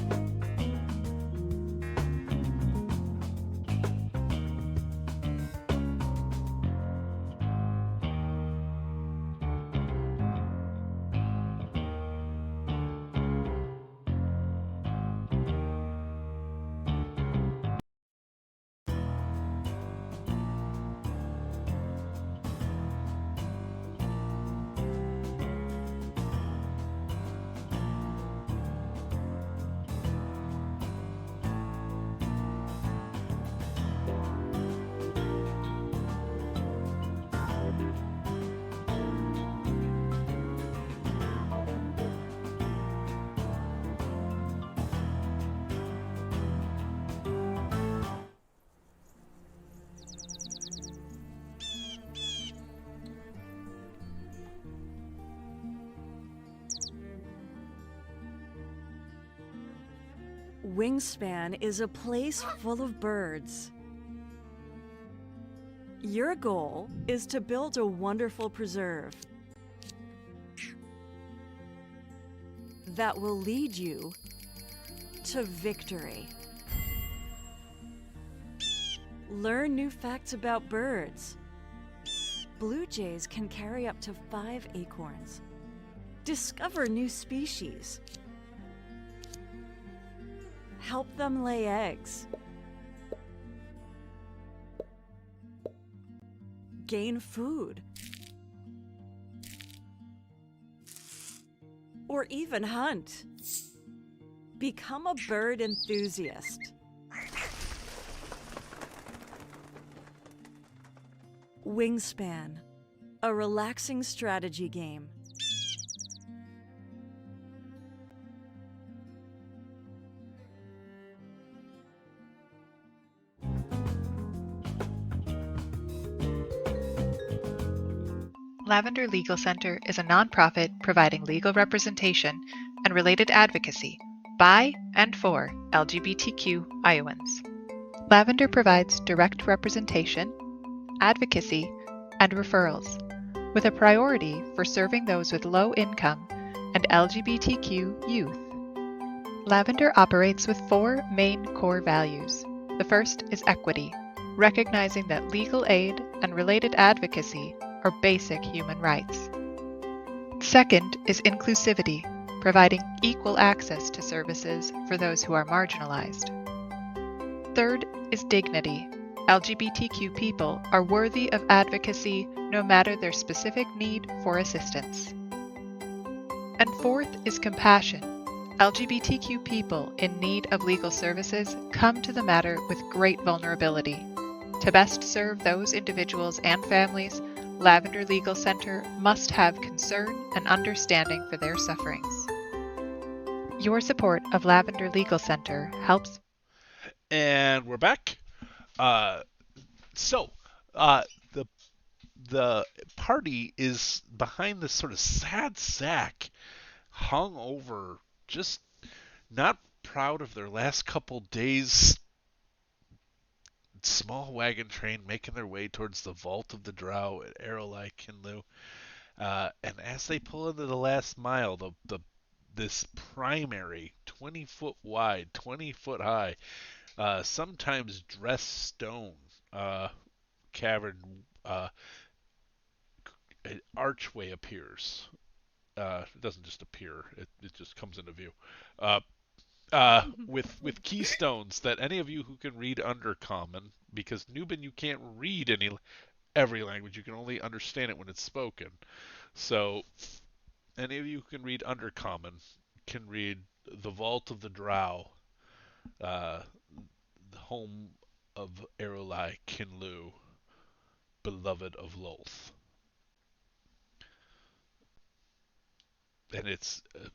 Wingspan is a place full of birds. Your goal is to build a wonderful preserve that will lead you to victory. Learn new facts about birds. Blue jays can carry up to 5 acorns. Discover new species. Help them lay eggs. Gain food. Or even hunt. Become a bird enthusiast. Wingspan, a relaxing strategy game. Lavender Legal Center is a nonprofit providing legal representation and related advocacy by and for LGBTQ Iowans. Lavender provides direct representation, advocacy, and referrals, with a priority for serving those with low income and LGBTQ youth. Lavender operates with 4 main core values. The first is equity, recognizing that legal aid and related advocacy are basic human rights. Second is inclusivity, providing equal access to services for those who are marginalized. Third is dignity. LGBTQ people are worthy of advocacy no matter their specific need for assistance. And fourth is compassion. LGBTQ people in need of legal services come to the matter with great vulnerability. To best serve those individuals and families, Lavender Legal Center must have concern and understanding for their sufferings. Your support of Lavender Legal Center helps. And we're back. So the party is behind this sort of sad sack, hung over, just not proud of their last couple days. Small wagon train making their way towards the vault of the Drow at Arrowlie Kinlu. And as they pull into the last mile, this primary, 20-foot wide, 20-foot high, sometimes dressed stone cavern, an archway appears. It doesn't just appear; it just comes into view. with keystones that any of you who can read Undercommon, because Nuban you can't read every language, you can only understand it when it's spoken. So any of you who can read Undercommon can read the Vault of the Drow, the home of Erolai Kinlu, beloved of Lolth. And it's a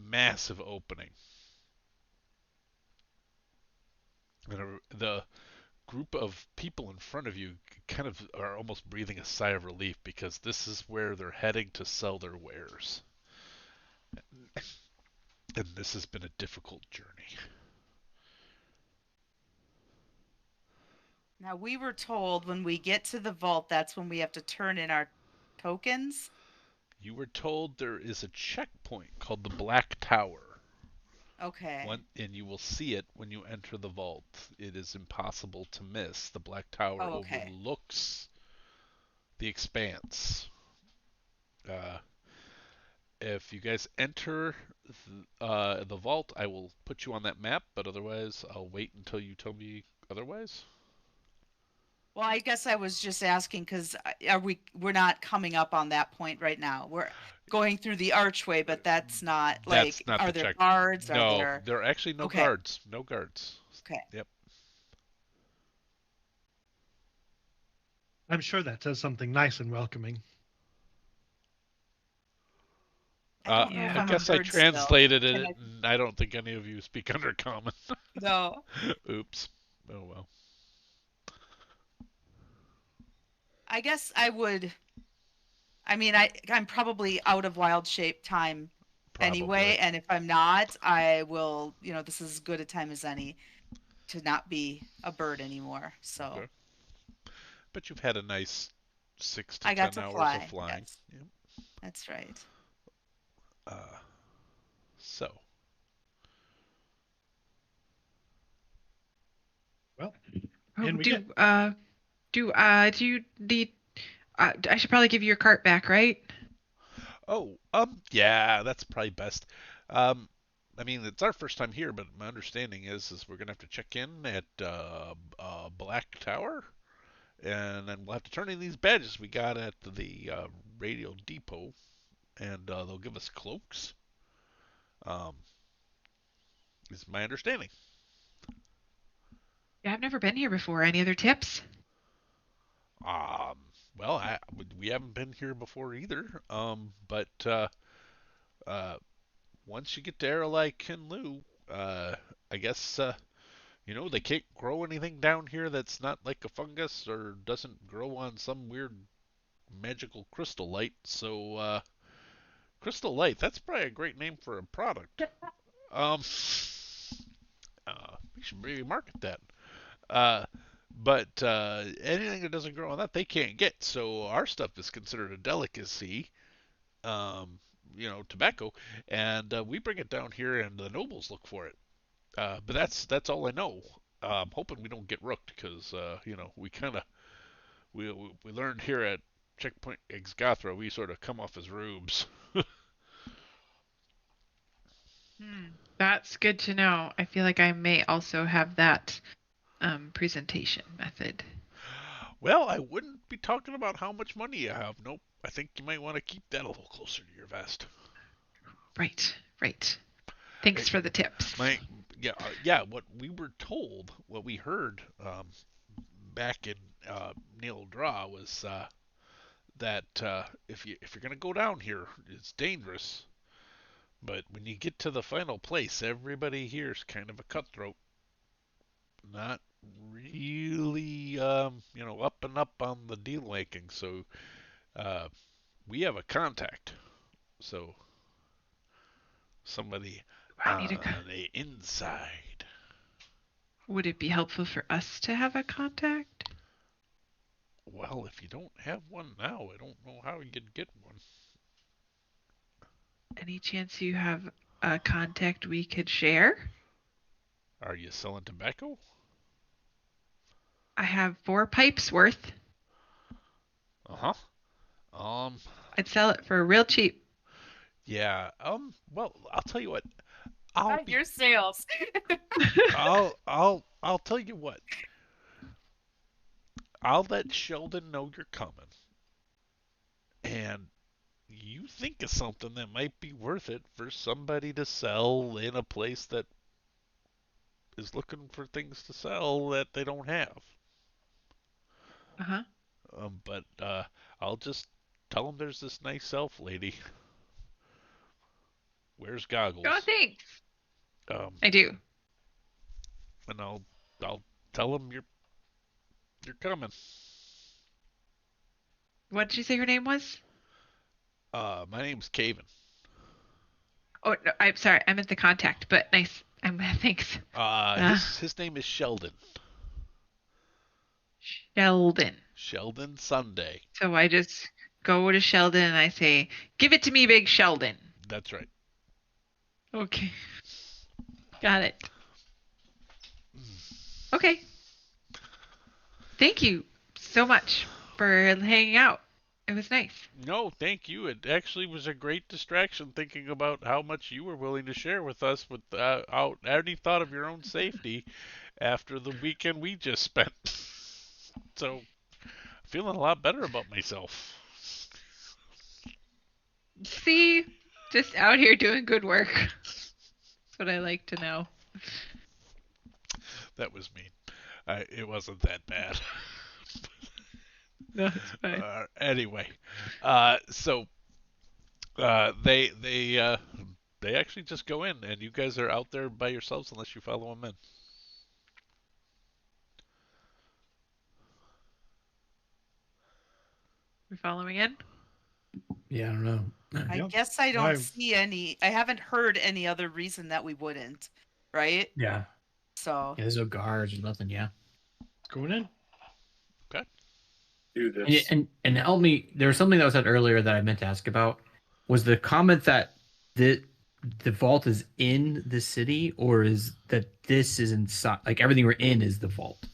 massive opening. And the group of people in front of you kind of are almost breathing a sigh of relief because this is where they're heading to sell their wares. And this has been a difficult journey. Now, we were told when we get to the vault, that's when we have to turn in our tokens. You were told there is a checkpoint called the Black Tower. Okay. And you will see it when you enter the vault. It is impossible to miss. The Black Tower overlooks the expanse. If you guys enter the vault, I will put you on that map, but otherwise I'll wait until you tell me otherwise. Well, I guess I was just asking because we're not coming up on that point right now. We're going through the archway, but that's not like, That's not are the there check. guards? No, are there are actually no guards. No guards. Okay. Yep. I'm sure that says something nice and welcoming. I guess I translated it, and I don't think any of you speak Undercommon. No. Oops. Oh well. I guess I would. I mean, I'm probably out of wild shape time anyway, and if I'm not, I will. This is as good a time as any to not be a bird anymore. So. Okay. But you've had a nice 6 to I 10 got to hours fly. of flying. Yes. Yep. That's right. So. Well, do you need? I should probably give you your cart back, right? Oh, yeah, that's probably best. I mean, it's our first time here, but my understanding is we're gonna have to check in at Black Tower, and then we'll have to turn in these badges we got at the radio depot, and they'll give us cloaks. Is my understanding. Yeah, I've never been here before. Any other tips? Well, we haven't been here before either. But once you get to Erolai Kinlu, I guess they can't grow anything down here that's not like a fungus or doesn't grow on some weird magical crystal light. So crystal light, that's probably a great name for a product. We should maybe market that. But anything that doesn't grow on that, they can't get. So our stuff is considered a delicacy, tobacco, and we bring it down here, and the nobles look for it. But that's all I know. I'm hoping we don't get rooked, because we kind of we learned here at Checkpoint Exgathra, we sort of come off as rubes. That's good to know. I feel like I may also have that presentation method. Well, I wouldn't be talking about how much money you have. Nope. I think you might want to keep that a little closer to your vest. Right. Thanks for the tips. What we were told, what we heard back in Neil Drow was that if you're gonna go down here, it's dangerous. But when you get to the final place, everybody here's kind of a cutthroat. Not really, up and up on the deal making. So we have a contact. So somebody on the inside. Would it be helpful for us to have a contact? Well, if you don't have one now, I don't know how you'd get one. Any chance you have a contact we could share? Are you selling tobacco? I have 4 pipes worth. Uh-huh. I'd sell it for real cheap. Yeah. Well, I'll tell you what. I'll Not be, your sales. I'll tell you what. I'll let Sheldon know you're coming, and you think of something that might be worth it for somebody to sell in a place that is looking for things to sell that they don't have. Uh-huh. But I'll just tell them there's this nice elf lady. Wears goggles. Oh, thanks. Um, I do. and I'll tell them you're coming. What did you say her name was? My name's Caven. Oh, no, I'm sorry. I meant the contact, but nice. Thanks. His name is Sheldon. Sheldon. Sheldon Sunday. So I just go to Sheldon and I say, "Give it to me, big Sheldon." That's right. Okay. Got it. Okay. Thank you so much for hanging out. It was nice. No, thank you. It actually was a great distraction thinking about how much you were willing to share with us without any thought of your own safety after the weekend we just spent. So, feeling a lot better about myself. See? Just out here doing good work. That's what I like to know. That was mean. It wasn't that bad. No, it's fine. Anyway, so they actually just go in, and you guys are out there by yourselves unless you follow them in. We following in? Yeah, I don't know. I Yep. guess I don't I've- see any. I haven't heard any other reason that we wouldn't, right? Yeah. So Yeah, there's no guards or nothing. Yeah. Going in. Do this. And help me. There was something that was said earlier that I meant to ask about. Was the comment that the vault is in the city, or is that this is inside? Like everything we're in is the vault.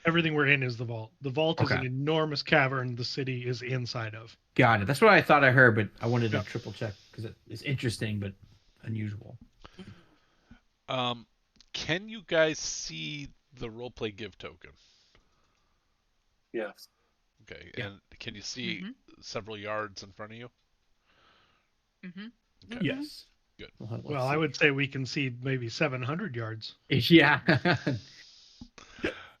Everything we're in is the vault. The vault is Okay. an enormous cavern the city is inside of. Got it. That's what I thought I heard, but I wanted to Yeah. triple check because it's interesting but unusual. Can you guys see the roleplay give token? Yes. Okay, Yeah. and can you see several yards in front of you? Mm-hmm. Okay. Yes. Good. Well, I would say we can see maybe 700 yards. Yeah.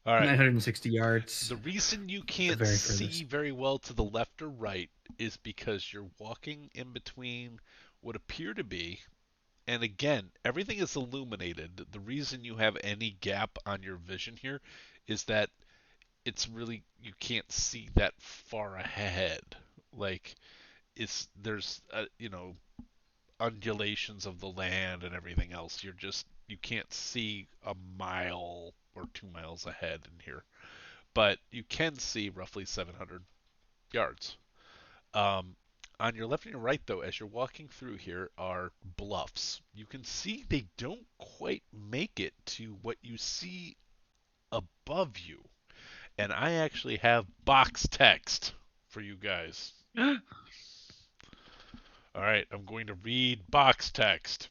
All right. 960 yards. The reason you can't very see furthest. very well to the left or right is because you're walking in between what appear to be, and again, everything is illuminated. The reason you have any gap on your vision here is that it's really, you can't see that far ahead. Like, there's undulations of the land and everything else. You can't see a mile or 2 miles ahead in here, but you can see roughly 700 yards. On your left and your right, though, as you're walking through here, are bluffs. You can see they don't quite make it to what you see above you. And I actually have box text for you guys. All right, I'm going to read box text.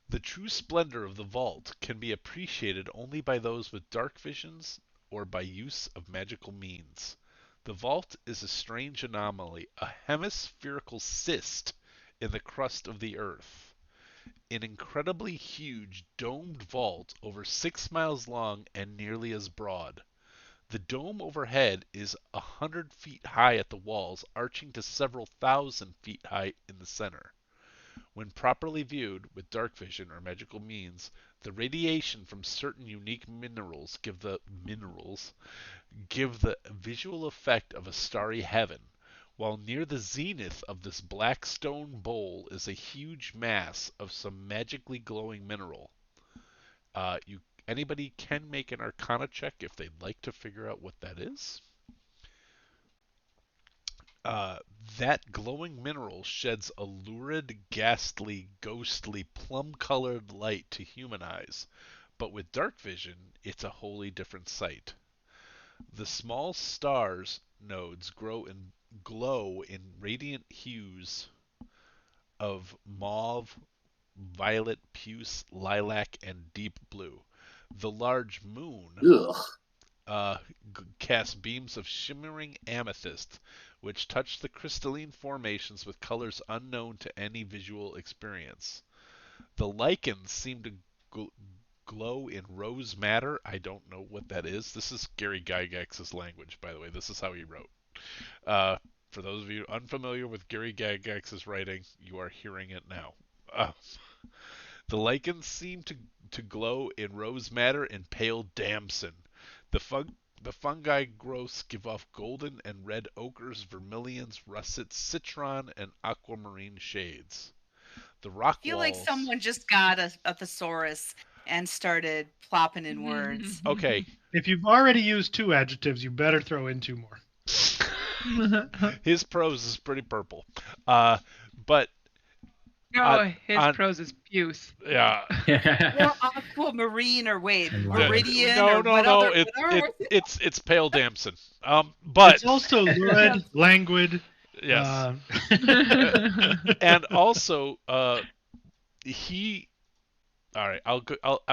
The true splendor of the vault can be appreciated only by those with dark visions or by use of magical means. The vault is a strange anomaly, a hemispherical cyst in the crust of the earth. An incredibly huge domed vault over 6 miles long and nearly as broad. The dome overhead is 100 feet high at the walls, arching to several thousand feet high in the center. When properly viewed with dark vision or magical means, the radiation from certain unique minerals give the visual effect of a starry heaven, while near the zenith of this black stone bowl is a huge mass of some magically glowing mineral. Anybody can make an Arcana check if they'd like to figure out what that is. That glowing mineral sheds a lurid, ghastly, ghostly, plum-colored light to human eyes, but with dark vision, it's a wholly different sight. The small stars nodes glow in radiant hues of mauve, violet, puce, lilac, and deep blue. The large moon Ugh. casts beams of shimmering amethyst, which touch the crystalline formations with colors unknown to any visual experience. The lichens seem to glow in rose matter. I don't know what that is. This is Gary Gygax's language, by the way. This is how he wrote. Uh, for those of you unfamiliar with Gary Gygax's writing, you are hearing it now. Uh, the lichens seem to glow in rose matter and pale damson. The fungi growths give off golden and red ochres, vermilions, russets, citron, and aquamarine shades. The rock I feel like walls. someone just got a thesaurus and started plopping in words. Okay. If you've already used 2 adjectives, you better throw in 2 more. His prose is pretty purple. But his prose is puce. yeah. Or aquamarine, or wait, And meridian, No, or no, what no. other? Whatever. It's pale damson. But It's also lurid, languid. yes. And also, he. All right, I'm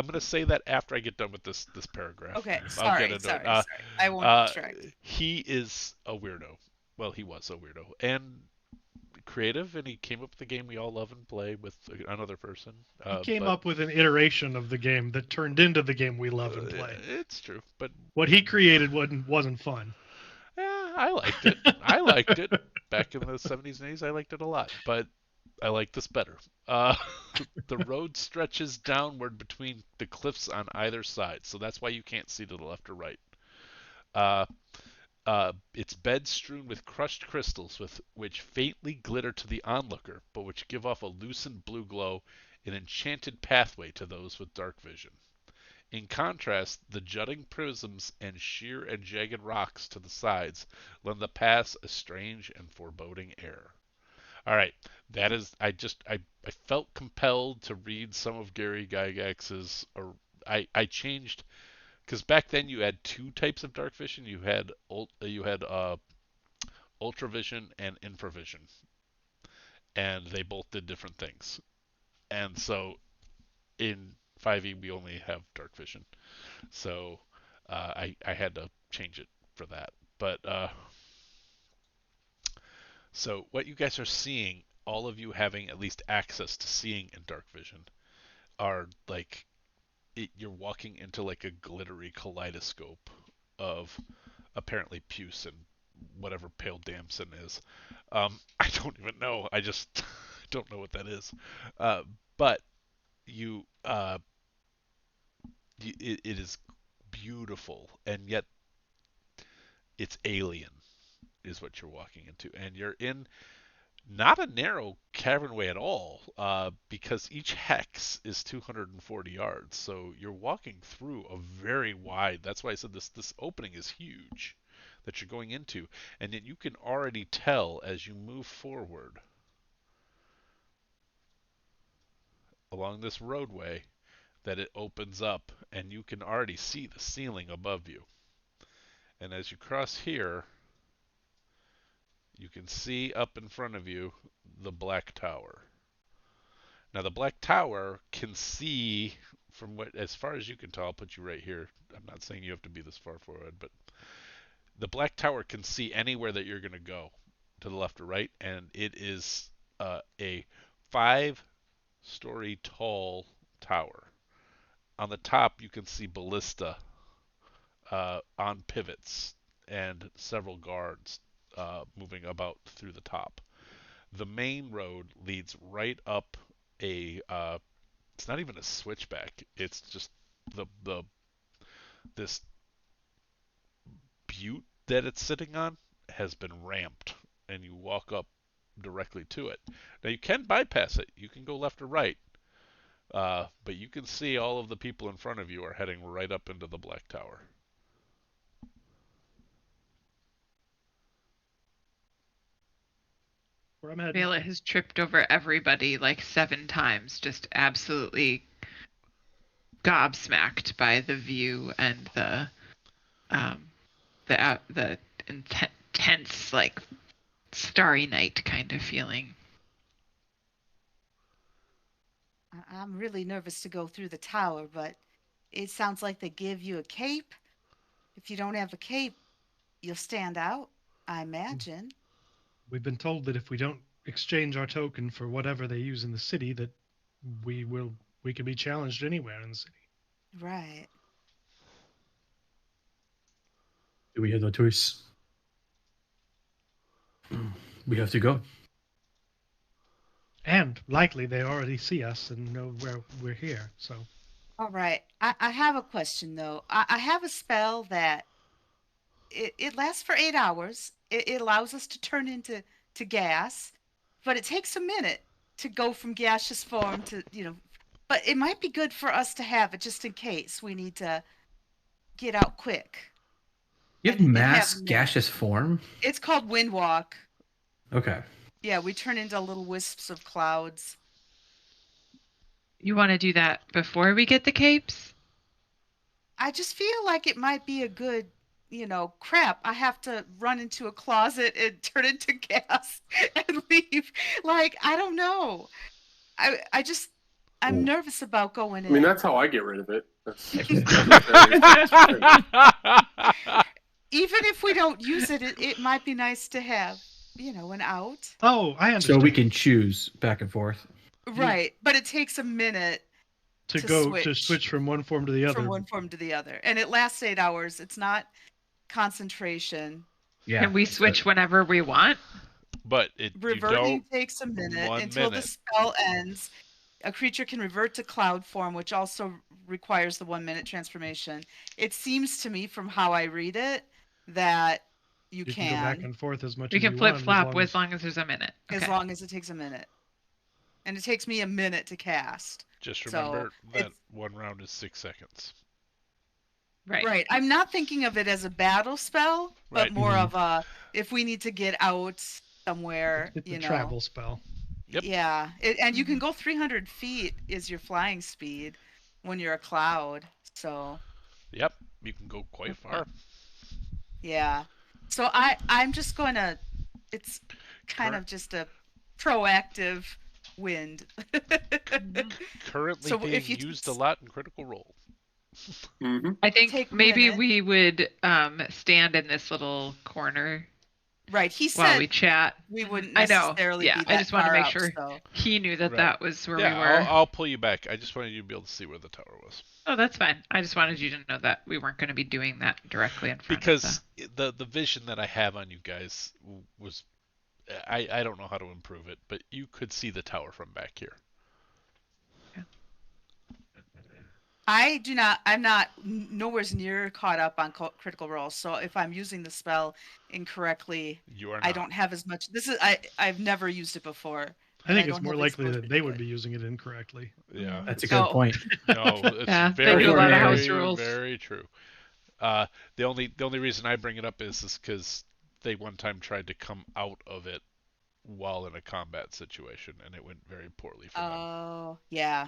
gonna say that after I get done with this paragraph. Okay, I'll get sorry. into it. I won't distract. He is a weirdo. Well, he was a weirdo and creative, and he came up with the game we all love and play with another person. He came up with an iteration of the game that turned into the game we love and play. It's true, but What he created wasn't fun. I liked it. I liked it back in the 70s and 80s. I liked it a lot, but I like this better. The road stretches downward between the cliffs on either side, so that's why you can't see to the left or right. Its bed strewn with crushed crystals, which faintly glitter to the onlooker, but which give off a lucent blue glow, an enchanted pathway to those with dark vision. In contrast, the jutting prisms and sheer and jagged rocks to the sides lend the pass a strange and foreboding air. All right, that is. I felt compelled to read some of Gary Gygax's. Or I changed because back then you had 2 types of dark vision. You had ultravision and infravision, and they both did different things. And so in 5e we only have dark vision, so I had to change it for that. But so what you guys are seeing, all of you having at least access to seeing in dark vision, are like you're walking into like a glittery kaleidoscope of apparently puce and whatever pale damson is. I don't even know. I just don't know what that is. But you, it is beautiful, and yet it's alien, is what you're walking into, and you're in not a narrow cavernway at all, because each hex is 240 yards. So you're walking through a very wide. That's why I said this opening is huge that you're going into, and yet you can already tell as you move forward along this roadway that it opens up, and you can already see the ceiling above you. And as you cross here, you can see up in front of you the Black Tower. Now the Black Tower can see from what, as far as you can tell, I'll put you right here. I'm not saying you have to be this far forward, but the Black Tower can see anywhere that you're going to go, to the left or right, and it is a 5-story tall tower. On the top, you can see ballista on pivots and several guards moving about through the top. The main road leads right up a. It's not even a switchback. It's just this butte that it's sitting on has been ramped, and you walk up directly to it. Now you can bypass it. You can go left or right, but you can see all of the people in front of you are heading right up into the Black Tower. Veilla has tripped over everybody like 7 times, just absolutely gobsmacked by the view and the intense, like, starry night kind of feeling. I'm really nervous to go through the tower, but it sounds like they give you a cape. If you don't have a cape, you'll stand out, I imagine. We've been told that if we don't exchange our token for whatever they use in the city, that we can be challenged anywhere in the city. Right. Do we have no choice? We have to go. And likely they already see us and know where we're here. So All right. I have a question though. I have a spell that it lasts for 8 hours. It allows us to turn into gas, but it takes a minute to go from gaseous form to, but it might be good for us to have it just in case we need to get out quick. You have And mass have a minute. gaseous form? It's called wind walk. Okay. Yeah, we turn into little wisps of clouds. You want to do that before we get the capes? I just feel like it might be a good, crap. I have to run into a closet and turn into gas and leave. Like, I don't know. I'm Ooh. nervous about going in. I mean, that's how I get rid of it. Even if we don't use it, it might be nice to have, an out. oh, I understand. So we can choose back and forth. Right, but it takes a minute to switch from one form to the other. from one form to the other, and it lasts 8 hours. It's not concentration. Yeah. Can we switch whenever we want? But Reverting takes a minute 1 until the minute. spell ends. A creature can revert to cloud form, which also requires the 1 minute transformation. It seems to me, from how I read it, that you can go back and forth as much We as can you flip want, flop as long as there's a minute. as Okay. long as it takes a minute. And it takes me a minute to cast. Just So, remember that it's- 1 round is 6 seconds. Right. Right. I'm not thinking of it as a battle spell, but Right. more Mhm. of a if we need to get out somewhere, It's a travel spell. Yep. Yeah. And you can go 300 feet is your flying speed when you're a cloud. So, Yep, you can go quite far. yeah. So I'm just going to it's kind of just a proactive wind. Currently So being if you used a lot in Critical Role. Mm-hmm. I think Take a maybe minute. we would stand in this little corner Right. He while said we chat. we wouldn't I know. necessarily Yeah, be that I just want to far make out, sure so. he knew that Right. that was where we Yeah, were. I'll pull you back. I just wanted you to be able to see where the tower was. Oh, that's fine. I just wanted you to know that we weren't going to be doing that directly in front Because of the vision that I have on you guys was, I don't know how to improve it, but you could see the tower from back here. I'm not nowhere near caught up on critical role. So if I'm using the spell incorrectly, You are not. I don't have as much. I've never used it before. I and think it's don't more have likely exposure that to they would it. be using it incorrectly. Yeah. That's a good Oh. point. No, it's Yeah, they very, do a lot of very, house rules. very true. The only reason I bring it up is because they one time tried to come out of it while in a combat situation, and it went very poorly for them. Oh, yeah,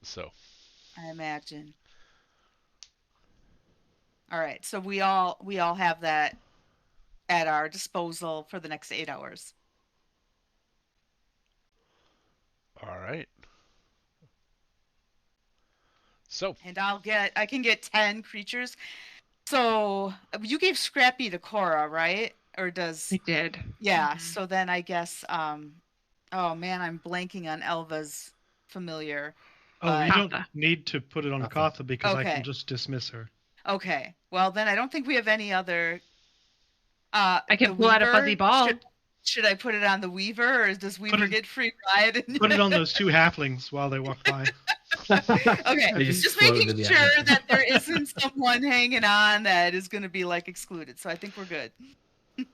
So I imagine. All right, so we all have that at our disposal for the next 8 hours. all right. So And I can get 10 creatures. So you gave Scrappy to Cora, right? Or does We did. Yeah, Mhm. so then I guess oh man, I'm blanking on Elva's familiar. Oh, you Katha. don't need to put it on Katha. Katha because I Okay. can just dismiss her. Okay. Well, then I don't think we have any other I can the pull out a fuzzy Weaver, ball. Should I put it on the Weaver or does Weaver it- get free ride? Put it on those two halflings while they walk by. Okay. They just Just float making into the sure atmosphere. that there isn't someone hanging on that is going to be like excluded. So I think we're good.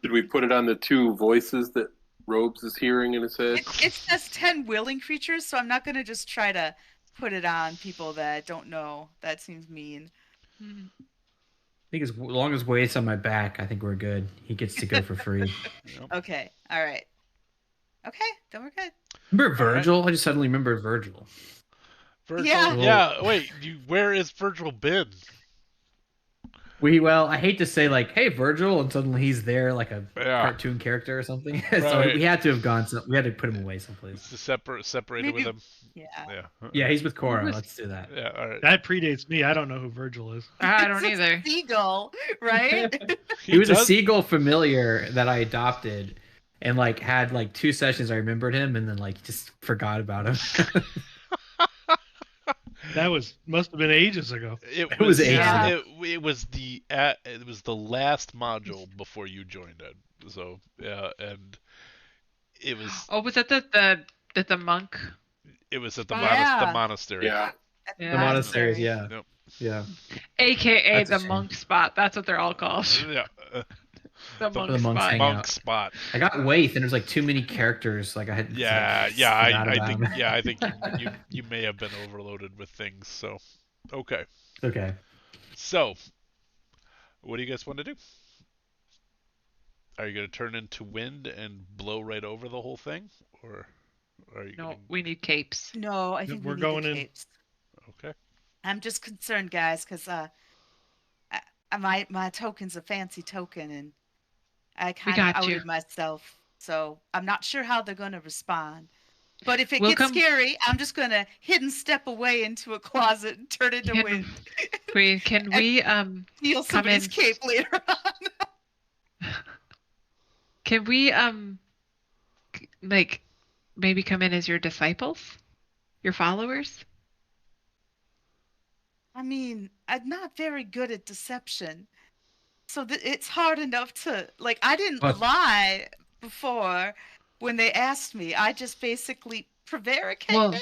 Did we put it on the two voices that Robes is hearing in his head? It says 10 willing creatures, so I'm not going to just try to put it on people that don't know. That seems mean. Mhm. I think as long as Wade's on my back, I think we're good. He gets to go for free. Okay. All right. Okay. Then we're good. Remember Virgil? I just suddenly remembered Virgil. Virgil. Yeah. Yeah. Wait. Where is Virgil been? Well, I hate to say like, hey, Virgil, and suddenly he's there like a Yeah. cartoon character or something. So Right. we had to have gone. We had to put him away someplace. It's separated with Maybe- him. Yeah. Yeah. Yeah, he's with Cora. was- Let's do that. Yeah. All right. That predates me. I don't know who Virgil is. I don't It's a either. Seagull, right? He was a does- seagull familiar that I adopted, and like had like 2 sessions. I remembered him, and then like just forgot about him. That must have been ages ago. It was was ages ago. it was the last module before you joined it. So yeah, and it was Oh, was that the monk? it was at the, Yeah. the monastery. Yeah. The Yeah. monasteries, yeah, Yep. yeah. AKA That's a the shame. monk spot. That's what they're all called. Yeah. The The monk monks spot. hang Monk out. spot. I got Waith, and there's like too many characters. Like I had. Yeah, like, yeah. forgot I about think him. I think you may have been overloaded with things. So okay. Okay. So what do you guys want to do? Are you gonna turn into wind and blow right over the whole thing, or are you? No, Gonna... we need capes. No, I think We're we need going the in. capes. Okay. I'm just concerned, guys, because my token's a fancy token, and I kind of got you. outed myself, so I'm not sure how they're going to respond. But if it We'll gets come- scary, I'm just going to hidden step away into a closet and turn into Can- wind. Can we Steal somebody's in. cape later on. can we like maybe come in as your disciples, your followers? I mean, I'm not very good at deception. So it's hard enough to, like, I didn't But- lie before when they asked me. I just basically prevaricated. Well,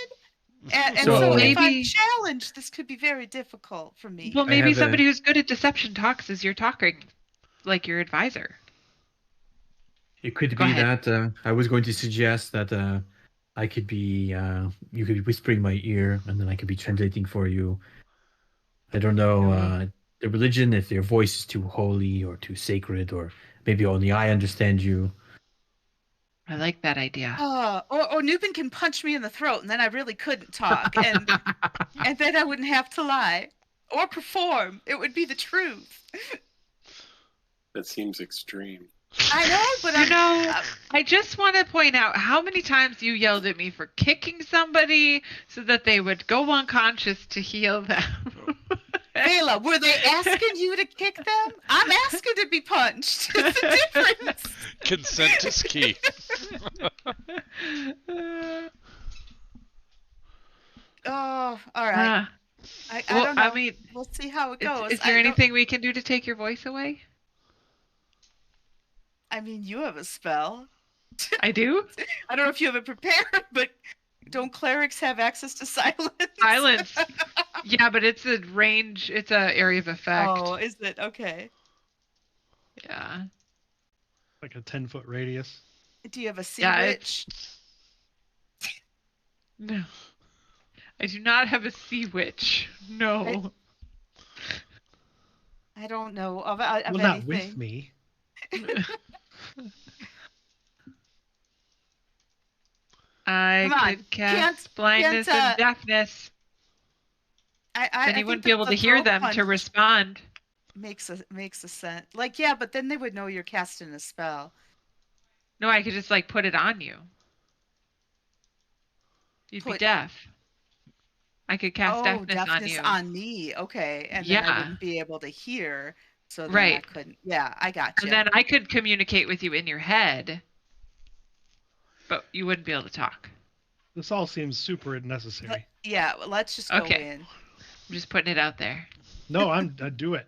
and So so if I'm maybe- challenged, this could be very difficult for me. Well, I maybe have somebody who's good at deception talks as you're talking, like your advisor. It could Go be ahead. that I was going to suggest that I could be you could be whispering in my ear, and then I could be translating for you. I don't know the religion, if your voice is too holy or too sacred, or maybe only I understand you. I like that idea. Or Newbin can punch me in the throat, and then I really couldn't talk, and then I wouldn't have to lie or perform. It would be the truth. That seems extreme. I know, but You know, I just want to point out how many times you yelled at me for kicking somebody so that they would go unconscious to heal them. Veilla, were they asking you to kick them? I'm asking to be punched. It's a difference. Consent is key. Oh, all right. I well, don't know. I mean, We'll see how it goes. is there anything we can do to take your voice away? I mean, you have a spell. I do? I don't know if you have it prepared, but don't clerics have access to silence? Silence. Yeah, but it's a range, it's a area of effect. Oh, is it? Okay. Yeah. Like a 10-foot radius. Do you have a sea Yeah, witch? No. I do not have a sea witch. No. I don't know of Well, anything. not with me. I Come on, could cast blindness can't, and deafness. I Then you think wouldn't that be able the to hear throat them punch to respond. makes a sense. Like, yeah, but then they would know you're casting a spell. No, I could just like put it on you. You'd be Put- deaf. I could cast deafness on you. on me. Okay, and then I Yeah. wouldn't be able to hear, so then I Right. couldn't. Yeah, I got you. And then I could communicate with you in your head, but you wouldn't be able to talk. This all seems super unnecessary. Yeah, well, let's just go Okay. in. I'm just putting it out there. No, I do it.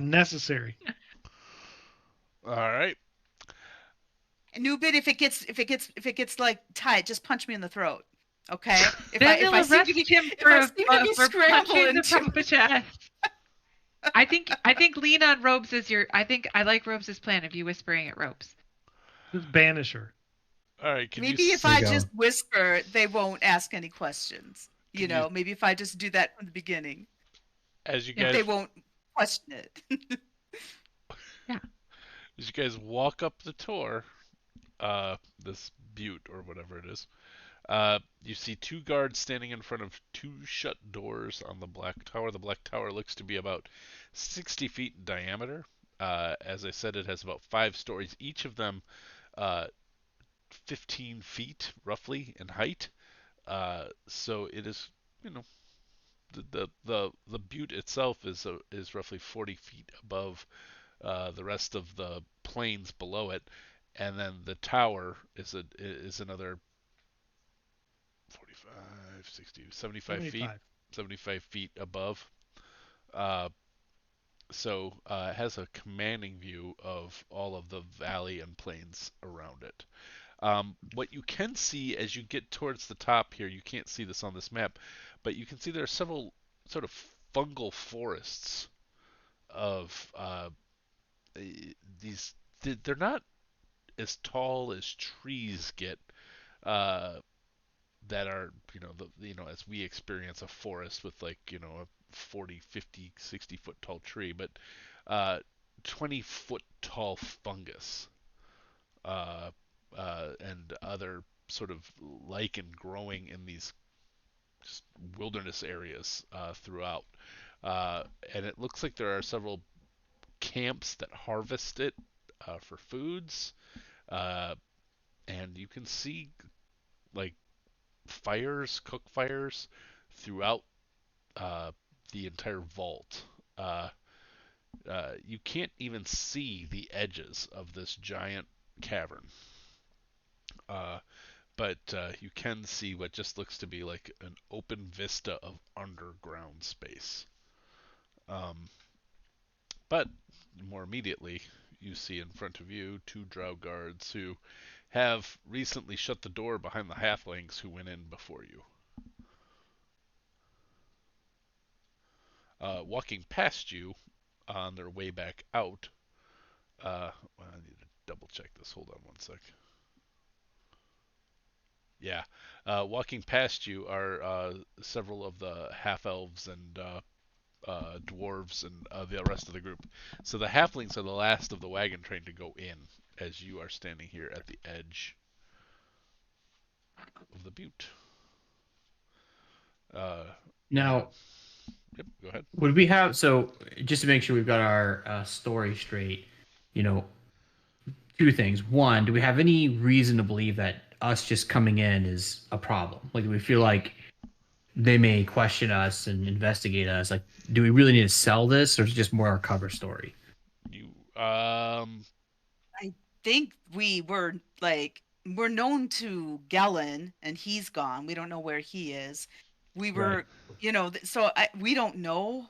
Necessary. All right. Newbin, if it gets like tight, just punch me in the throat. Okay. If Then I they'll seem arrest to be, him if for, I seem to be for punching the scrambling proper chest. I think lean on Robes is your. I like Robes' plan of you whispering at Robes. Just banish her. All right. Can maybe you if There you I go. just whisper, they won't ask any questions. You Can you- know, maybe if I just do that from the beginning, as you Yeah, guys they won't question it. as you guys walk up the tour, this butte or whatever it is, You see two guards standing in front of two shut doors on the Black Tower. The Black Tower looks to be about 60 feet in diameter. As I said, it has about 5 stories, each of them 15 feet roughly in height. So it is, you know, the butte itself is roughly 40 feet above the rest of the plains below it, and then the tower is another 45, 60, 75 feet, 75 feet above. Uh, so it has a commanding view of all of the valley and plains around it. What you can see as you get towards the top here, you can't see this on this map, but you can see there are several sort of fungal forests of these. They're not as tall as trees get, uh, that are, as we experience a forest with, like, a 40, 50, 60 foot tall tree, but 20-foot tall fungus, uh, and other sort of lichen growing in these just wilderness areas throughout. And it looks like there are several camps that harvest it for foods. Uh, and you can see, like, cook fires throughout uh, the entire vault. You can't even see the edges of this giant cavern. But you can see what just looks to be like an open vista of underground space. But more immediately, you see in front of you 2 Drow guards who have recently shut the door behind the halflings who went in before you. Walking past you on their way back out. Well, I need to double check this. Hold on one sec. Yeah. Walking past you are several of the half-elves and dwarves and the rest of the group. So the halflings are the last of the wagon train to go in, as you are standing here at the edge of the butte. Now, yep, go ahead. would we have, so just to make sure we've got our story straight, 2 things. One, do we have any reason to believe that us just coming in is a problem? Like, do we feel like they may question us and investigate us? Like, do we really need to sell this, or is it just more our cover story? I think we're known to Gellin, and he's gone. We don't know where he is. We were, we don't know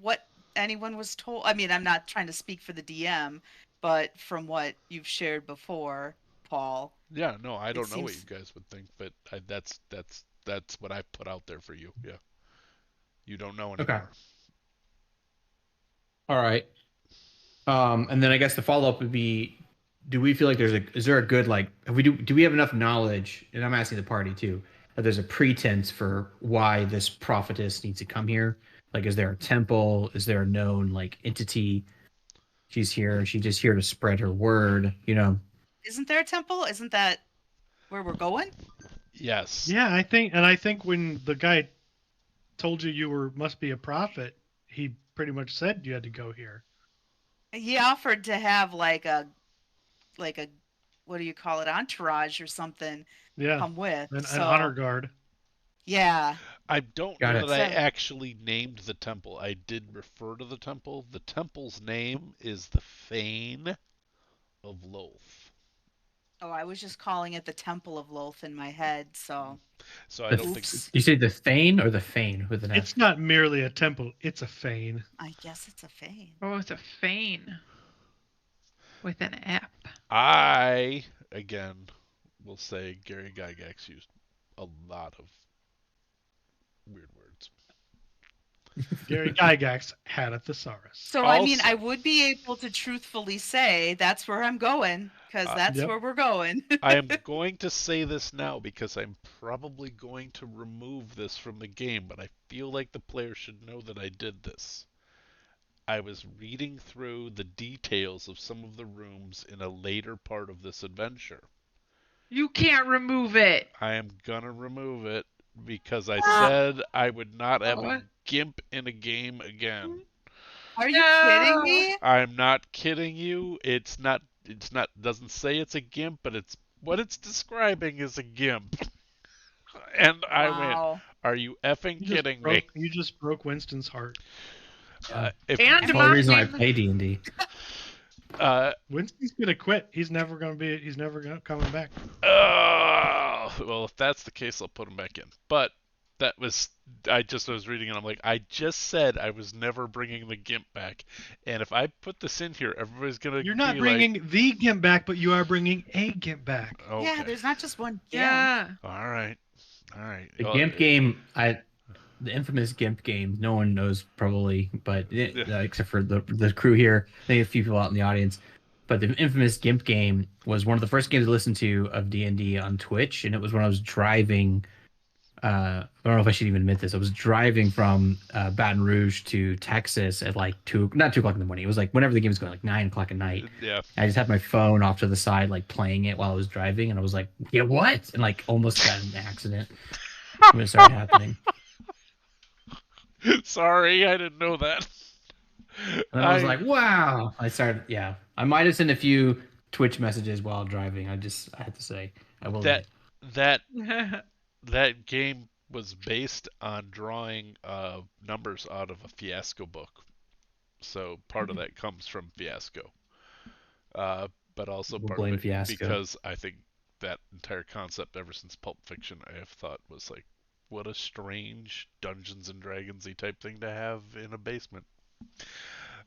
what anyone was told. I mean, I'm not trying to speak for the DM, but from what you've shared before, Paul. Yeah, no, I don't know what you guys would think, but that's what I've put out there for you. Yeah, you don't know anymore. Okay. All right. And then I guess the follow up would be, do we feel like is there a good, like, do we have enough knowledge? And I'm asking the party too, that there's a pretense for why this prophetess needs to come here. Like, is there a temple? Is there a known, like, entity? She's here. Is she just here to spread her word? Isn't there a temple? Isn't that where we're going? Yes. Yeah, I think when the guy told you must be a prophet, he pretty much said you had to go here. He offered to have like a what do you call it, entourage or something, come with. An honor guard. Yeah. I don't know that I actually named the temple. I did refer to the temple. The temple's name is the Fane of Lolth. Oh, I was just calling it the Temple of Lolth in my head, so I don't think... You say the Thane or the Fane with an F? It's not merely a temple, it's a Fane. I guess it's a Fane. Oh, it's a Fane. With an F. I, again, will say Gary Gygax used a lot of weird words. Gary Gygax had a thesaurus. So, also, I mean, I would be able to truthfully say that's where I'm going, because that's where we're going. I am going to say this now because I'm probably going to remove this from the game, but I feel like the player should know that I did this. I was reading through the details of some of the rooms in a later part of this adventure. You can't remove it. I am gonna remove it because I Ah. said I would not have a What? gimp in a game again. Are you kidding No. me? I'm not kidding you. Doesn't say it's a gimp, but it's what it's describing is a gimp. And I went, Wow. are you effing kidding me? You just broke Winston's heart. If And That's the whole reason I mocking. play D&D. Winston's gonna quit. He's never gonna coming back. well, if that's the case, I'll put him back in. But I was reading and I'm like, I just said I was never bringing the gimp back, and if I put this in here, everybody's gonna. You're not be bringing the gimp back, but you are bringing a gimp back. Like, okay. Yeah, there's not just one gimp. Yeah. All right. The GIMP game, the infamous GIMP game, no one knows probably, but except for the crew here, I think a few people out in the audience. But the infamous GIMP game was one of the first games I listened to of D&D on Twitch, and it was when I was driving. I don't know if I should even admit this. I was driving from Baton Rouge to Texas at like not 2 o'clock in the morning. It was like whenever the game was going, like 9 o'clock at night. Yeah. I just had my phone off to the side, like playing it while I was driving, and I was like, "Yeah, what?" And like almost got in an accident when it started happening. Sorry, I didn't know that. And I was like, "Wow!" I might have sent a few Twitch messages while driving. I had to say, I will. That game was based on drawing numbers out of a Fiasco book, so part of that comes from Fiasco, but also We'll part blame of it Fiasco. because I think that entire concept, ever since Pulp Fiction, I have thought was like, what a strange Dungeons and Dragons-y type thing to have in a basement.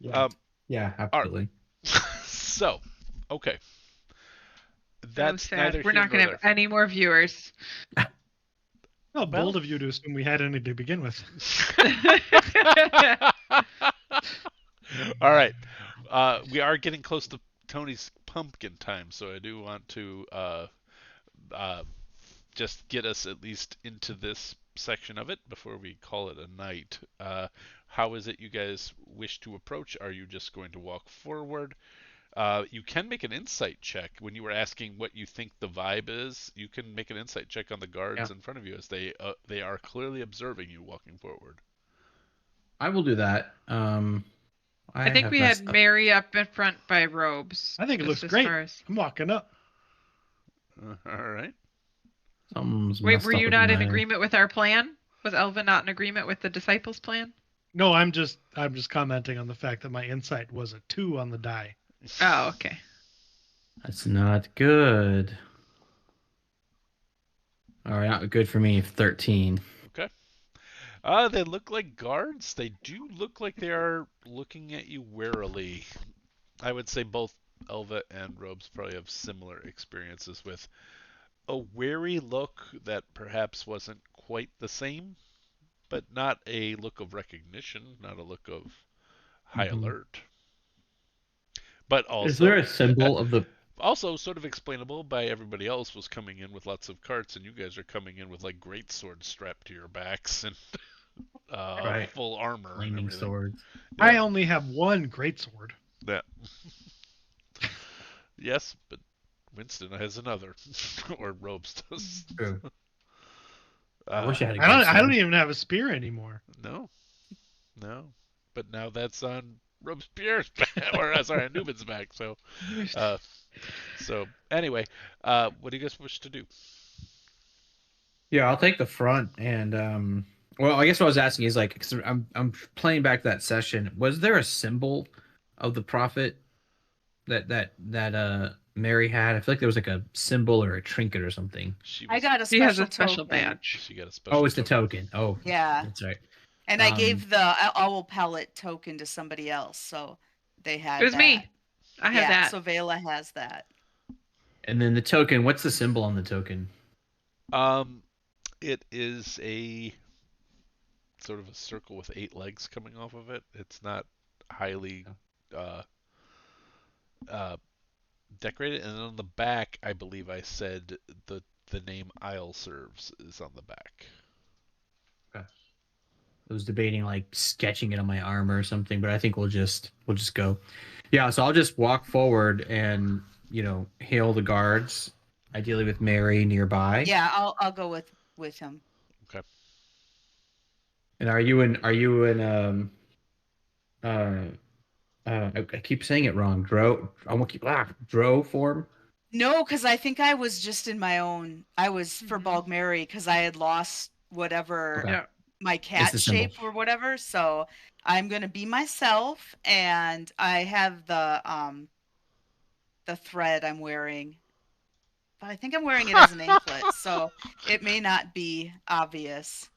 Yeah, absolutely. So, okay. That's so neither sad. We're here not going nor to have any more viewers. How bold of you to assume we had any to begin with. All right. We are getting close to Tony's pumpkin time, so I do want to just get us at least into this section of it before we call it a night. How is it you guys wish to approach? Are you just going to walk forward? You can make an insight check when you were asking what you think the vibe is. You can make an insight check on the guards in front of you as they are clearly observing you walking forward. I will do that. I think we had Meri up in front by robes. I think it looks great. I'm walking up. All right. Wait, were you not in agreement with our plan? Was Elva not in agreement with the disciples' plan? No, I'm just commenting on the fact that my insight was a 2 on the die. Oh, okay. That's not good. All right, not good for me. 13. Okay. They look like guards. They do look like they are looking at you warily. I would say both Elva and Robes probably have similar experiences with a wary look that perhaps wasn't quite the same, but not a look of recognition, not a look of high alert. But also, is there a symbol of the? Also, sort of explainable by everybody else was coming in with lots of carts, and you guys are coming in with like great swords strapped to your backs and full armor. Flaming swords. Yeah. I only have one greatsword. Yeah. Yes, but Winston has another, or Robes does. True. I wish I had. I don't even have a spear anymore. No. But now that's on Robespierre's back, or sorry, on Newman's back. So anyway, what do you guys wish to do? Yeah, I'll take the front, and well, I guess what I was asking is like, cause I'm playing back that session. Was there a symbol of the prophet that Meri had? I feel like there was like a symbol or a trinket or something. I got a She has special a special token. badge. She got a special. Oh, it's the token. Oh, Yeah. that's right. And I gave the owl pellet token to somebody else, so they had It was that. me. I had that. So Veilla has that. And then the token. What's the symbol on the token? It is a sort of a circle with 8 legs coming off of it. It's not highly decorated, and then on the back, I believe I said the name Isle Serves is on the back. Okay. I was debating like sketching it on my arm or something, but I think we'll just go. Yeah, so I'll just walk forward and hail the guards, ideally with Meri nearby. Yeah, I'll go with him. Okay. And are you in I keep saying it wrong. Drow form. No, because I think I was just in my own. I was for Bog Mary because I had lost whatever Okay. Yeah. my It's cat the symbol. shape or whatever. So I'm gonna be myself, and I have the thread I'm wearing, but I think I'm wearing it as an anklet, so it may not be obvious.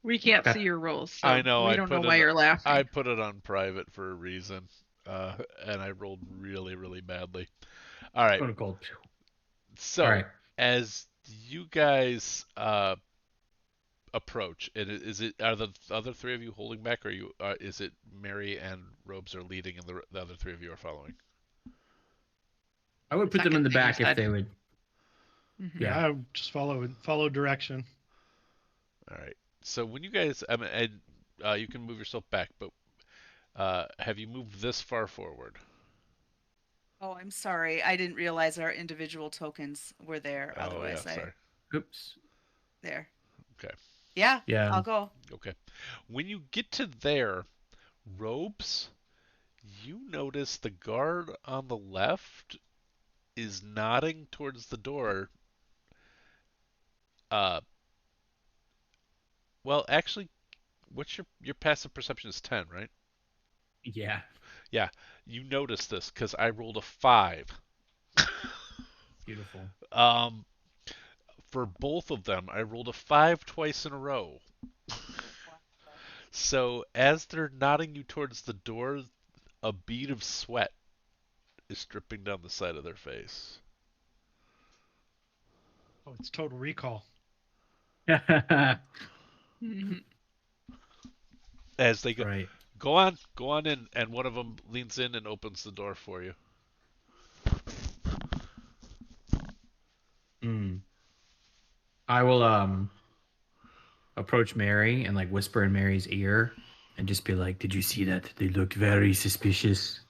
We can't Okay. see your rolls, so I know. we I don't know put why it. you're laughing. I put it on private for a reason, and I rolled really, really badly. All right. Going to cold. So All right. as you guys approach, are the other three of you holding back, or is it Meri and Robes are leading, and the other three of you are following? I would put them in Second the thing you back if said. they would. Mhm. Yeah. Yeah, just follow direction. All right. So when you guys, you can move yourself back, but have you moved this far forward? Oh, I'm sorry. I didn't realize our individual tokens were there. Oh yeah, Otherwise, sorry. Oops. there. Okay. Yeah, Yeah. I'll go. Okay. When you get to there, Robes, you notice the guard on the left is nodding towards the door. Well, actually, what's your passive perception is 10, right? Yeah. Yeah, you notice this because I rolled a 5. Beautiful. For both of them, I rolled a 5 twice in a row. So as they're nodding you towards the door, a bead of sweat is dripping down the side of their face. Oh, it's Total Recall. Mhm. As they go, Right. go on in, and one of them leans in and opens the door for you. I will approach Meri and like whisper in Mary's ear and just be like, "Did you see that? They looked very suspicious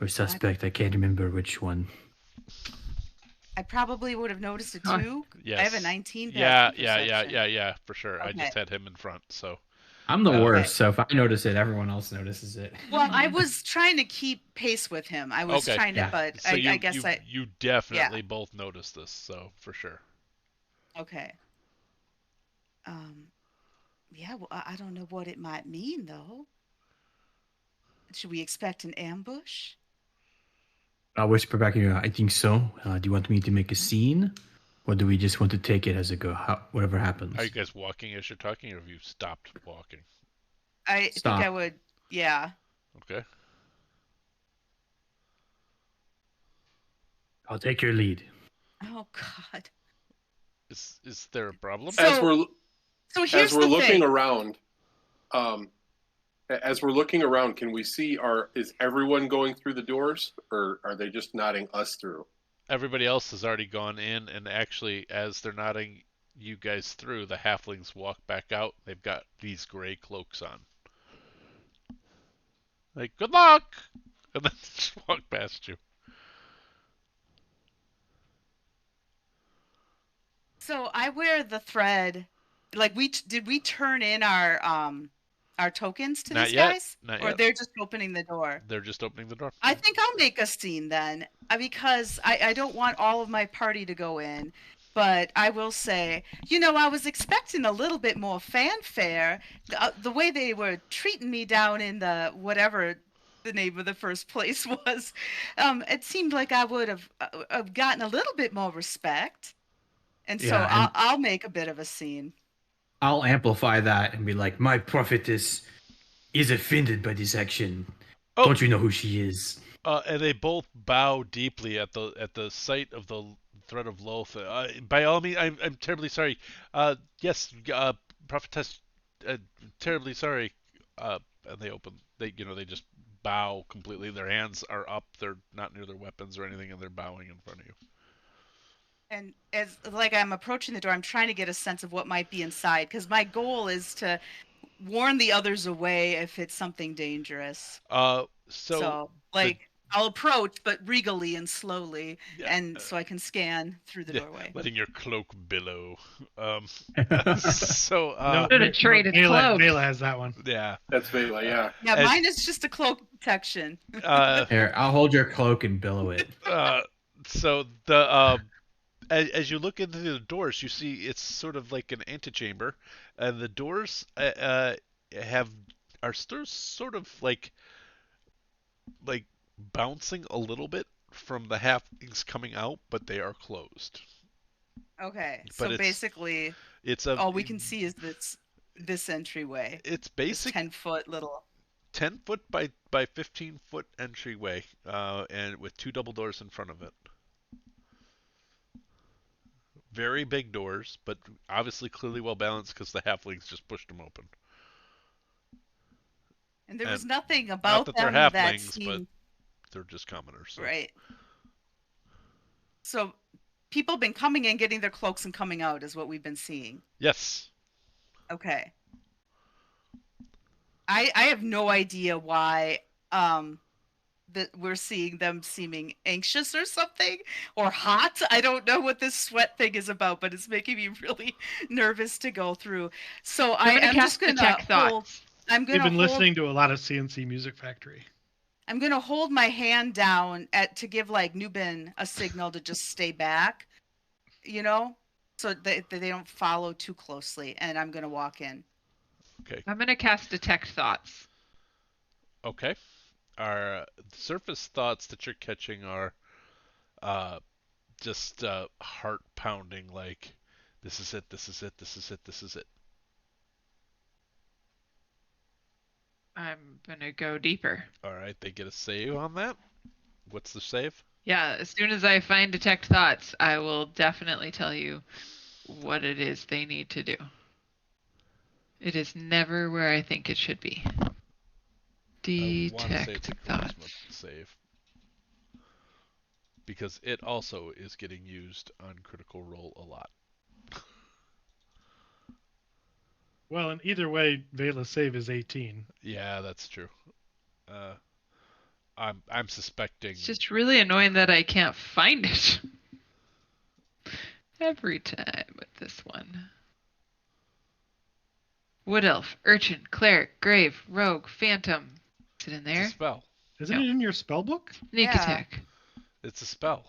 or suspect. I can't remember which one." I probably would have noticed it Huh. too. Yes. I have a 19 Yeah, passive yeah, perception. for sure. I Okay. just had him in front, so. I'm the Okay. worst, so if I notice it, everyone else notices it. Well, I was trying to keep pace with him. I was Okay. trying to, Yeah. but So I guess you definitely both noticed this, so for sure. okay. Yeah. Well, I don't know what it might mean though. Should we expect an ambush? I'll whisper back in your ear, "I think so. Do you want me to make a scene? Or do we just want to take it as it goes? Whatever happens." Are you guys walking as you're talking, or have you stopped walking? I think Stop. I would. Yeah. Okay. I'll take your lead. Oh God. Is there a problem? So- So As here's we're the looking thing. around, can we see is everyone going through the doors, or are they just nodding us through? Everybody else has already gone in, and actually, as they're nodding you guys through, the halflings walk back out. They've got these gray cloaks on. Like, good luck! And then just walk past you. So I wear the thread. Like did we turn in our tokens to Not these yet. guys? Not Or yet. they're just opening the door? They're just opening the door. I think I'll make a scene then, because I don't want all of my party to go in. But I will say, I was expecting a little bit more fanfare. The way they were treating me down in the whatever the name of the first place was, it seemed like I would have gotten a little bit more respect. And so Yeah, and- I'll make a bit of a scene. I'll amplify that and be like, "My prophetess is offended by this action. Oh. Don't you know who she is?" And they both bow deeply at the sight of the thread of loath. By all means, I'm terribly sorry. Yes, prophetess, terribly sorry. And they just bow completely. Their hands are up. They're not near their weapons or anything, and they're bowing in front of you. And as I'm approaching the door, I'm trying to get a sense of what might be inside, because my goal is to warn the others away if it's something dangerous. So I'll approach, but regally and slowly, Yeah, and so I can scan through the yeah, doorway. letting your cloak billow. So Should have traded cloaks. Veilla has that one. yeah. That's Veilla, yeah. Yeah, And- mine is just a cloak protection. Here, I'll hold your cloak and billow it. So the as you look into the doors, you see it's sort of like an antechamber, and the doors are still sort of like bouncing a little bit from the halflings coming out, but they are closed. Okay, But so it's- basically, It's all we can see is this entryway. It's This basic 10-foot little. 10-foot by 15-foot entryway, and with two double doors in front of it. Very big doors, but obviously clearly well balanced because the halflings just pushed them open. And there was And nothing Not about that them they're that halflings, but seemed they're just commoners. So. right. So people have been coming in, getting their cloaks, and coming out is what we've been seeing. Yes. Okay. I have no idea why that we're seeing them seeming anxious or something, or hot. I don't know what this sweat thing is about, but it's making me really nervous to go through. So I'm I'm just gonna detect hold. thoughts. I'm We've gonna been hold. listening to a lot of CNC Music Factory. I'm gonna hold my hand down to give like Nubin a signal to just stay back, so that they don't follow too closely. And I'm gonna walk in. Okay. I'm gonna cast detect thoughts. Okay. Our surface thoughts that you're catching are just heart pounding, like this is it, this is it, this is it, this is it. I'm gonna go deeper. All right, they get a save on that. What's the save? Yeah, as soon as I find detect thoughts, I will definitely tell you what it is they need to do. It is never where I think it should be. I want to say Detect it's a thoughts. charisma save. Because it also is getting used on Critical Role a lot. Well, in either way, Veila's save is 18. Yeah, that's true. I'm suspecting. It's just really annoying that I can't find it every time with this one. Wood elf, urchin, cleric, grave, rogue, phantom. Is it in It's there? a spell. Isn't No. it in your spell book? Sneak Yeah. attack. It's a spell.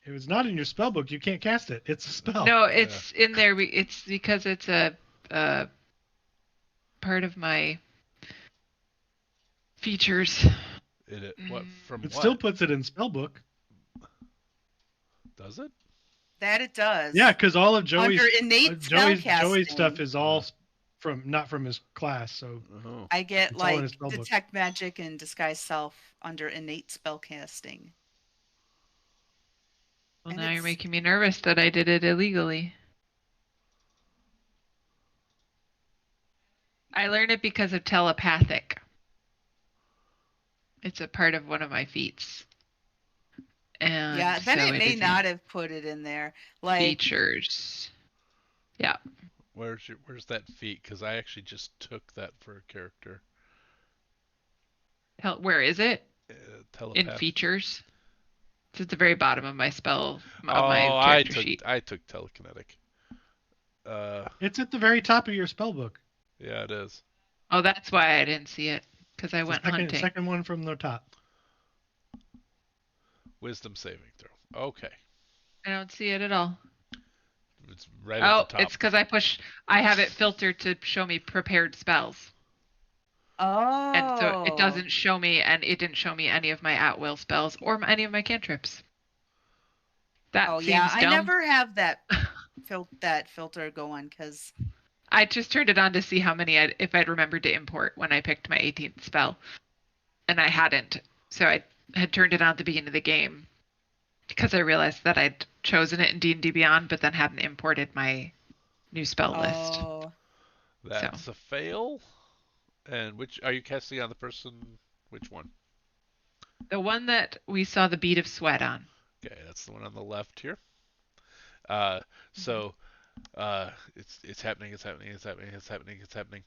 If it's not in your spell book, you can't cast it. It's a spell. No, it's in there. It's because it's a part of my features. What from It what? still puts it in spell book. Does it? That it does. Yeah, because all of Joey's Under innate Joey's spellcasting, stuff is all not from his class. So Oh. I get It's all in like his spell book. detect magic and disguise self under innate spellcasting. Well, And now you're it's- making me nervous that I did it illegally. I learned it because of telepathic. It's a part of one of my feats. And Yeah, then so it may is not have put it in there. Like, features. Yeah. Where's that feat? Because I actually just took that for a character. Where is it? In Telepath. features. It's at the very bottom of my spell. Of my I character took sheet. I took telekinetic. it's at the very top of your spell book. Yeah, it is. Oh, that's why I didn't see it. Because I It's the went second, hunting. second one from the top. Wisdom saving throw. Okay, I don't see it at all. it's right Oh, at the top. it's because I have it filtered to show me prepared spells. oh, And so it doesn't show me, and it didn't show me any of my at-will spells or any of my cantrips. That Oh seems yeah, I dumb. never have that filter going because I just turned it on to see how many if I'd remembered to import when I picked my 18th spell, and I hadn't. So I had turned it on at the beginning of the game because I realized that I'd chosen it in D&D Beyond, but then hadn't imported my new spell list. oh, That's a fail. And which are you casting on the person? Which one? The one that we saw the bead of sweat on. Okay, that's the one on the left here. So it's happening. It's happening. It's happening. It's happening. It's happening.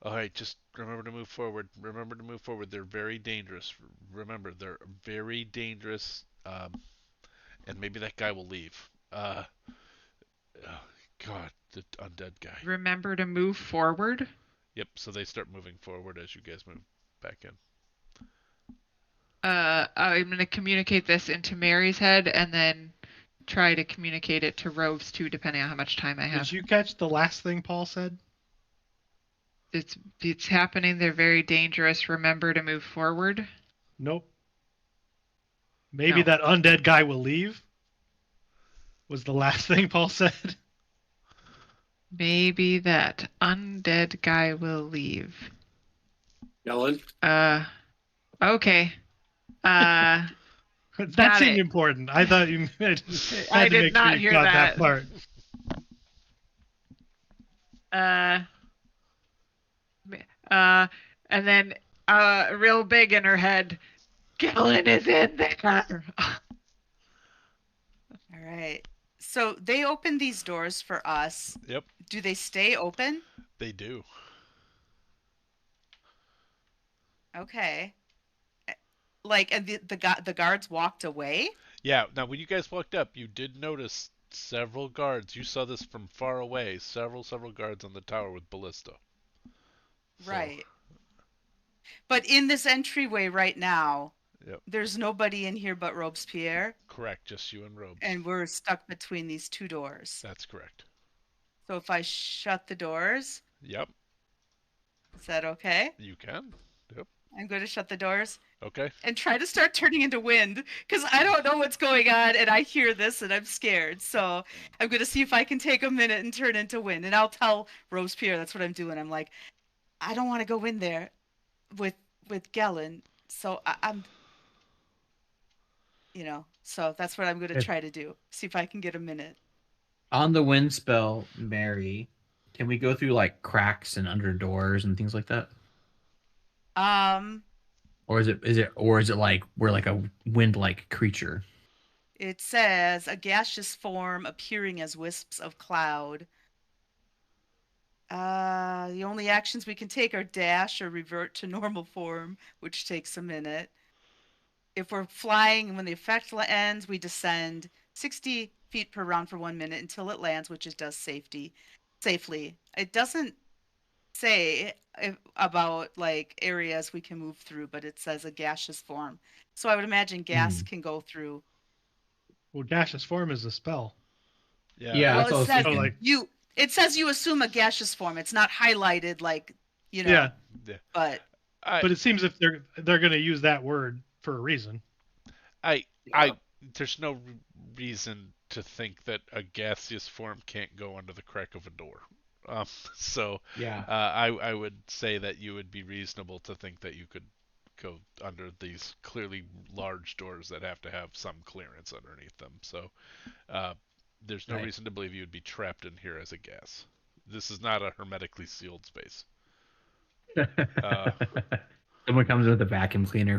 All right, just remember to move forward. Remember to move forward. They're very dangerous. Remember, they're very dangerous. And maybe that guy will leave. Oh, God, the undead guy. Remember to move forward. Yep. So they start moving forward as you guys move back in. I'm going to communicate this into Mary's head and then try to communicate it to Rove's too, depending on how much time I have. Did you catch the last thing Paul said? It's happening. They're very dangerous. Remember to move forward. Nope. Maybe No. that undead guy will leave. Was the last thing Paul said. Maybe that undead guy will leave. Ellen? Okay. That Got seemed it. important. I thought you had I to did make not sure you hear got that. part. And then real big in her head, Galen is in there. All right. So they opened these doors for us. Yep, Do they stay open? they do. Okay. Like, and the guards walked away? Yeah. Now, when you guys walked up, you did notice several guards. You saw this from far away. Several guards on the tower with ballista. So, Right. But in this entryway right now, Yep. there's nobody in here but Robespierre, Correct. Just you and Robes. and we're stuck between these two doors. That's correct. So if I shut the doors, Yep. is that okay? You can. Yep. I'm going to shut the doors Okay. and try to start turning into wind because I don't know what's going on and I hear this and I'm scared. So I'm going to see if I can take a minute and turn into wind. And I'll tell Robespierre that's what I'm doing. I'm like, I don't want to go in there with Galen. So I'm, so that's what I'm going to If- try to do. See if I can get a minute. On the wind spell, Mary, can we go through like cracks and under doors and things like that? Or is it like we're like a wind-like creature? It says a gaseous form appearing as wisps of cloud. The only actions we can take are dash or revert to normal form, which takes a minute. If we're flying and when the effect ends, we descend 60 feet per round for 1 minute until it lands, which it does safely. It doesn't say about like areas we can move through, but it says a gaseous form. So I would imagine gas can go through. Well, gaseous form is a spell. Yeah. Yeah, Well, that's what I was it says thinking. it says you assume a gaseous form. It's not highlighted like, Yeah, but but it seems if they're going to use that word for a reason. There's no reason to think that a gaseous form can't go under the crack of a door. Yeah. I would say that you would be reasonable to think that you could go under these clearly large doors that have to have some clearance underneath them. So there's no Right. reason to believe you would be trapped in here as a gas. This is not a hermetically sealed space. Someone comes in with a vacuum cleaner.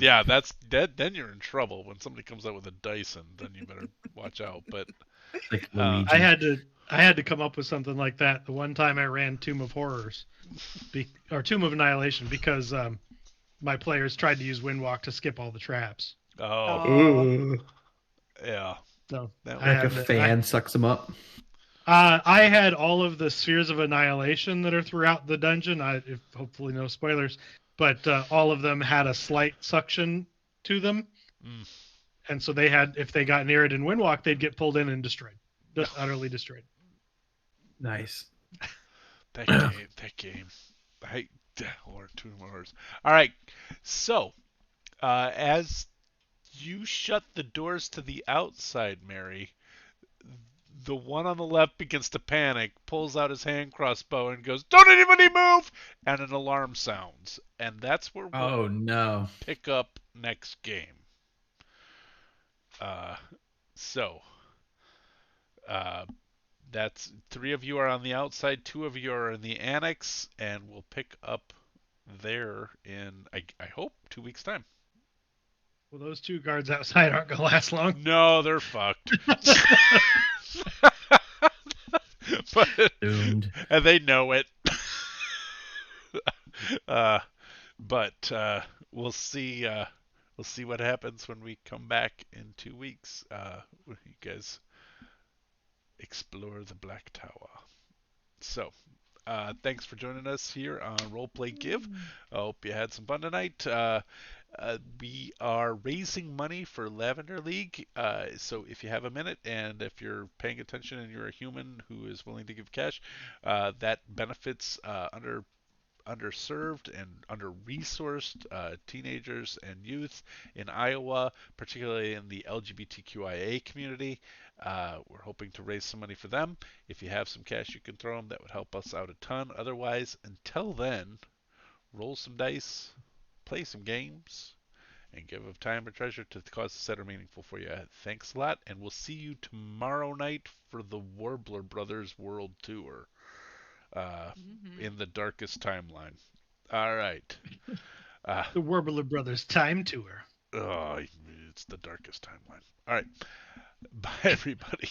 Yeah, that's dead. Then you're in trouble when somebody comes out with a Dyson. Then you better watch out. But Like Luigi. I had to come up with something like that the one time I ran Tomb of Horrors, or Tomb of Annihilation, because my players tried to use Windwalk to skip all the traps. Ooh. Yeah. So That I Like a had to- fan sucks them up. I had all of the spheres of annihilation that are throughout the dungeon. If hopefully no spoilers, but all of them had a slight suction to them, and so they had, if they got near it in Windwalk, they'd get pulled in and destroyed, just utterly destroyed. Nice. That game. Lord, 2 hours. All right. So, as you shut the doors to the outside, Meri, the one on the left begins to panic, pulls out his hand crossbow, and goes, "Don't anybody move!" And an alarm sounds. And that's where we'll Oh no. pick up next game. That's 3 of you are on the outside, 2 of you are in the annex, and we'll pick up there in, I hope, 2 weeks' time. Well, those 2 guards outside aren't gonna last long. No, they're fucked. But, Doomed. and they know it. But we'll see. We'll see what happens when we come back in 2 weeks. When you guys explore the Black Tower. So, thanks for joining us here on Roleplay Give. I hope you had some fun tonight. We are raising money for Lavender League, so if you have a minute and if you're paying attention and you're a human who is willing to give cash, that benefits underserved and under-resourced teenagers and youth in Iowa, particularly in the LGBTQIA community. We're hoping to raise some money for them. If you have some cash you can throw them, that would help us out a ton. Otherwise, until then, roll some dice, play some games, and give of time or treasure to the causes that are meaningful for you. Thanks a lot, and we'll see you tomorrow night for the Warbler Brothers World Tour in the darkest timeline. All right. The Warbler Brothers Time Tour. Oh, it's the darkest timeline. All right. Bye, everybody.